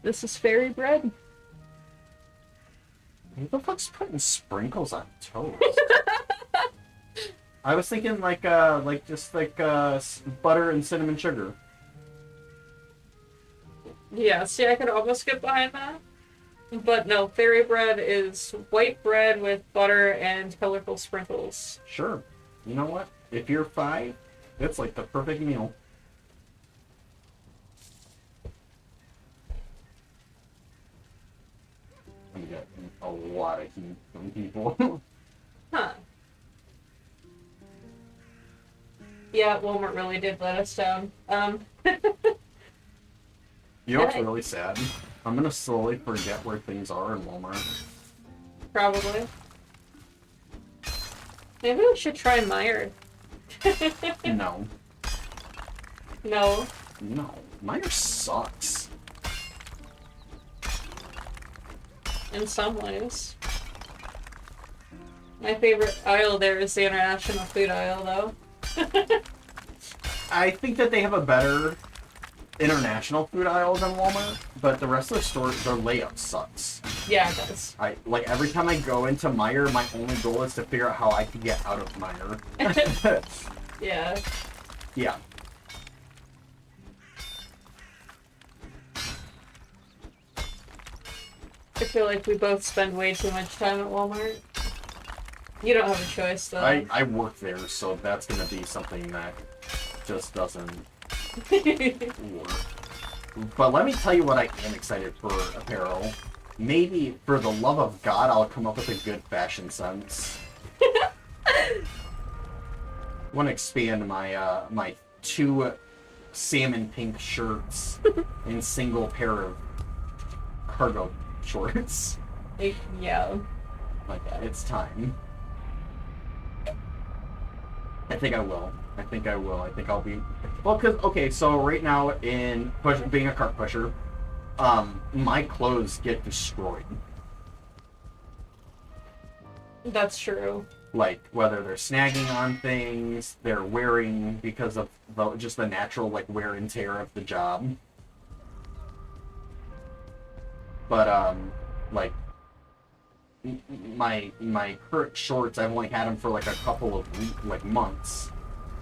this is fairy bread. Who the fuck's putting sprinkles on toast? I was thinking like butter and cinnamon sugar. Yeah, see, I could almost get behind that. But no, fairy bread is white bread with butter and colorful sprinkles. Sure. You know what? If you're 5, it's like the perfect meal. I'm getting a lot of heat from people. Huh. Yeah, Walmart really did let us down. You know what's really sad? I'm gonna slowly forget where things are in Walmart. Probably. Maybe we should try Meyer. No. No. No. Meyer sucks. In some ways. My favorite aisle there is the international food aisle, though. I think that they have a better international food aisle than Walmart, but the rest of the store, their layout sucks. Yeah, it does. Every time I go into Meijer, my only goal is to figure out how I can get out of Meijer. Yeah. Yeah. I feel like we both spend way too much time at Walmart. You don't have a choice, though. I work there, so that's gonna be something that just doesn't work. But let me tell you what I am excited for apparel. Maybe, for the love of God, I'll come up with a good fashion sense. I want to expand my my 2 salmon pink shirts and single pair of cargo shorts. Yeah. Like, it's time. I think I will. I think I'll be... Well, because, okay, so right now being a cart pusher, my clothes get destroyed. That's true. Like, whether they're snagging on things, they're wearing because of just the natural, like, wear and tear of the job. But, like, my current shorts, I've only had them for, like, a couple of, months.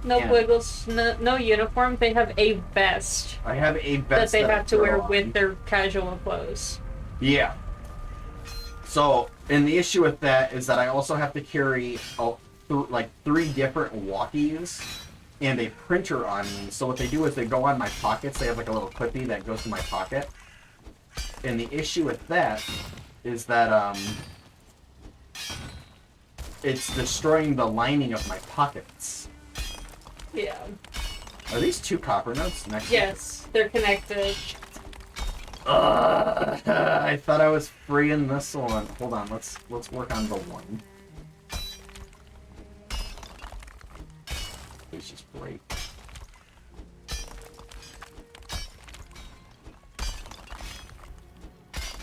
No Yeah. wiggles, no uniform. They have a vest I have a that vest they I have to throw wear on. with their casual clothes. Yeah. So, and the issue with that is that I also have to carry, 3 different walkies and a printer on me. So what they do is they go on my pockets. They have, like, a little clippy that goes to my pocket. And the issue with that is that, it's destroying the lining of my pockets. Yeah. Are these 2 copper nuts next to Yes, they're connected. I thought I was freeing this one. Hold on, let's work on the one. Please just break.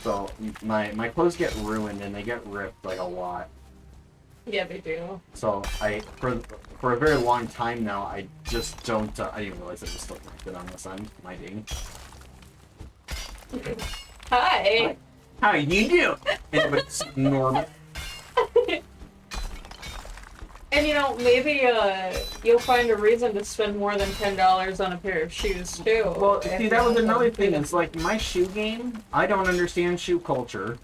So my clothes get ruined and they get ripped like a lot. Yeah, they do. So for a very long time now, I just don't. I didn't realize it was still connected on this end. My ding. Hi. How you do? And it's normal. And you know, maybe you'll find a reason to spend more than $10 on a pair of shoes too. Well, see, that was another thing. It's like my shoe game. I don't understand shoe culture.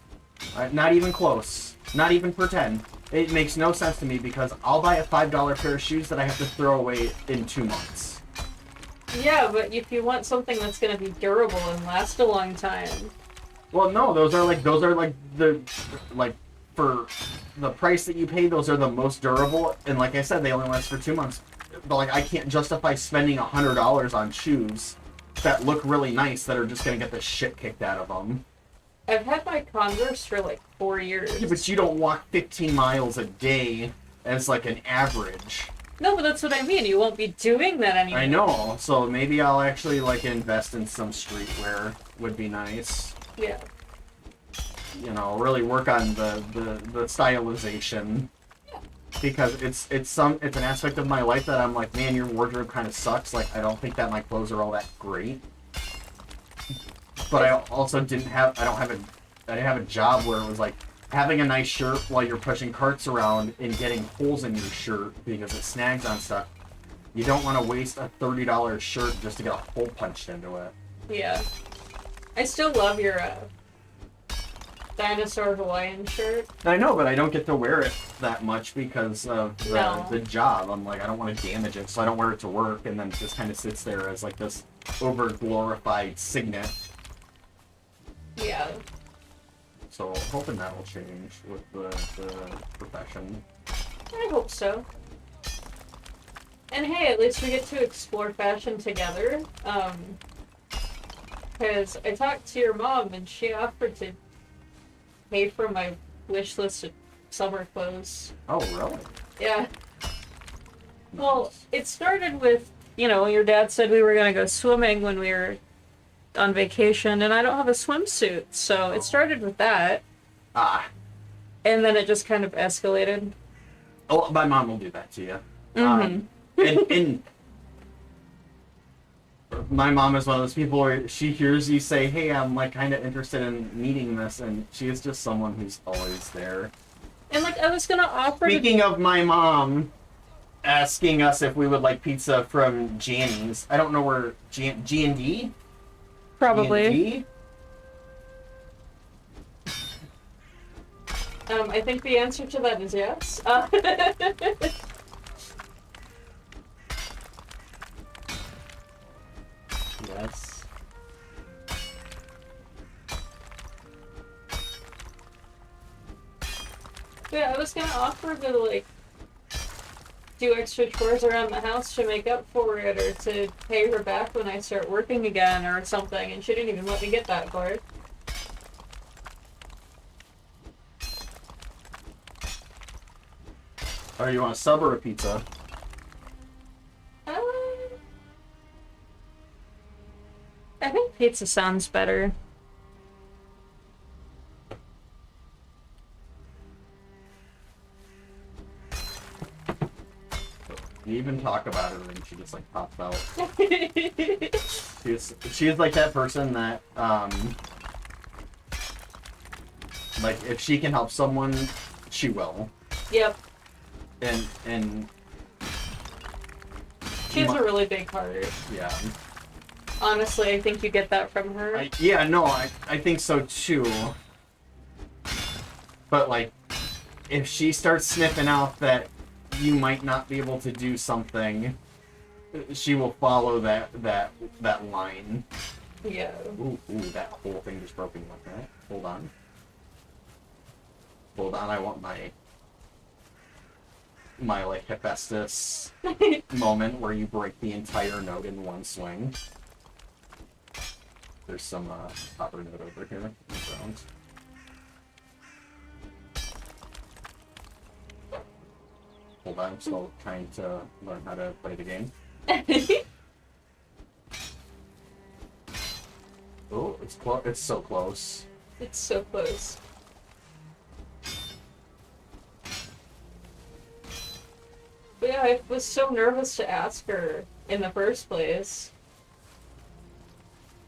Not even close. Not even pretend. It makes no sense to me because I'll buy a $5 pair of shoes that I have to throw away in 2 months. Yeah, but if you want something that's going to be durable and last a long time. Well, no, those are like the for the price that you pay, those are the most durable. And like I said, they only last for 2 months. But like I can't justify spending $100 on shoes that look really nice that are just gonna get the shit kicked out of them. I've had my Converse for like 4 years. Yeah, but you don't walk 15 miles a day as like an average. No, but that's what I mean. You won't be doing that anymore. I know, so maybe I'll actually like invest in some streetwear. Would be nice. Yeah. You know, really work on the stylization. Because it's an aspect of my life that I'm like, man, your wardrobe kind of sucks. Like, I don't think that my clothes are all that great. But I also didn't have a job where it was like having a nice shirt while you're pushing carts around and getting holes in your shirt because it snags on stuff. You don't want to waste a $30 shirt just to get a hole punched into it. Yeah. I still love your dinosaur Hawaiian shirt. I know, but I don't get to wear it that much because of the job. I'm like, I don't want to damage it, so I don't wear it to work, and then it just kind of sits there as like this over-glorified signet. Yeah. So hoping that'll change with the profession. I hope so. And hey, at least we get to explore fashion together. Because I talked to your mom and she offered to pay for my wish list of summer clothes. Oh, really? Yeah. Well, it started with, you know, your dad said we were going to go swimming when we were on vacation, and I don't have a swimsuit, so it started with that. Ah. And then it just kind of escalated. Oh, my mom will do that to you. Mm-hmm. And my mom is one of those people where she hears you say, hey, I'm like kind of interested in meeting this, and she is just someone who's always there. And like I was gonna offer Speaking of my mom asking us if we would like pizza from Janny's, I don't know where G&D? probably. G&D? I think the answer to that is yes. Yes. Yeah, I was gonna offer to like do extra chores around the house to make up for it, or to pay her back when I start working again, or something, and she didn't even let me get that far. Or you want a sub or a pizza? I think pizza sounds better. You even talk about it and she just like pops out. She's like that person that like if she can help someone, she will. Yep. And She has a really big heart. yeah. Honestly, I think you get that from her. I think so too. But like, if she starts sniffing out that you might not be able to do something, she will follow that line. Yeah. Ooh, that whole thing just broke in like that. Hold on. I want my like Hephaestus moment where you break the entire note in one swing. There's some copper note over here in the ground. Hold on, I'm still trying to learn how to play the game. Oh, it's close. It's so close. It's so close. But yeah, I was so nervous to ask her in the first place.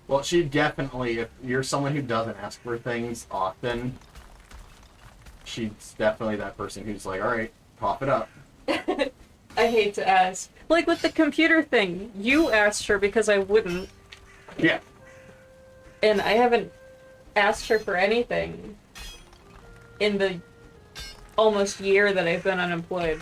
Well, she definitely, if you're someone who doesn't ask for things often, she's definitely that person who's like, all right, cough it up. I hate to ask. Like with the computer thing, you asked her because I wouldn't, Yeah. and I haven't asked her for anything in the almost year that I've been unemployed.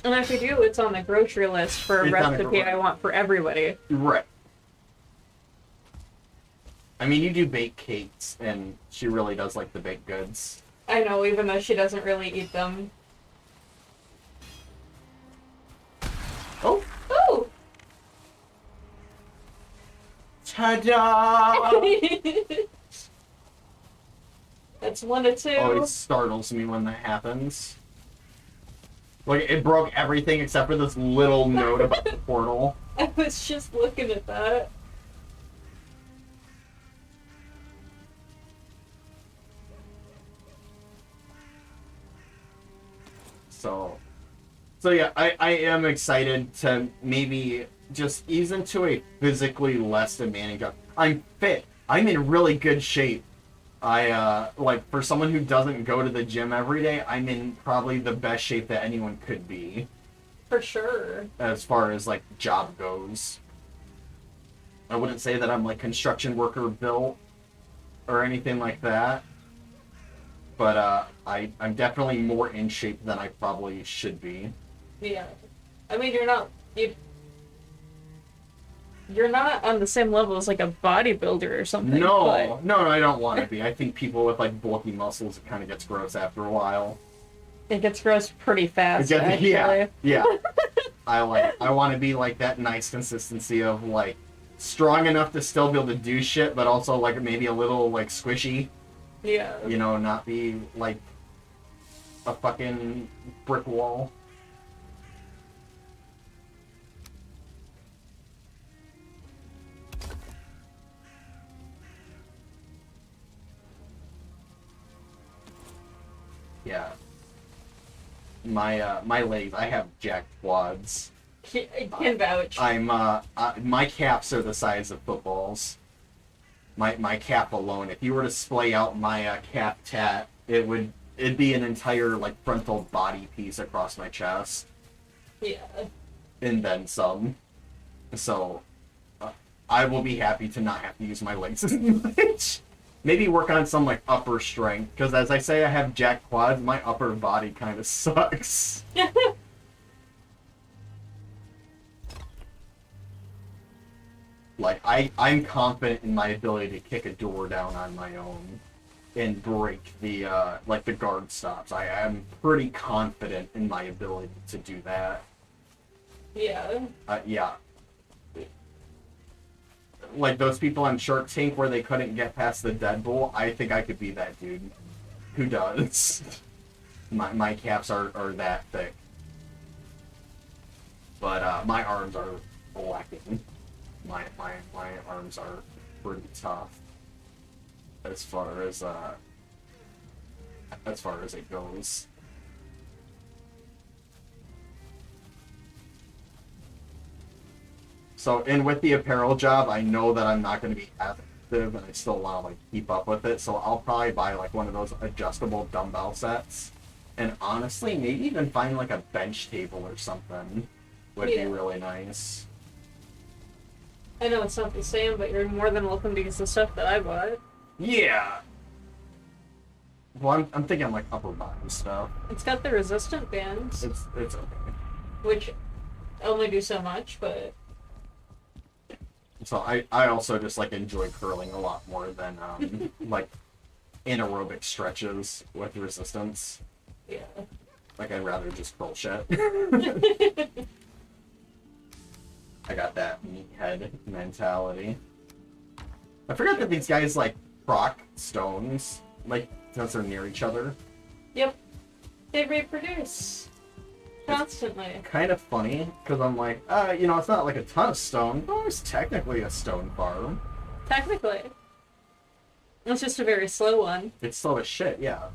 And if I do, it's on the grocery list for a It's on the recipe I want for everybody. Right. I mean, you do bake cakes, and she really does like the baked goods. I know, even though she doesn't really eat them. Oh! Oh! Ta-da! That's 1 to 2. Always startles me when that happens. Like, it broke everything except for this little note about the portal. I was just looking at that. So yeah, I am excited to maybe just ease into a physically less demanding job. I'm fit. I'm in really good shape. Like, for someone who doesn't go to the gym every day, I'm in probably the best shape that anyone could be. For sure. As far as, like, job goes. I wouldn't say that I'm, like, construction worker built or anything like that. But, I'm definitely more in shape than I probably should be. Yeah. I mean, you're not on the same level as, like, a bodybuilder or something. No, I don't want to be. I think people with, like, bulky muscles, it kind of gets gross after a while. It gets gross pretty fast, Yeah, actually. yeah. I want to be, like, that nice consistency of, like, strong enough to still be able to do shit, but also, like, maybe a little, like, squishy. Yeah. You know, not be, like, a fucking brick wall. Yeah. My legs, I have jacked quads. I can vouch. My calves are the size of footballs. My calf alone, if you were to splay out my calf tat, it'd be an entire, like, frontal body piece across my chest. Yeah. And then some. So, I will be happy to not have to use my legs as much. Maybe work on some, like, upper strength, because as I say, I have jacked quads, my upper body kind of sucks. Like, I'm confident in my ability to kick a door down on my own and break the, like, the guard stops. I am pretty confident in my ability to do that. Yeah. Yeah. Like, those people on Shark Tank where they couldn't get past the deadbolt, I think I could be that dude. Who does? My calves are that thick. But, my arms are lacking. My arms are pretty tough. As far as it goes. So, and with the apparel job, I know that I'm not going to be active, and I still want to, like, keep up with it. So I'll probably buy, like, one of those adjustable dumbbell sets, and honestly, maybe even find, like, a bench table or something would be really nice. I know it's not the same, but you're more than welcome to use the stuff that I bought. Yeah. Well, I'm thinking, like, upper body stuff. It's got the resistant bands, It's okay. which only do so much, but So I also just, like, enjoy curling a lot more than like anaerobic stretches with resistance. yeah. Like, I'd rather just curl shit. I got that meathead mentality. I forgot that these guys, like, proc stones, like, since they're near each other. Yep. They reproduce constantly. Kind of funny, because I'm like, you know, it's not like a ton of stone. Oh, it's technically a stone farm. Technically. It's just a very slow one. It's slow as shit, yeah.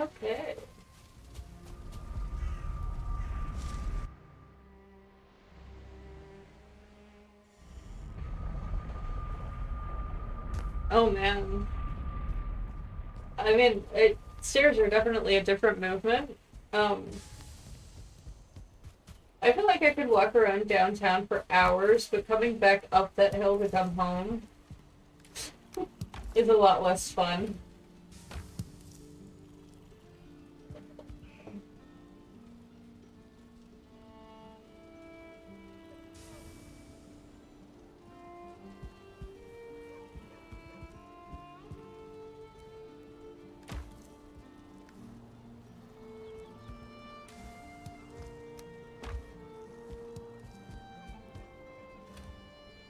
Okay. Oh man. I mean, stairs are definitely a different movement. Um, I feel like I could walk around downtown for hours, but coming back up that hill to come home is a lot less fun.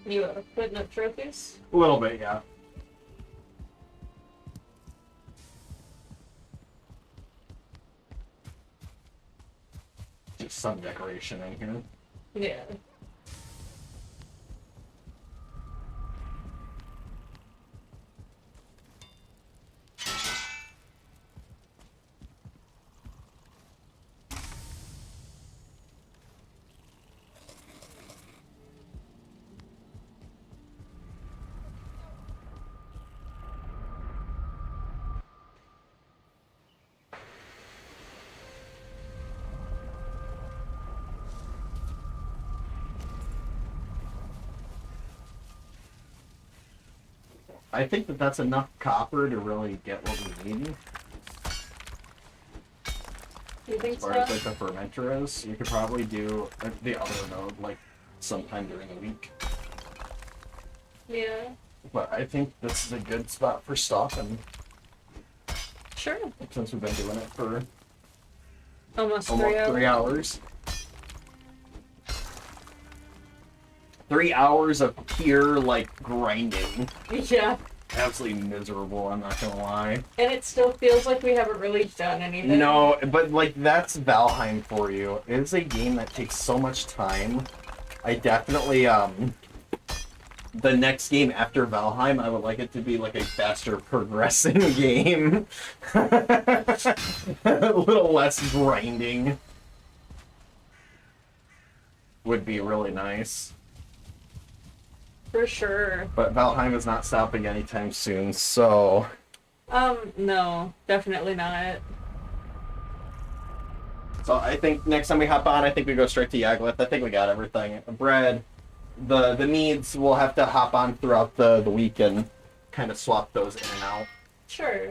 You putting up trophies? A little bit, yeah. Just some decoration in here. Yeah. I think that that's enough copper to really get what we need. You think As far so? as like the fermenter is, you could probably do the other node like sometime during the week. Yeah. But I think this is a good spot for stopping Sure. since we've been doing it for Almost 3 almost hours. 3 hours. 3 hours of pure like grinding. Yeah. Absolutely miserable, I'm not gonna lie. And it still feels like we haven't really done anything. No, but like that's Valheim for you. It is a game that takes so much time. I definitely the next game after Valheim, I would like it to be like a faster progressing game. A little less grinding would be really nice. For sure. But Valheim is not stopping anytime soon, so No, definitely not. so I think next time we hop on, I think we go straight to Yagluth. I think we got everything. Bread, the needs, we'll have to hop on throughout the week and kind of swap those in and out. Sure.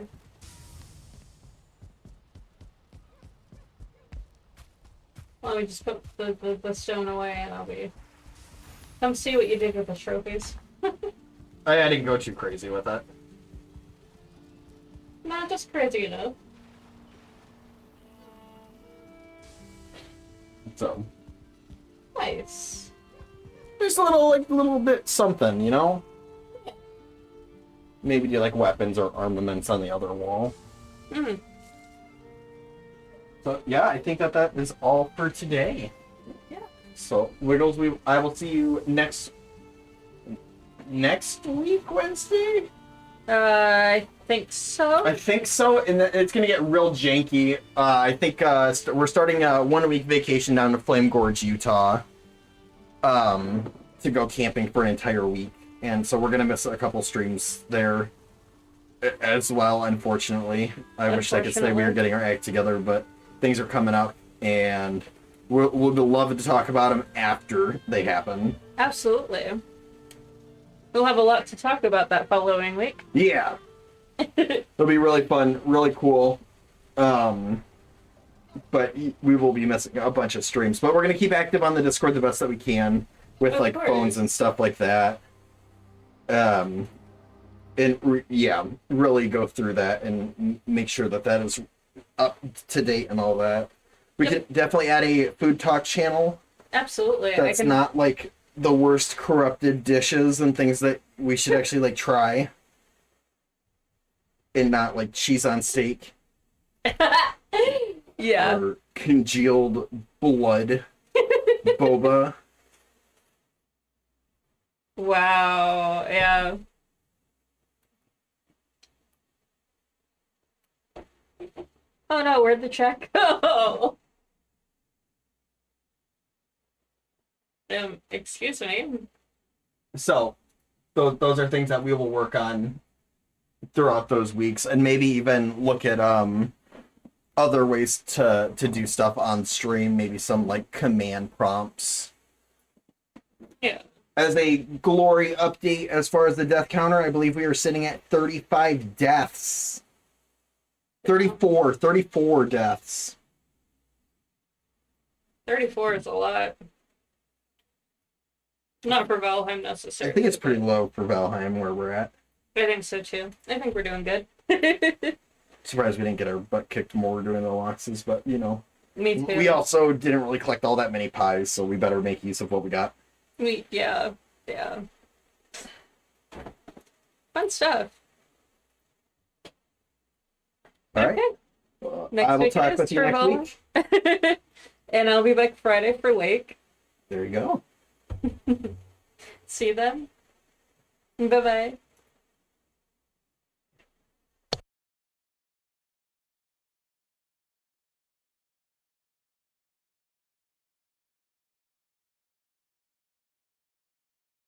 Let me just put the stone away and I'll be... Come see what you did with the trophies. I didn't go too crazy with it. Not just crazy enough. So Nice. just a little bit something, you know? Maybe do like weapons or armaments on the other wall. Hmm. So yeah, I think that is all for today. Yeah. So Wiggles, I will see you next week, Wednesday? I think so. I think so, and it's gonna get real janky. I think we're starting a 1-week vacation down to Flame Gorge, Utah, to go camping for an entire week, and so we're gonna miss a couple streams there as well. Unfortunately, I wish I could say we were getting our act together, but things are coming up, and we'll love to talk about them after they happen. Absolutely. We'll have a lot to talk about that following week. Yeah. It'll be really fun, really cool. But we will be missing a bunch of streams. But we're going to keep active on the Discord the best that we can with Of like course. phones and stuff like that. Really go through that and make sure that that is up to date and all that. We Yep. can definitely add a food talk channel Absolutely. that's not like the worst corrupted dishes and things that we should actually like try. And not like cheese on steak Yeah. or congealed blood boba. Wow. Yeah. Oh no, where'd the check go? Excuse me. So, those are things that we will work on throughout those weeks, and maybe even look at other ways to do stuff on stream. Maybe some like command prompts. Yeah. As a glory update, as far as the death counter, I believe we are sitting at 35 deaths. 34 deaths. 34 is a lot. Not for Valheim I necessarily. think it's pretty low for Valheim where we're at. I think so too. I think we're doing good. Surprised we didn't get our butt kicked more doing the losses, but you know. Me too. We also didn't really collect all that many pies, so we better make use of what we got. Yeah. Fun stuff. All right. Next I will week talk is with you next Valheim. week. And I'll be back Friday for Lake. There you go. See you then. Bye-bye.